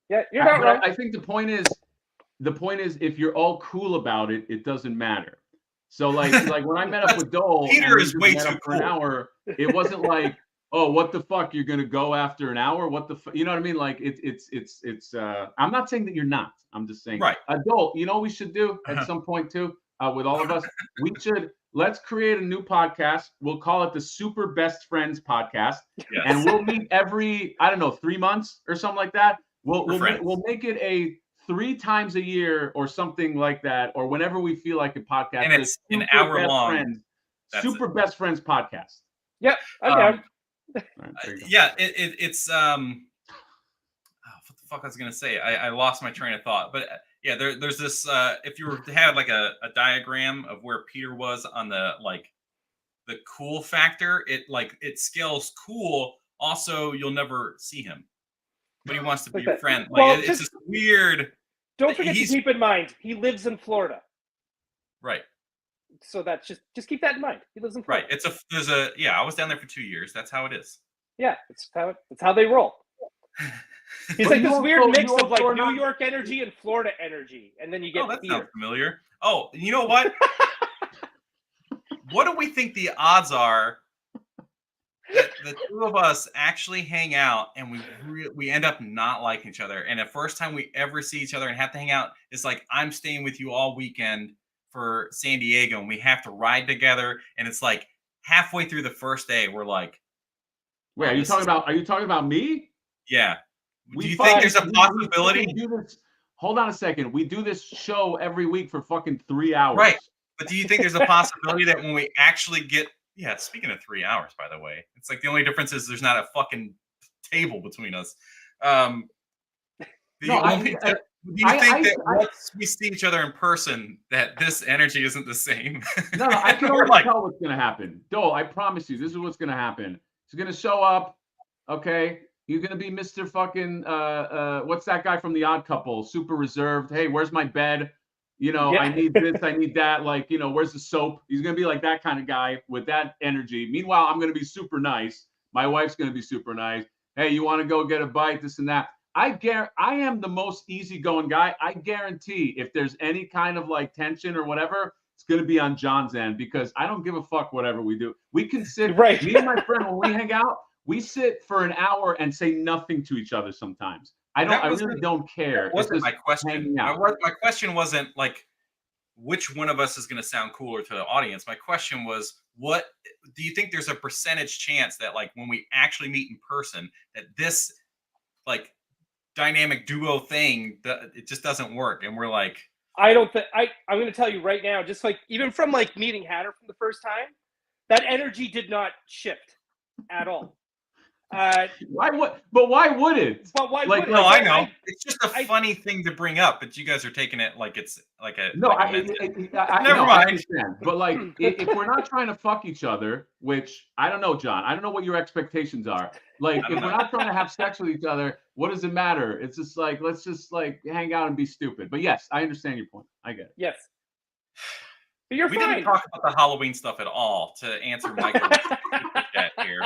Yeah, you're not wrong. I think the point is if you're all cool about it, it doesn't matter. So like when I met up with Dole, Peter is way too cool for an cool. hour. It wasn't like, oh, what the fuck? You're gonna go after an hour? What the fuck? You know what I mean? Like it's. I'm not saying that you're not. I'm just saying. Right. Dole, you know what we should do at some point too, with all of us. Let's create a new podcast. We'll call it the Super Best Friends Podcast, and we'll meet every 3 months or something like that. We'll make it a 3 times a year or something like that, or whenever we feel like a podcast. And it's an hour long. Super Best Friends Podcast. Yep. Okay. Yeah. It's what the fuck I was gonna say? I lost my train of thought. But yeah, there's this. If you were to have like a diagram of where Peter was on the cool factor, it scales cool. Also, you'll never see him. But he wants to be your friend. It's just weird. Don't forget to keep in mind he lives in Florida. Right. So that's just keep that in mind. He lives in Florida. Right. I was down there for 2 years. That's how it is. Yeah, it's how they roll. He's like this weird mix of like New York energy and Florida energy, and then you get. Oh, that sounds familiar. Oh, you know what? What do we think the odds are that the two of us actually hang out and we end up not liking each other? And the first time we ever see each other and have to hang out is like I'm staying with you all weekend for San Diego, and we have to ride together. And it's like halfway through the first day, we're like, "Wait, are you talking about me?" Yeah. Do you think there's a possibility? Hold on a second. We do this show every week for fucking 3 hours. Right. But do you think there's a possibility that when we actually get, speaking of 3 hours, by the way, it's like the only difference is there's not a fucking table between us. Do you think that once we see each other in person, that this energy isn't the same? No, I can already tell what's going to happen. Dole, I promise you, this is what's going to happen. He's going to show up, okay? You're going to be Mr. fucking, what's that guy from The Odd Couple? Super reserved. Hey, where's my bed? I need this, I need that. Like, where's the soap? He's going to be like that kind of guy with that energy. Meanwhile, I'm going to be super nice. My wife's going to be super nice. Hey, you want to go get a bite, this and that. I am the most easygoing guy. I guarantee if there's any kind of like tension or whatever, it's going to be on John's end because I don't give a fuck whatever we do. We can sit, me and my friend, when we hang out, we sit for an hour and say nothing to each other sometimes. I That really wasn't- don't care. That wasn't It's my just question. hanging out. My question wasn't like which one of us is going to sound cooler to the audience. My question was, what do you think there's a percentage chance that like when we actually meet in person that this like dynamic duo thing that it just doesn't work and we're like, I don't think I'm going to tell you right now, just like even from like meeting Hatter from the first time, that energy did not shift at all. Why would? But why would it? But why Like, would it? no, Like, I know it's just a funny thing to bring up, but you guys are taking it like it's like a No, like a I mental- Never Never mind. I mind. understand. But like, if we're not trying to fuck each other, which I don't know, John. I don't know what your expectations are. Like, I if don't we're know. not trying to have sex with each other, what does it matter? It's just like, let's just like hang out and be stupid. But yes, I understand your point. I get it. yes. But you're we fine. didn't talk about the Halloween stuff at all to answer Michael's chat here.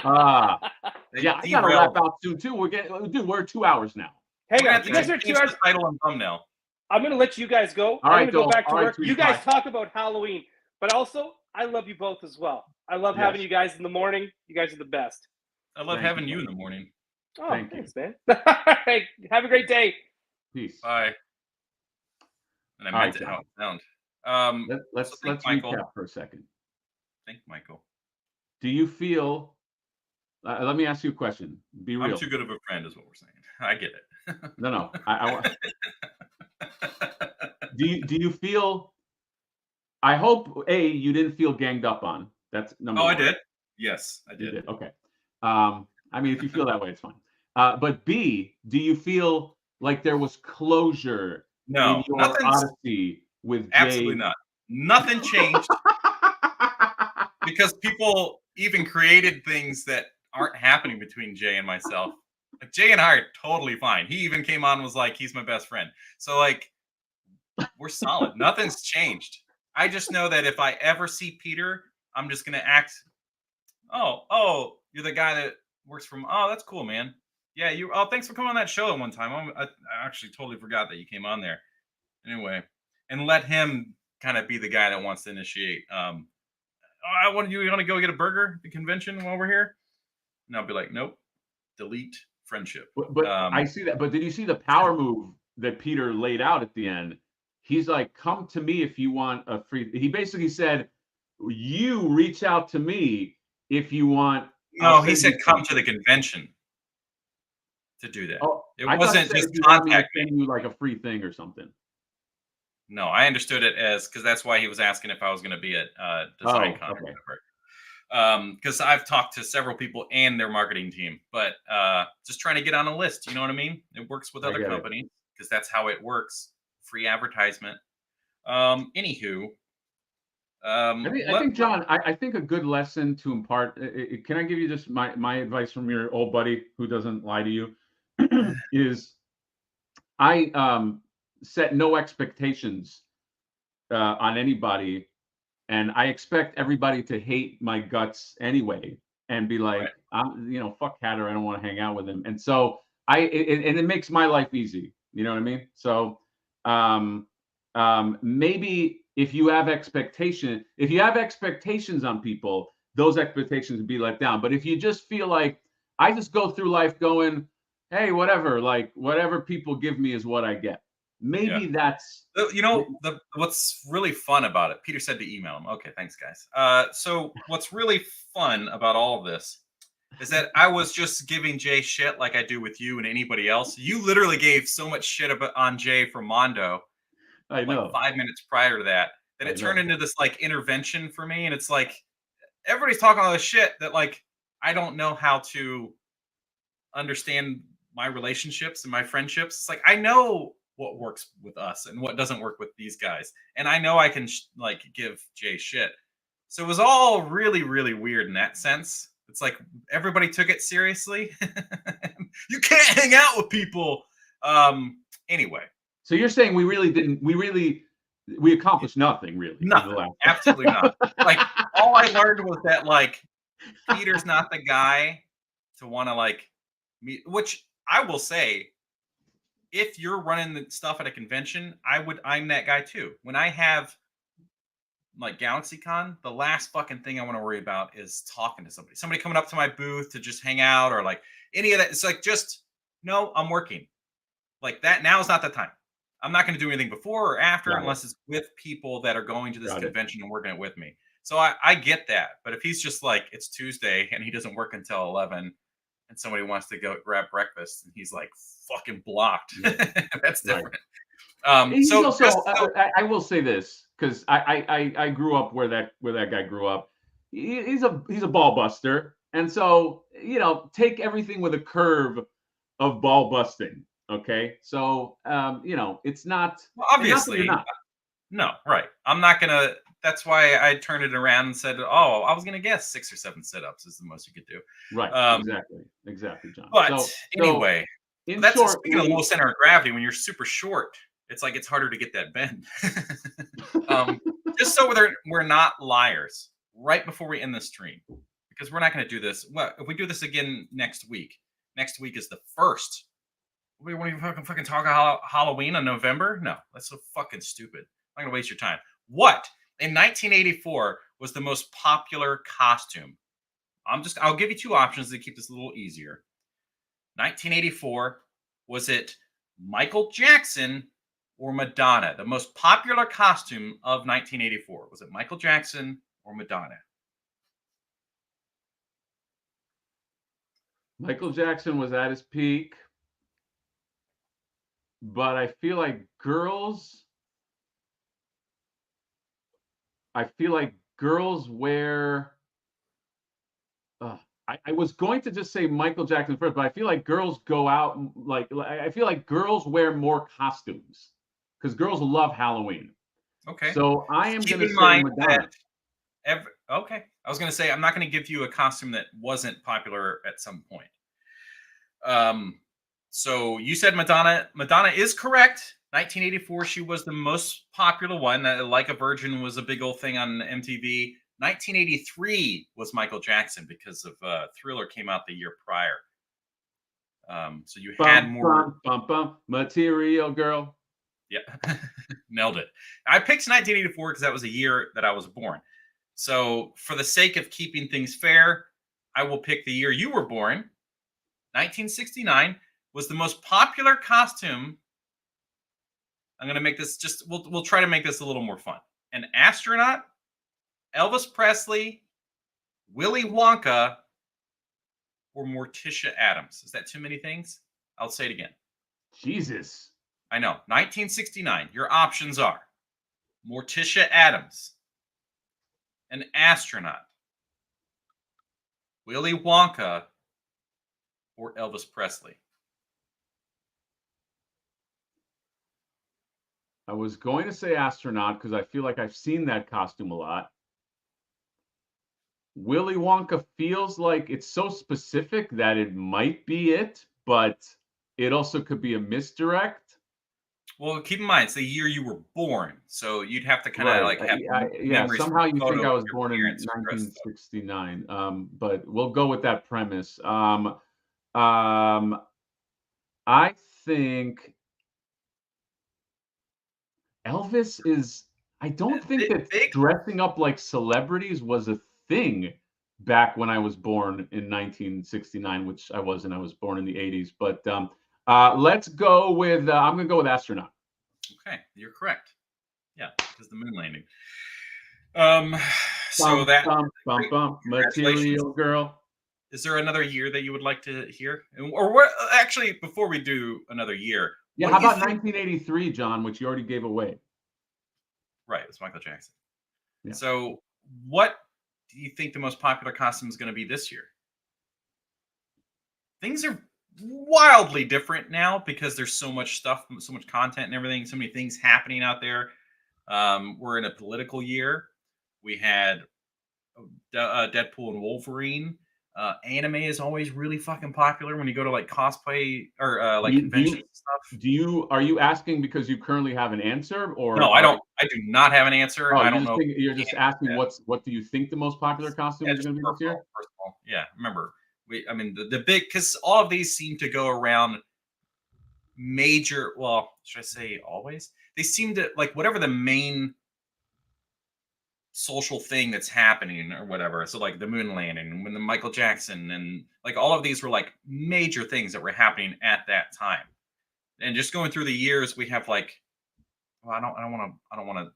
They Yeah, I gotta derailed. wrap out soon too. We're 2 hours now. Hang We're gonna on. have You to guys are change 2 hours. the title and thumbnail. I'm going to let you guys go. All I'm right, going to go Dole. back to All right, work. sweet You guys pie. talk about Halloween. But also, I love you both as well. I love having Yes. you guys in the morning. You guys are the best. I love Thank having you. you in the morning. Oh, Thank you. thanks, man. Hey, have a great day. Peace. Bye. And I All meant right, it how it John. sound. Let's so thank let's Michael. recap for a second. Thank Michael. Do you feel? Let me ask you a question. Be real. I'm too good of a friend, is what we're saying. I get it. No. Do you feel? I hope you didn't feel ganged up on. That's number Oh, one. I did. Yes, I You did. did. Okay. I mean, if you feel that way, it's fine. But B, do you feel like there was closure No, in your nothing's odyssey with Jay? absolutely not. Nothing changed because people even created things that aren't happening between Jay and myself. Like, Jay and I are totally fine. He even came on and was like, he's my best friend. So like, we're solid. Nothing's changed. I just know that if I ever see Peter, I'm just gonna act. Oh, you're the guy that works from. Oh, that's cool, man. Yeah, you. Oh, thanks for coming on that show at one time. I actually totally forgot that you came on there. Anyway, and let him kind of be the guy that wants to initiate. I want you want to go get a burger at the convention while we're here, and I'll be like, nope, delete friendship. But I see that. But did you see the power move that Peter laid out at the end? He's like, come to me if you want a free. He basically said, you reach out to me if you want. No, he said come to the convention to do that. Oh, It I wasn't thought he said just if you want me to contact me. send you like a free thing or something. No, I understood it as because that's why he was asking if I was going to be at DesignCon or okay. whatever. Because I've talked to several people and their marketing team, but just trying to get on a list. You know what I mean? It works with I other get it. companies because that's how it works. Free advertisement. Anywho, I think, John, I think a good lesson to impart. Can I give you just my advice from your old buddy who doesn't lie to you? Is I set no expectations on anybody, and I expect everybody to hate my guts anyway, and be like, right. Fuck Hatter, I don't want to hang out with him, and so it makes my life easy. You know what I mean? So maybe if you have expectations on people, those expectations would be let down. But if you just feel like I just go through life going, hey, whatever, like whatever people give me is what I get. Maybe that's what's really fun about it. Peter said to email him. Okay, thanks, guys. So what's really fun about all of this is that I was just giving Jay shit like I do with you and anybody else. You literally gave so much shit on Jay from Mondo. I know. Like 5 minutes prior to that it turned into this like intervention for me, and it's like everybody's talking all this shit that like I don't know how to understand my relationships and my friendships. It's like I know what works with us and what doesn't work with these guys, and I know I can like give Jay shit. So it was all really, really weird in that sense. It's like everybody took it seriously. You can't hang out with people. Anyway. So you're saying we accomplished nothing really. Nothing. Absolutely not. Like all I learned was that like Peter's not the guy to want to like meet, which I will say, if you're running the stuff at a convention, I'm that guy too. When I have like GalaxyCon, the last fucking thing I want to worry about is talking to somebody coming up to my booth to just hang out or like any of that. It's like, just no, I'm working. like that. Now is not the time. I'm not going to do anything before or after Got it. unless it's with people that are going to this Got it. convention and working it with me. So I get that. But if he's just like, it's Tuesday and he doesn't work until 11 and somebody wants to go grab breakfast and he's like fucking blocked, that's different. He's So also, just so- I will say this because I grew up where that guy grew up. He's a ball buster, and so take everything with a curve of ball busting. Okay, so it's not well, obviously no, right. I'm not gonna. That's why I turned it around and said, "Oh, I was gonna guess 6 or 7 sit-ups is the most you could do." Right, exactly, John. But so anyway, in that's short, speaking of low center of gravity. When you're super short, it's like it's harder to get that bend. Just so we're not liars. Right before we end the stream, because we're not going to do this. Well, if we do this again next week is the 1st. We want to fucking talk about Halloween in November? No, that's so fucking stupid. I'm not going to waste your time. What in 1984 was the most popular costume? I'll give you 2 options to keep this a little easier. 1984, was it Michael Jackson or Madonna? The most popular costume of 1984. Was it Michael Jackson or Madonna? Michael Jackson was at his peak, but I feel like girls wear. I was going to just say Michael Jackson first, but I feel like girls go out I feel like girls wear more costumes because girls love Halloween. Okay. So I am Keep going to in say mind Madonna. that okay. I was going to say I'm not going to give you a costume that wasn't popular at some point. So you said Madonna. Madonna is correct. 1984, she was the most popular one. Like a Virgin was a big old thing on MTV. 1983 was Michael Jackson because of Thriller came out the year prior. So you had more Material Girl. Yeah, nailed it. I picked 1984 because that was a year that I was born. So for the sake of keeping things fair, I will pick the year you were born. 1969 was the most popular costume. I'm going to make this we'll try to make this a little more fun. An astronaut, Elvis Presley, Willy Wonka, or Morticia Addams. Is that too many things? I'll say it again. Jesus. I know. 1969. Your options are Morticia Addams, an astronaut, Willy Wonka, or Elvis Presley. I was going to say astronaut because I feel like I've seen that costume a lot. Willy Wonka feels like it's so specific that it might be it, but it also could be a misdirect. Well, keep in mind, it's the year you were born. So you'd have to kind of like have memories from somehow you think photo I of was your born in parents who dressed up. 1969. But we'll go with that premise. I think Elvis is. I don't think that dressing up like celebrities was a thing back when I was born in 1969, which I wasn't. I was born in the 80s. But let's go with. I'm going to go with astronaut. Okay, you're correct. Yeah, because the moon landing. So that Material Girl. Is there another year that you would like to hear? Or what? Actually, before we do another year, yeah, how about 1983, John, which you already gave away? Right, it's Michael Jackson. Yeah. So, what do you think the most popular costume is going to be this year? Things are wildly different now because there's so much stuff, so much content and everything, so many things happening out there. We're in a political year. We had Deadpool and Wolverine. Anime is always really fucking popular when you go to like cosplay or like conventions and stuff. Are you asking because you currently have an answer, or no? I don't. I do not have an answer. Oh, I don't know. You're just asking what do you think the most popular costume is going to be this year? First of all, yeah. Remember, the big, because all of these seem to go around major. Well, should I say always? They seem to like whatever the main social thing that's happening or whatever. So like the moon landing, when the Michael Jackson and like all of these were like major things that were happening at that time. And just going through the years, we have like, well, I don't want to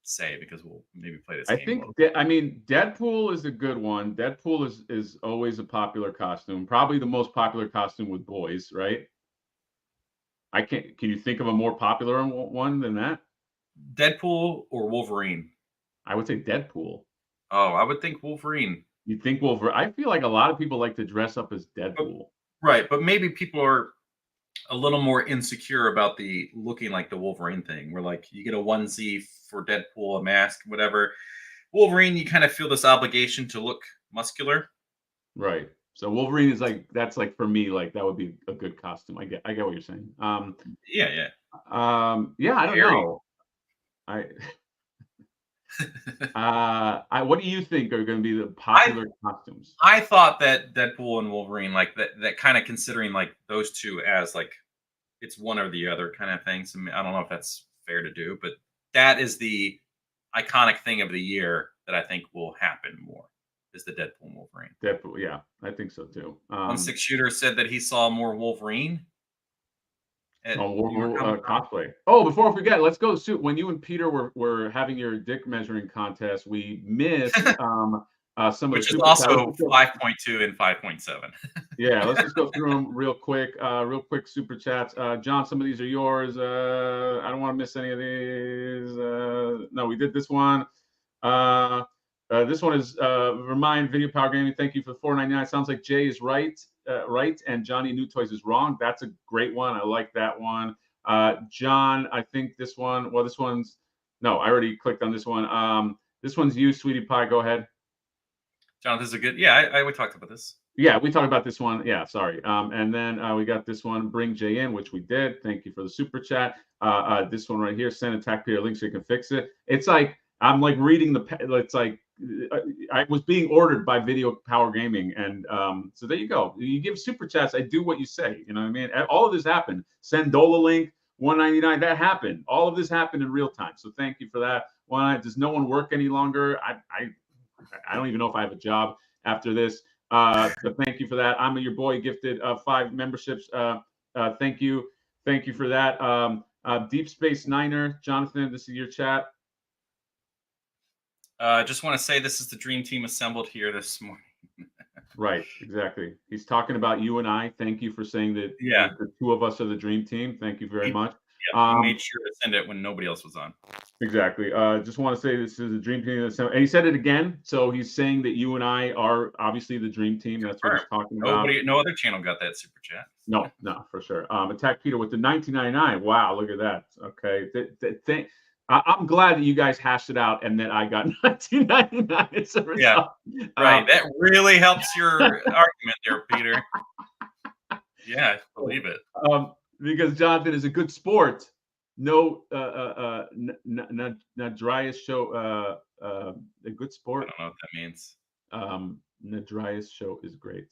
say because we'll maybe play this I game. think I mean Deadpool is a good one. Deadpool is always a popular costume, probably the most popular costume with boys, right? Can you think of a more popular one than that? Deadpool or Wolverine? I would say Deadpool. Oh, I would think Wolverine. You think Wolverine? I feel like a lot of people like to dress up as Deadpool. Right, but maybe people are a little more insecure about the looking like the Wolverine thing. Where like you get a onesie for Deadpool, a mask, whatever. Wolverine, you kind of feel this obligation to look muscular. Right. So Wolverine is like that's like for me like that would be a good costume. I get what you're saying. Yeah. Yeah, I don't know. What do you think are going to be the popular costumes? I thought that Deadpool and Wolverine, like that kind of considering like those two as like it's one or the other kind of thing. So I don't know if that's fair to do, but that is the iconic thing of the year that I think will happen more is the Deadpool and Wolverine. Deadpool, yeah, I think so too. 16 Shooter said that he saw more Wolverine. Cosplay. Oh, before I forget, let's go. When you and Peter were having your dick measuring contest, we missed some of which the is also 5.2 and 5.7. Yeah, let's just go through them real quick. Real quick super chats. John, some of these are yours. I don't want to miss any of these. No, we did this one. This one is remind Video Power Gaming. Thank you for the $4.99. Sounds like Jay is right, and Johnny New Toys is wrong. That's a great one. I like that one. John, I think this one. Well, this one's no. I already clicked on this one. This one's you, Sweetie Pie. Go ahead. John, this is a good. Yeah, we talked about this. Yeah, we talked about this one. Yeah, sorry. And then we got this one, Bring Jay in, which we did. Thank you for the super chat. This one right here, send attack Peter link so you can fix it. It's like I'm like reading it's like I was being ordered by Video Power Gaming, and so there you go. You give super chats. I do what you say. You know what I mean? All of this happened. Send Dola link $1.99. That happened. All of this happened in real time. So thank you for that. Why does no one work any longer? I don't even know if I have a job after this. So thank you for that. I'm your boy gifted 5 memberships. Thank you for that. Deep Space Niner, Jonathan, this is your chat. Just want to say this is the dream team assembled here this morning. Right, exactly. He's talking about you and I. Thank you for saying that. Yeah, the two of us are the dream team. Thank you very much. Yeah, he made sure to send it when nobody else was on. Exactly. Just want to say this is a dream team, and he said it again. So he's saying that you and I are obviously the dream team. That's what he's talking about. No other channel got that super chat. No, for sure. Attack Peter with the 1999. Wow, look at that. Okay, I'm glad that you guys hashed it out and that I got 1999 as a result. Yeah, right. That really helps your argument there, Peter. Yeah, I believe it. Because Jonathan is a good sport. No, Nadrias show a good sport. I don't know what that means. Nadrias show is great.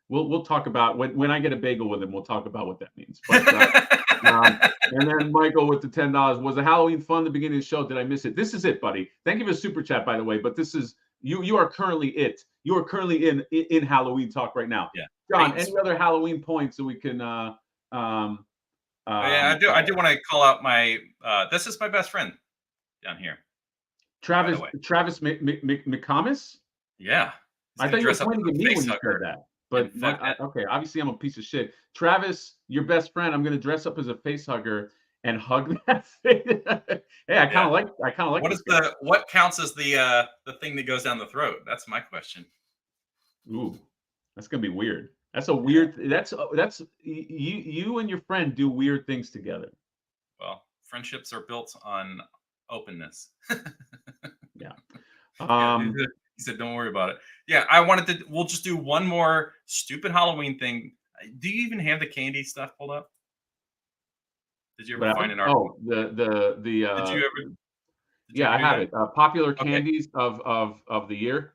We'll talk about when I get a bagel with him. We'll talk about what that means. But, and then Michael with the $10. Was the Halloween fun? The beginning of the show? Did I miss it? This is it, buddy. Thank you for the super chat, by the way. But this is you are currently it. You are currently in Halloween talk right now. Yeah. John, any other Halloween points that we can? Yeah, I do want to call out my. This is my best friend down here. Travis McComas? Yeah. I thought you were pointing at me when you said that. But okay, obviously I'm a piece of shit. Travis, your best friend, I'm gonna dress up as a face hugger and hug that face. Hey, I kind of like. What counts as the thing that goes down the throat? That's my question. Ooh, that's gonna be weird. That's a weird. That's you and your friend do weird things together. Well, friendships are built on openness. Yeah. He said, "Don't worry about it." Yeah, we'll just do one more stupid Halloween thing. Do you even have the candy stuff pulled up? Did you ever find an article? Oh, the. Did you ever? Yeah, I have it. Popular candies of the year.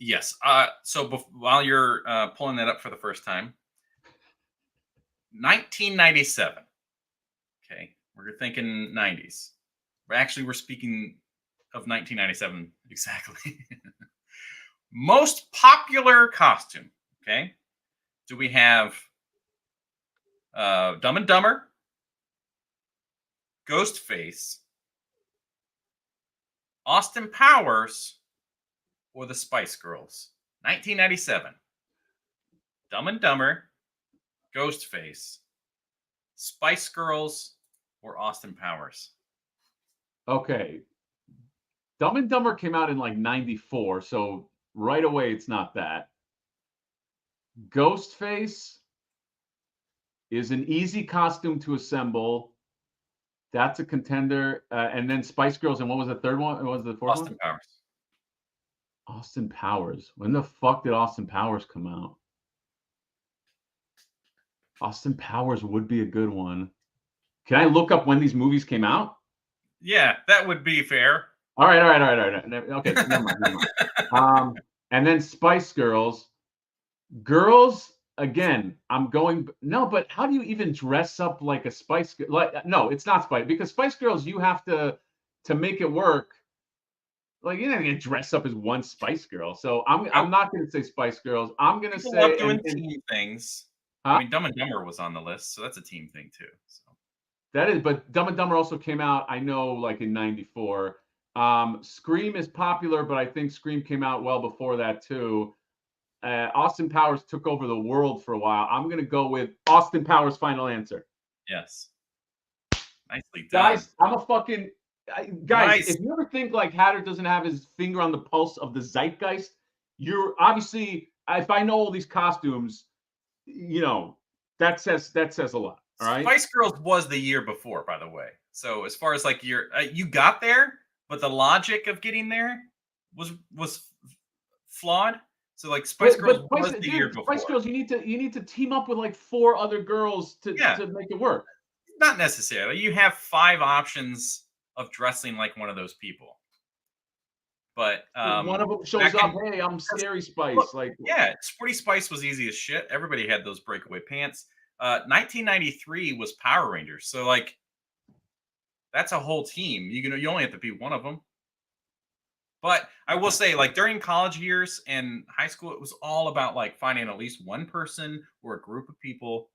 Yes. So while you're pulling that up for the first time, 1997. Okay, we're thinking 90s. We're speaking of 1997 exactly. Most popular costume. Okay, do we have Dumb and Dumber, Ghostface, Austin Powers, or the Spice Girls? 1997. Dumb and Dumber, Ghostface, Spice Girls, or Austin Powers? Okay. Dumb and Dumber came out in like 94, so right away it's not that. Ghostface is an easy costume to assemble. That's a contender. And then Spice Girls, and what was the third one? What was the fourth Austin one? Powers. Austin Powers. When the fuck did Austin Powers come out? Austin Powers would be a good one. Can I look up when these movies came out? Yeah, that would be fair. All right. Okay, never mind. And then Spice Girls. Girls, again, I'm going. No, but how do you even dress up like a Spice Girl? Like, no, it's not Spice, because Spice Girls, you have to make it work. Like, you're not gonna dress up as one Spice Girl. So I'm not gonna say Spice Girls. I'm gonna People say love doing team things. Huh? I mean, Dumb and Dumber was on the list, so that's a team thing too. So. That is, but Dumb and Dumber also came out, I know, like in 94. Scream is popular, but I think Scream came out well before that too. Austin Powers took over the world for a while. I'm going to go with Austin Powers' final answer. Yes. Nicely done. Guys, I'm a fucking... Guys, Nice. If you ever think like Hatter doesn't have his finger on the pulse of the zeitgeist, you're obviously... If I know all these costumes, you know, that says a lot. All right. Spice Girls was the year before, by the way. So as far as like you got there, but the logic of getting there was flawed. So like Spice Girls was the year before. Spice Girls, you need to team up with like 4 other girls to make it work. Not necessarily. You have 5 options of dressing like one of those people. But one of them shows up. Hey, I'm Scary Spice. Look, like, yeah, Sporty Spice was easy as shit. Everybody had those breakaway pants. 1993 was Power Rangers, so like that's a whole team. You only have to be one of them. But I will say, like during college years and high school, it was all about like finding at least one person or a group of people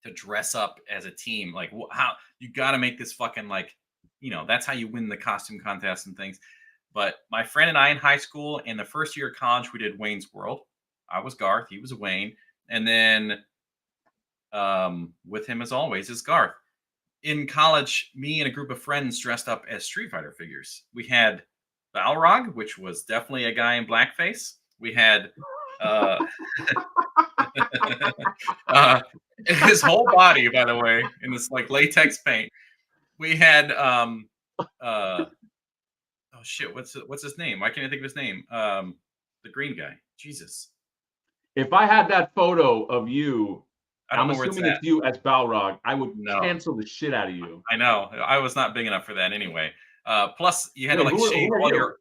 to dress up as a team. Like how you got to make this fucking like, that's how you win the costume contest and things. But my friend and I in high school, in the first year of college, we did Wayne's World. I was Garth, he was Wayne, and then with him as always is Garth. In college, me and a group of friends dressed up as Street Fighter figures. We had Balrog, which was definitely a guy in blackface. We had his whole body, by the way, in this like latex paint. We had oh shit, what's his name? Why can't I think of his name? The green guy. Jesus. If I had that photo of you, I'm assuming it's you as Balrog, I would cancel the shit out of you. I know. I was not big enough for that anyway. Plus, you had to like shave all your.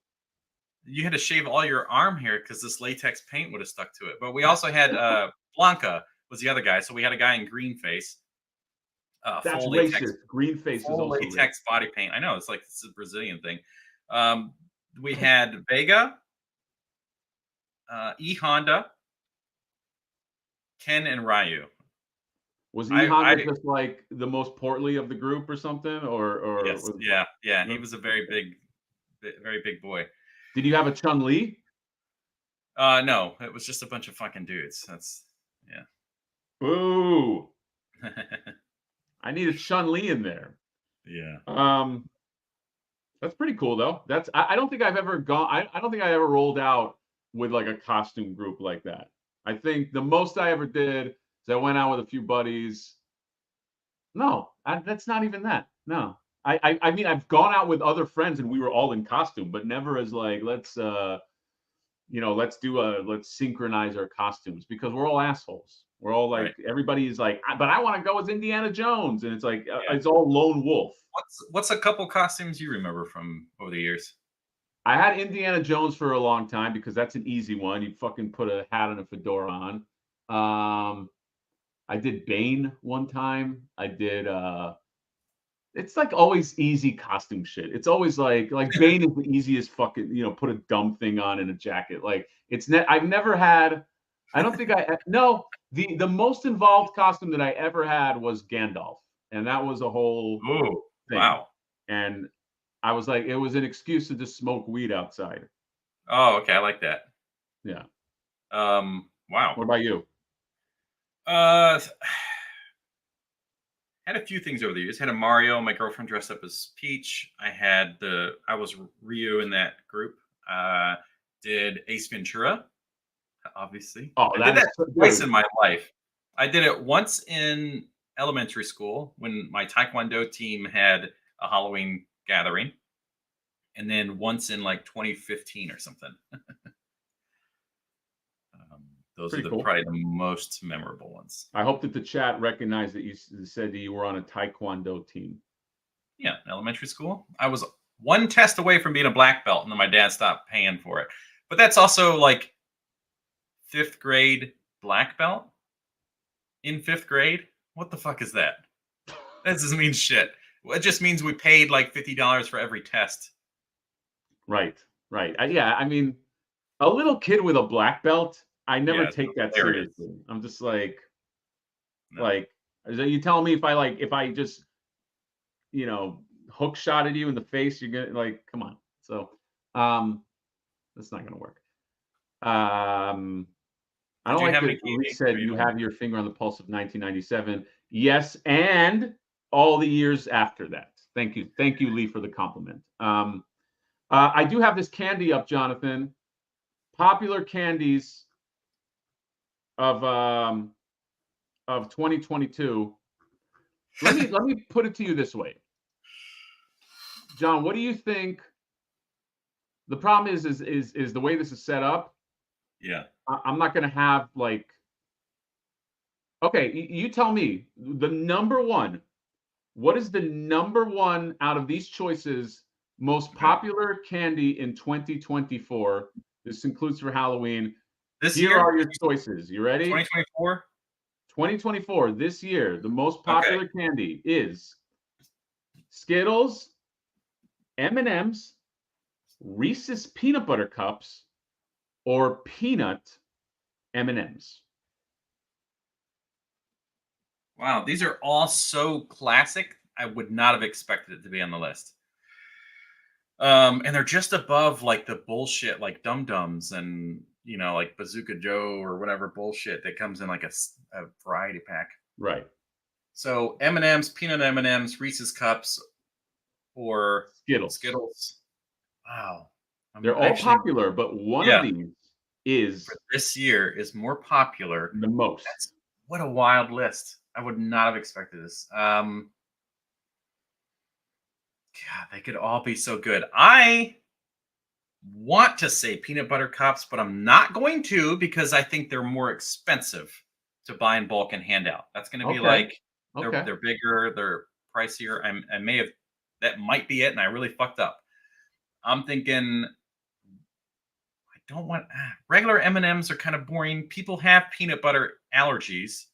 You had to shave all your arm hair because this latex paint would have stuck to it. But we also had Blanca was the other guy, so we had a guy in green face. That's full racist. Latex, green face is also latex body paint. I know it's a Brazilian thing. We had Vega, E Honda, Ken, and Ryu. Was E Honda just like the most portly of the group or something? Or yes, yeah. He was a very big boy. Did you have a Chun-Li? No, it was just a bunch of fucking dudes. That's Ooh. I need a Chun-Li in there. Yeah. That's pretty cool though. I don't think I've ever gone. I don't think I ever rolled out with like a costume group like that. I think the most I ever did is I went out with a few buddies. No, that's not even that. No, I mean I've gone out with other friends and we were all in costume, but never as like let's synchronize our costumes because we're all assholes. We're all like everybody's like, but I want to go as Indiana Jones, and it's like it's all lone wolf. What's a couple costumes you remember from over the years? I had Indiana Jones for a long time because that's an easy one. You fucking put a hat and a fedora on. I did Bane one time. I did it's like always easy costume shit. It's always like Bane is the easiest fucking, put a dumb thing on in a jacket. Like I've never had, I don't think no, The most involved costume that I ever had was Gandalf, and that was a whole Oh, thing. wow. And I was like, it was an excuse to just smoke weed outside. Oh, okay. I like that. Yeah. Wow. What about you? Had a few things over the years. Had a Mario. My girlfriend dressed up as Peach. I was Ryu in that group. Did Ace Ventura, obviously. Oh, I did that that is so twice good. in my life. I did it once in elementary school when my Taekwondo team had a Halloween gathering, and then once in like 2015 or something. Those Pretty are cool. probably the most memorable ones. I hope that the chat recognized that you said that you were on a Taekwondo team. Yeah, in elementary school. I was one test away from being a black belt, and then my dad stopped paying for it. But that's also like 5th grade black belt in 5th grade. What the fuck is that? That doesn't mean shit. It just means we paid like $50 for every test. Right. Yeah, I mean, a little kid with a black belt, I never Yeah, take that hilarious. seriously. I'm just like, No. is that you telling me if I just, hook shotted you in the face, you're gonna like, come on. So, that's not gonna work. I Did don't you like have any that Lee candy? said Or you don't? have your finger on the pulse of 1997. Yes, and all the years after that. Thank you, Lee, for the compliment. I do have this candy up, Jonathan. Popular candies of 2022. Let me put it to you this way, John. What do you think? The problem is the way this is set up. Yeah. I'm not going to have like. Okay, you tell me the number one. What is the number one out of these choices most popular candy in 2024? This includes for Halloween. This Here year? are your choices. You ready? 2024? 2024, this year, the most popular candy is Skittles, M&Ms, Reese's Peanut Butter Cups, or peanut M&Ms. Wow, these are all so classic. I would not have expected it to be on the list. And they're just above like the bullshit, like Dum Dums and like Bazooka Joe or whatever bullshit that comes in like a variety pack. Right. So M&Ms, peanut M&Ms, Reese's Cups, or Skittles. Wow, They're all popular, but one of these is for this year is more popular. The most. What a wild list! I would not have expected this. God, they could all be so good. I want to say peanut butter cups, but I'm not going to because I think they're more expensive to buy in bulk and hand out. That's going to be like they're bigger, they're pricier. I may have that might be it, and I really fucked up. I'm thinking I don't want regular M&Ms are kind of boring. People have peanut butter allergies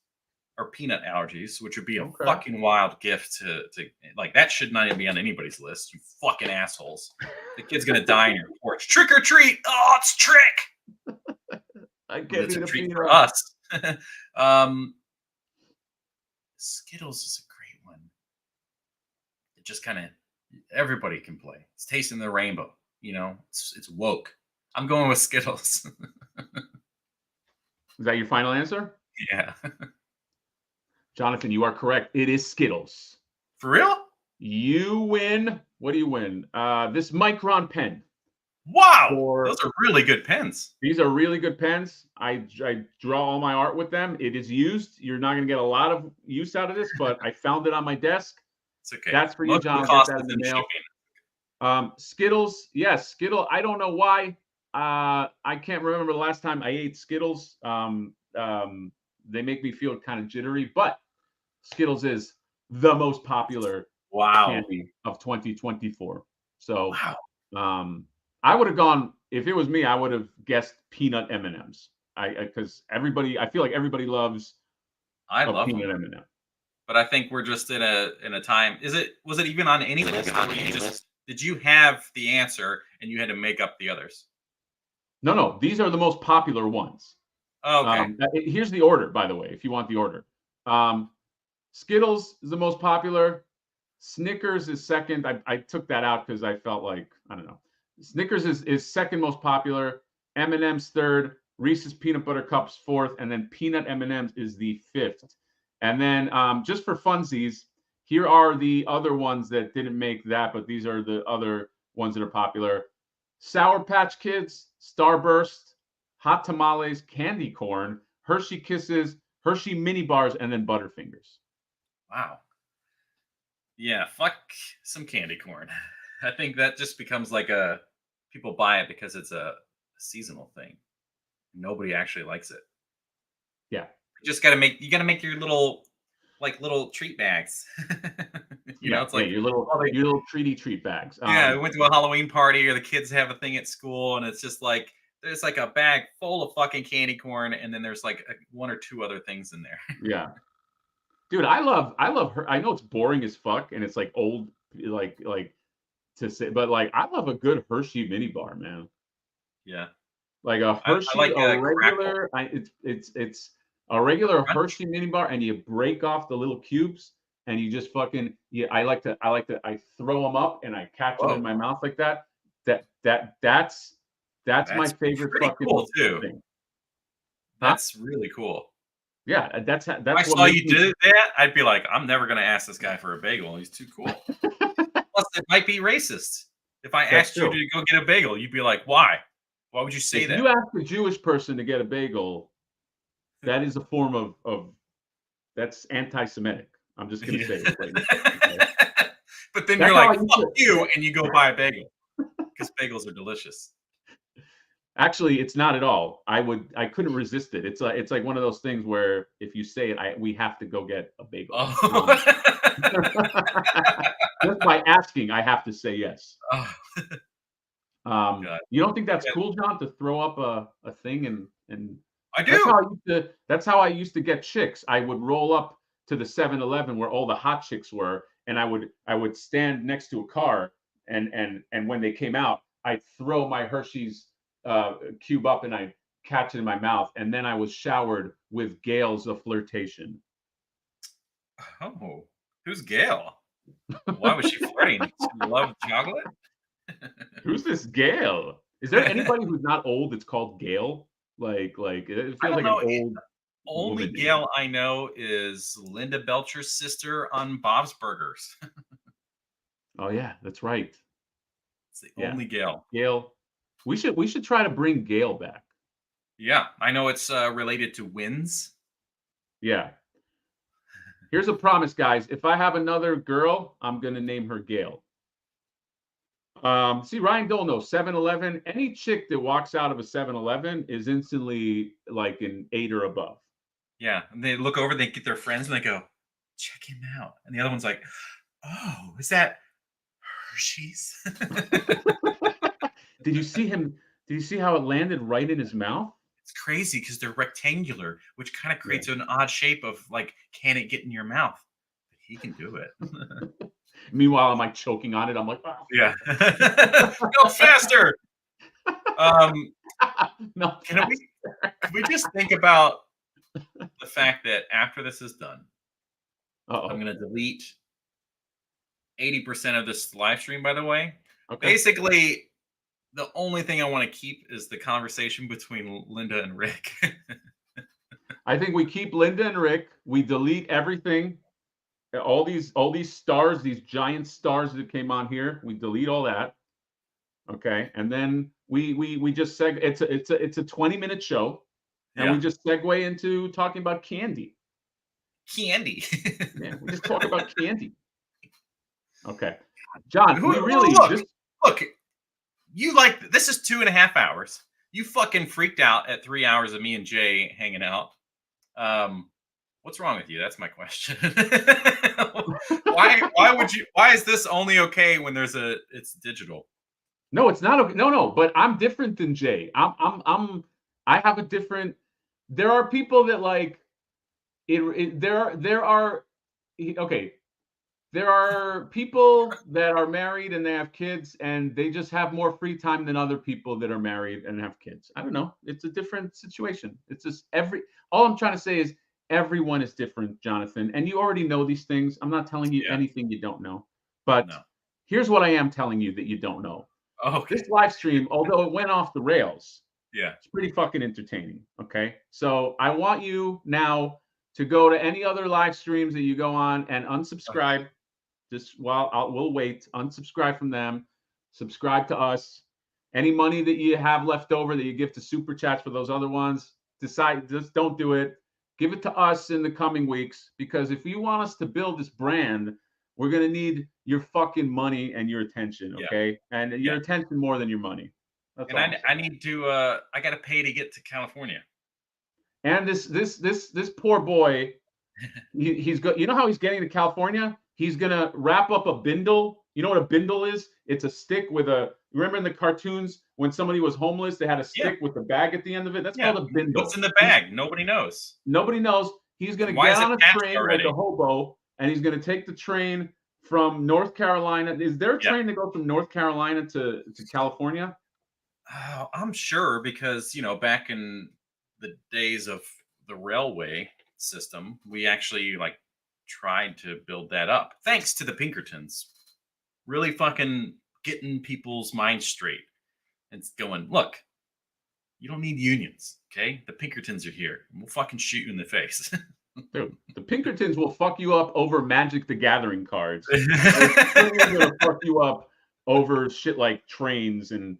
or peanut allergies, which would be a fucking wild gift to like that should not even be on anybody's list. You fucking assholes. The kid's gonna die on your porch. Trick or treat. Oh, it's trick. It's a treat for us. Skittles is a great one. It just kind of everybody can play. It's tasting the rainbow. It's woke. I'm going with Skittles. Is that your final answer? Yeah. Jonathan, you are correct. It is Skittles. For real? You win. What do you win? This Micron pen. Wow. Those are really good pens. These are really good pens. I draw all my art with them. It is used. You're not going to get a lot of use out of this, but I found it on my desk. It's okay. That's for you, John. Get that in the mail. Skittles. Yes, Skittle. I don't know why. I can't remember the last time I ate Skittles. They make me feel kind of jittery, but Skittles is the most popular candy of 2024. So, I would have gone if it was me. I would have guessed peanut M&Ms. Because I feel like everybody loves. I love peanut them. M&M. But I think we're just in a time. Was it even on any list? Did you have the answer and you had to make up the others? No. These are the most popular ones. Okay. Here's the order, by the way, if you want the order. Skittles is the most popular. Snickers is second. I took that out because I felt like, I don't know. Snickers is second most popular. M&M's third. Reese's Peanut Butter Cups fourth. And then Peanut M&M's is the fifth. And then just for funsies, here are the other ones that didn't make that, but these are the other ones that are popular. Sour Patch Kids, Starburst, Hot Tamales, Candy Corn, Hershey Kisses, Hershey Mini Bars, and then Butterfingers. Wow. Yeah, fuck some candy corn. I think that just becomes like people buy it because it's a seasonal thing. Nobody actually likes it. Yeah. You gotta make your little treat bags. you know, it's like your little treaty treat bags. Yeah, we went to a Halloween party or the kids have a thing at school and it's just like there's like a bag full of fucking candy corn and then there's like one or two other things in there. Yeah. Dude, I love her. I know it's boring as fuck and it's like old like to say, but like I love a good Hershey mini bar, man. Yeah. Like a Hershey, I like a regular, it's a regular Hershey mini bar, and you break off the little cubes, and you just fucking I throw them up and I catch them in my mouth like that. That's my favorite fucking cool too. thing. That's really cool. Yeah, that's if I saw you did that, I'd be like, I'm never gonna ask this guy for a bagel. He's too cool. Plus, it might be racist. If I asked you to go get a bagel, you'd be like, why? Why would you say that? If you ask a Jewish person to get a bagel, that is a form of that's anti-Semitic. I'm just gonna say it right now. But then you're like, fuck you, and you go buy a bagel because bagels are delicious. Actually, it's not at all. I couldn't resist it. It's like one of those things where if you say it, we have to go get a bagel. Oh. Just by asking, I have to say yes. Oh. You don't think that's cool, John, to throw up a thing and I do. That's how I used to get chicks. I would roll up to the 7-Eleven where all the hot chicks were, and I would stand next to a car, and when they came out, I'd throw my Hershey's cube up and I'd catch it in my mouth, and then I was showered with gales of flirtation. Oh, who's Gail? Why was she flirting? She loved chocolate? Who's this Gail? Is there anybody who's not old that's called Gail? Like it feels like an old. Only Gail I know is Linda Belcher's sister on Bob's Burgers. Oh yeah, that's right. It's the only Gail. Gail. We should try to bring Gail back. Yeah, I know it's related to wins. Yeah. Here's a promise, guys. If I have another girl, I'm gonna name her Gail. See, Ryan Dolno, 7-Eleven. Any chick that walks out of a 7-Eleven is instantly like an 8 or above. Yeah, and they look over, they get their friends, and they go, "Check him out." And the other one's like, "Oh, is that Hershey's?" Did you see him? Did you see how it landed right in his mouth? It's crazy because they're rectangular, which kind of creates an odd shape of like, can it get in your mouth? But he can do it. Meanwhile, I'm like choking on it. I'm like, oh. Yeah, go faster. No, can we just think about the fact that after this is done, I'm going to delete 80% of this live stream, by the way. Okay. Basically, the only thing I want to keep is the conversation between Linda and Rick. I think we keep Linda and Rick. We delete everything. All these stars, these giant stars that came on here, we delete all that. Okay. And then we just it's a 20-minute show. And we just segue into talking about candy. Candy. Yeah, we just talk about candy. Okay. John, we really look, you like this is 2.5 hours. You fucking freaked out at 3 hours of me and Jay hanging out. What's wrong with you? That's my question. Why is this only okay when it's digital? No, it's not okay. No, but I'm different than Jay. I have a different. There are people that like it. There are okay. there are people that are married and they have kids, and they just have more free time than other people that are married and have kids. I don't know. It's a different situation. It's just all I'm trying to say is everyone is different, Jonathan. And you already know these things. I'm not telling you anything you don't know. But here's what I am telling you that you don't know. Okay. This live stream, although it went off the rails, it's pretty fucking entertaining. Okay. So I want you now to go to any other live streams that you go on and unsubscribe. Okay. Just we'll wait. Unsubscribe from them. Subscribe to us. Any money that you have left over that you give to super chats for those other ones, just don't do it. Give it to us in the coming weeks, because if you want us to build this brand, we're gonna need your fucking money and your attention, okay? And your attention more than your money. That's all. And I need to. I gotta pay to get to California. And this poor boy, he's got. You know how he's getting to California? He's gonna wrap up a bindle. You know what a bindle is? It's a stick with a. Remember in the cartoons when somebody was homeless, they had a stick with a bag at the end of it. That's called a bindle. What's in the bag? Nobody knows. Nobody knows. He's gonna get on a train like a hobo, and he's gonna take the train from North Carolina. Is there a train that goes from North Carolina to California? Oh, I'm sure, because back in the days of the railway system, we actually tried to build that up, thanks to the Pinkertons. Really fucking getting people's minds straight and going, look, you don't need unions, okay? The Pinkertons are here, and we'll fucking shoot you in the face. Dude, the Pinkertons will fuck you up over Magic the Gathering cards. They're gonna fuck you up over shit like trains and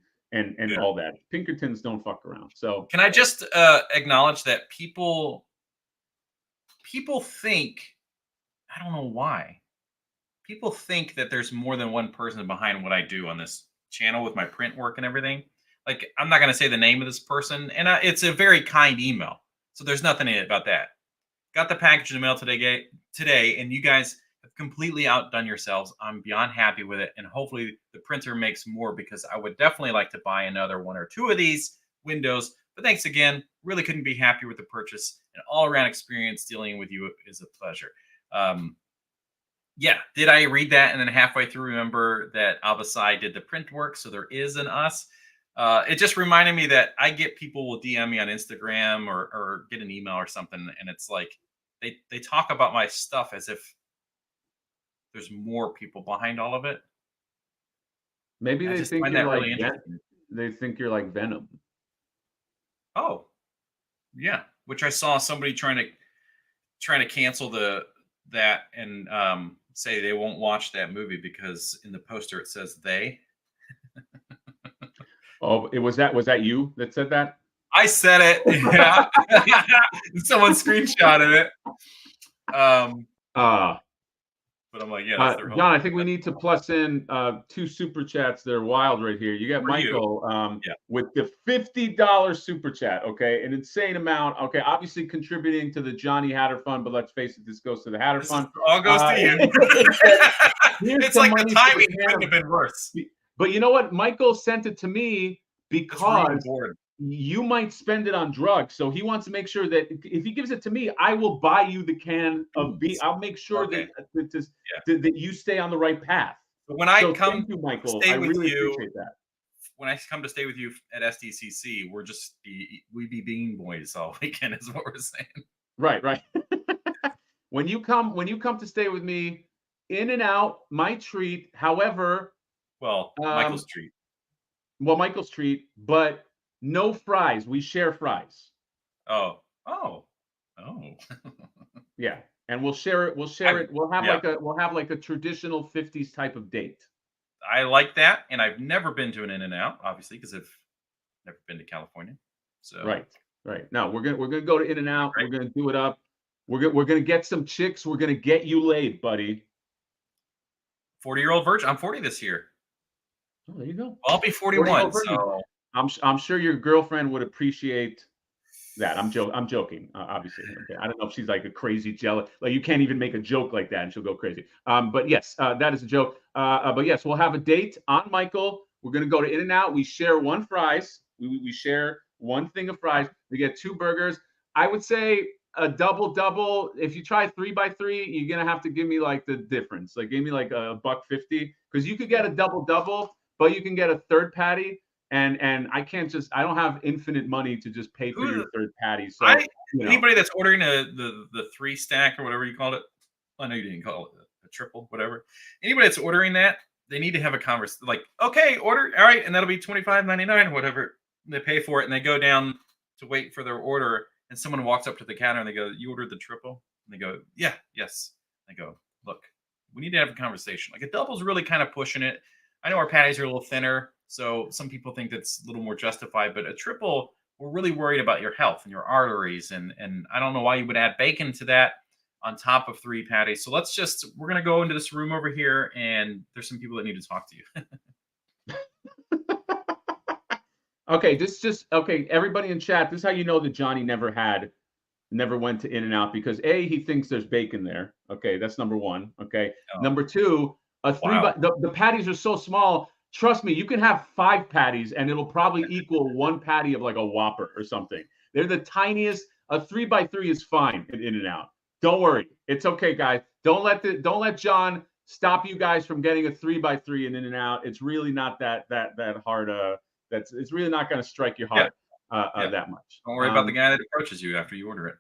all that. Pinkertons don't fuck around. So can I just acknowledge that people think, I don't know why, people think that there's more than one person behind what I do on this channel with my print work and everything. Like, I'm not going to say the name of this person, and it's a very kind email, so there's nothing in it about that. Got the package in the mail today, and you guys have completely outdone yourselves. I'm beyond happy with it, and hopefully the printer makes more, because I would definitely like to buy another 1 or 2 of these windows. But thanks again. Really couldn't be happier with the purchase. An all-around experience dealing with you is a pleasure. Yeah, did I read that and then halfway through remember that Avasai did the print work? So there is an us. It just reminded me that I get people will DM me on Instagram or get an email or something, and it's like they talk about my stuff as if there's more people behind all of it. Maybe they think you're like they think you're like Venom. Oh, yeah. Which I saw somebody trying to cancel that and say they won't watch that movie because in the poster it says they. Oh, was that you that said that? I said it. Yeah. Someone screenshotted it. But I'm like, yeah, that's their John, I think we need to plus in 2 super chats. They're wild right here. You got Michael with the $50 super chat. Okay, an insane amount. Okay, obviously contributing to the Johnny Hatter Fund, but let's face it, this goes to the Hatter Fund. All goes to you. It's like the timing couldn't have been worse. But you know what? Michael sent it to me because you might spend it on drugs. So he wants to make sure that if he gives it to me, I will buy you the can of beer. I'll make sure that you stay on the right path. But when I come to Michael, stay I with really you, appreciate that. When I come to stay with you at SDCC, we be bean boys all weekend is what we're saying. Right. When you come to stay with me, in and out, my treat. However, Michael's treat. Well, Michael's treat, but no fries. We share fries. Oh. Yeah, and we'll share it. We'll have like a traditional 50s type of date. I like that, and I've never been to an In-N-Out, obviously, because I've never been to California. So right. No, we're gonna go to In-N-Out. Right. We're gonna do it up. We're gonna get some chicks. We're gonna get you laid, buddy. 40-year-old virgin. I'm 40 this year. Oh, there you go. I'll be 41. So I'm sure your girlfriend would appreciate that. I'm joking, obviously. Okay. I don't know if she's like a crazy jealous. Like you can't even make a joke like that and she'll go crazy. But yes, that is a joke. But yes, we'll have a date on Michael. We're gonna go to In-N-Out. We share 1 fries. We share 1 thing of fries. We get 2 burgers. I would say a double, if you try 3x3, you're gonna have to give me like the difference. Like give me like $1.50, because you could get a double, but you can get a third patty. And I don't have infinite money to just pay for your third patty. So anybody that's ordering the 3 stack or whatever you called it, I know you didn't call it a triple, whatever. Anybody that's ordering that, they need to have a conversation. Like, okay, order, all right, and that'll be $25.99 or whatever. They pay for it, and they go down to wait for their order, and someone walks up to the counter and they go, "You ordered the triple?" And they go, "Yeah, yes." They go, "Look, we need to have a conversation. Like a double's really kind of pushing it. I know our patties are a little thinner, so some people think that's a little more justified, but a triple, we're really worried about your health and your arteries, and I don't know why you would add bacon to that on top of 3 patties. So we're going to go into this room over here, and there's some people that need to talk to you." Okay, okay, everybody in chat, this is how you know that Johnny never went to In-N-Out, because A, he thinks there's bacon there. Okay, that's number 1. Okay. Oh. Number 2, the patties are so small. Trust me, you can have 5 patties and it'll probably equal 1 patty of like a Whopper or something. They're the tiniest. A 3x3 is fine at In-N-Out. Don't worry. It's okay, guys. Don't let John stop you guys from getting a 3x3 in In-N-Out. It's really not that hard. It's really not going to strike your heart that much. Don't worry about the guy that approaches you after you order it.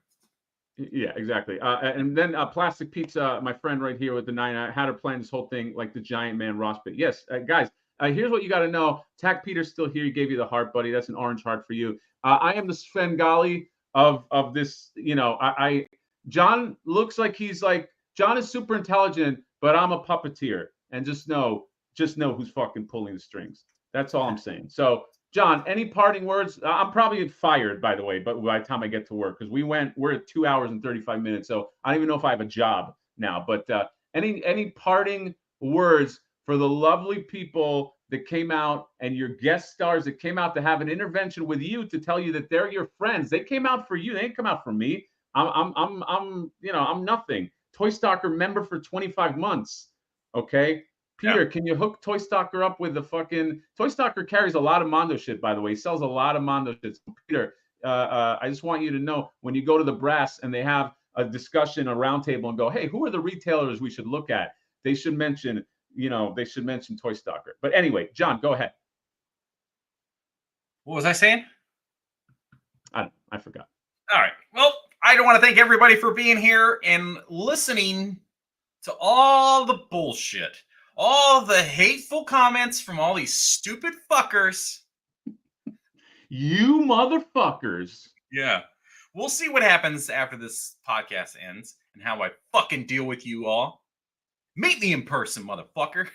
Yeah, exactly. And then Plastic Pizza, my friend right here with the 9, I had to plan this whole thing like the Giant Man Ross Pit. Yes, guys, here's what you got to know. Tack Peter's still here. He gave you the heart, buddy. That's an orange heart for you. I am the Svengali of this. John looks like John is super intelligent, but I'm a puppeteer. And just know who's fucking pulling the strings. That's all I'm saying. So, John, any parting words? I'm probably fired, by the way, but by the time I get to work, because we're at 2 hours and 35 minutes, so I don't even know if I have a job now. But any parting words for the lovely people that came out and your guest stars that came out to have an intervention with you to tell you that they're your friends? They came out for you. They didn't come out for me. I'm nothing. Toy Stalker member for 25 months. Okay. Peter, Can you hook Toy Stalker up with the fucking Toy Stalker carries a lot of Mondo shit, by the way. He sells a lot of Mondo shit. So Peter, I just want you to know, when you go to the brass and they have a discussion, a roundtable, and go, "Hey, who are the retailers we should look at?" They should mention Toy Stalker. But anyway, John, go ahead. What was I saying? I forgot. All right. Well, I want to thank everybody for being here and listening to all the bullshit. All the hateful comments from all these stupid fuckers. You motherfuckers. Yeah. We'll see what happens after this podcast ends and how I fucking deal with you all. Meet me in person, motherfucker.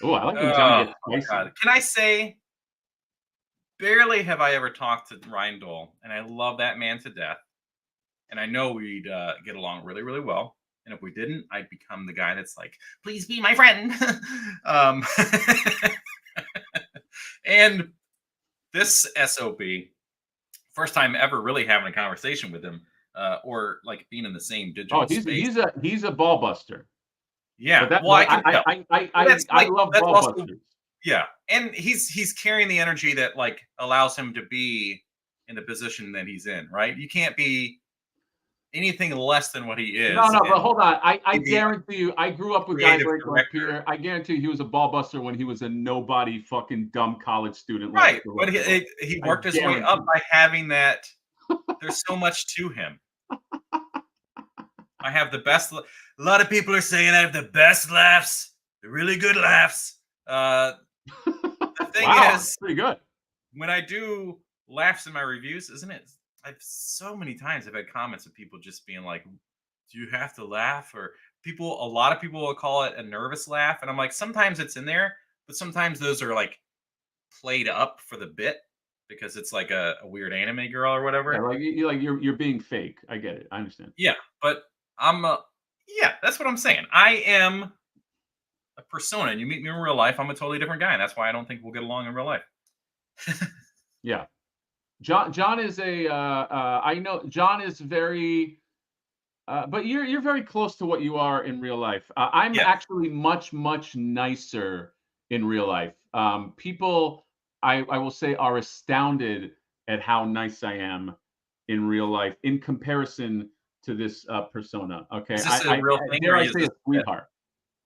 Oh, I like when John gets spicy. Can I say, barely have I ever talked to Ryan Dole, and I love that man to death. And I know we'd get along really, really well. And if we didn't, I'd become the guy that's like, "Please be my friend." And this SOB, first time ever really having a conversation with him, or like being in the same digital space. He's a ball buster. Yeah, I love ball busters. Yeah, and he's carrying the energy that like allows him to be in the position that he's in. Right? You can't be anything less than what he is. No, but hold on. I guarantee you, I grew up with guys like Peter. I guarantee you, he was a ball buster when he was a nobody, fucking dumb college student. Right, but he worked his way up by having that. There's so much to him. I have the best. A lot of people are saying I have the best laughs, the really good laughs. The thing is, pretty good. When I do laughs in my reviews, isn't it? I've so many times I've had comments of people just being like, "Do you have to laugh?" Or a lot of people will call it a nervous laugh. And I'm like, sometimes it's in there, but sometimes those are like played up for the bit because it's like a weird anime girl or whatever. Yeah, you're being fake. I get it. I understand. Yeah, but that's what I'm saying. I am a persona, and you meet me in real life, I'm a totally different guy. And that's why I don't think we'll get along in real life. Yeah. John is I know John is very, but you're very close to what you are in real life. I'm actually much nicer in real life. People, I will say, are astounded at how nice I am in real life in comparison to this persona. Okay, Is this a real thing, dare or I is say this a sweetheart?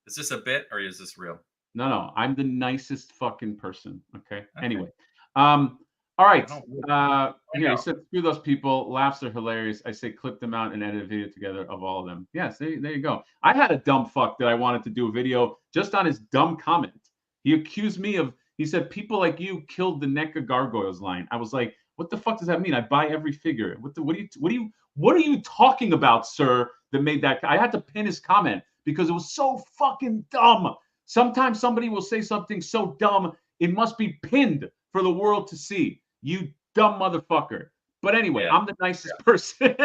Is this a bit or is this real? No, I'm the nicest fucking person. Okay. Okay. Anyway, all right. I Here, he know. said, screw those people. Laughs are hilarious. I say, clip them out and edit a video together of all of them. Yes, there you go. I had a dumb fuck that I wanted to do a video just on his dumb comment. He accused me of, he said, people like you killed the NECA Gargoyles line. I was like, what the fuck does that mean? I buy every figure. What are you talking about, sir? That made that. I had to pin his comment because it was so fucking dumb. Sometimes somebody will say something so dumb, it must be pinned for the world to see. You dumb motherfucker. But anyway, Yeah. I'm the nicest person.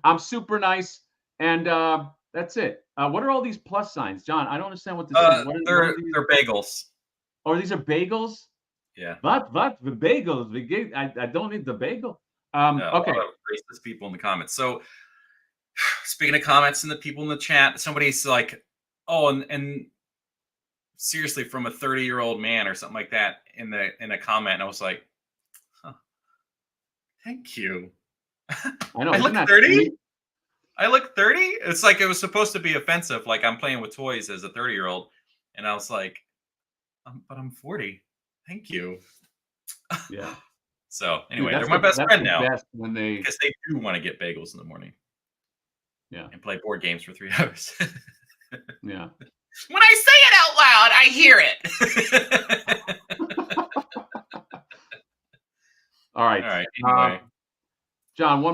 I'm super nice. And that's it. What are all these plus signs? John, I don't understand what this is. What are these? They're bagels. Oh, these are bagels? Yeah. What? The bagels. I don't need the bagel. Okay. A lot of racist people in the comments. So speaking of comments and the people in the chat, somebody's like, oh, and seriously, from a 30-year-old man or something like that in a comment, and I was like, huh, thank you. I know. I Isn't look that 30. sweet? I look 30. It's like it was supposed to be offensive, like I'm playing with toys as a 30-year-old, and I was like, but I'm 40. Thank you. Yeah. So anyway, Dude, they're my best friend now when they, because they do want to get bagels in the morning. Yeah. And play board games for 3 hours. Yeah. When I say it out loud, I hear it. All right. All right. Anyway. John, one more.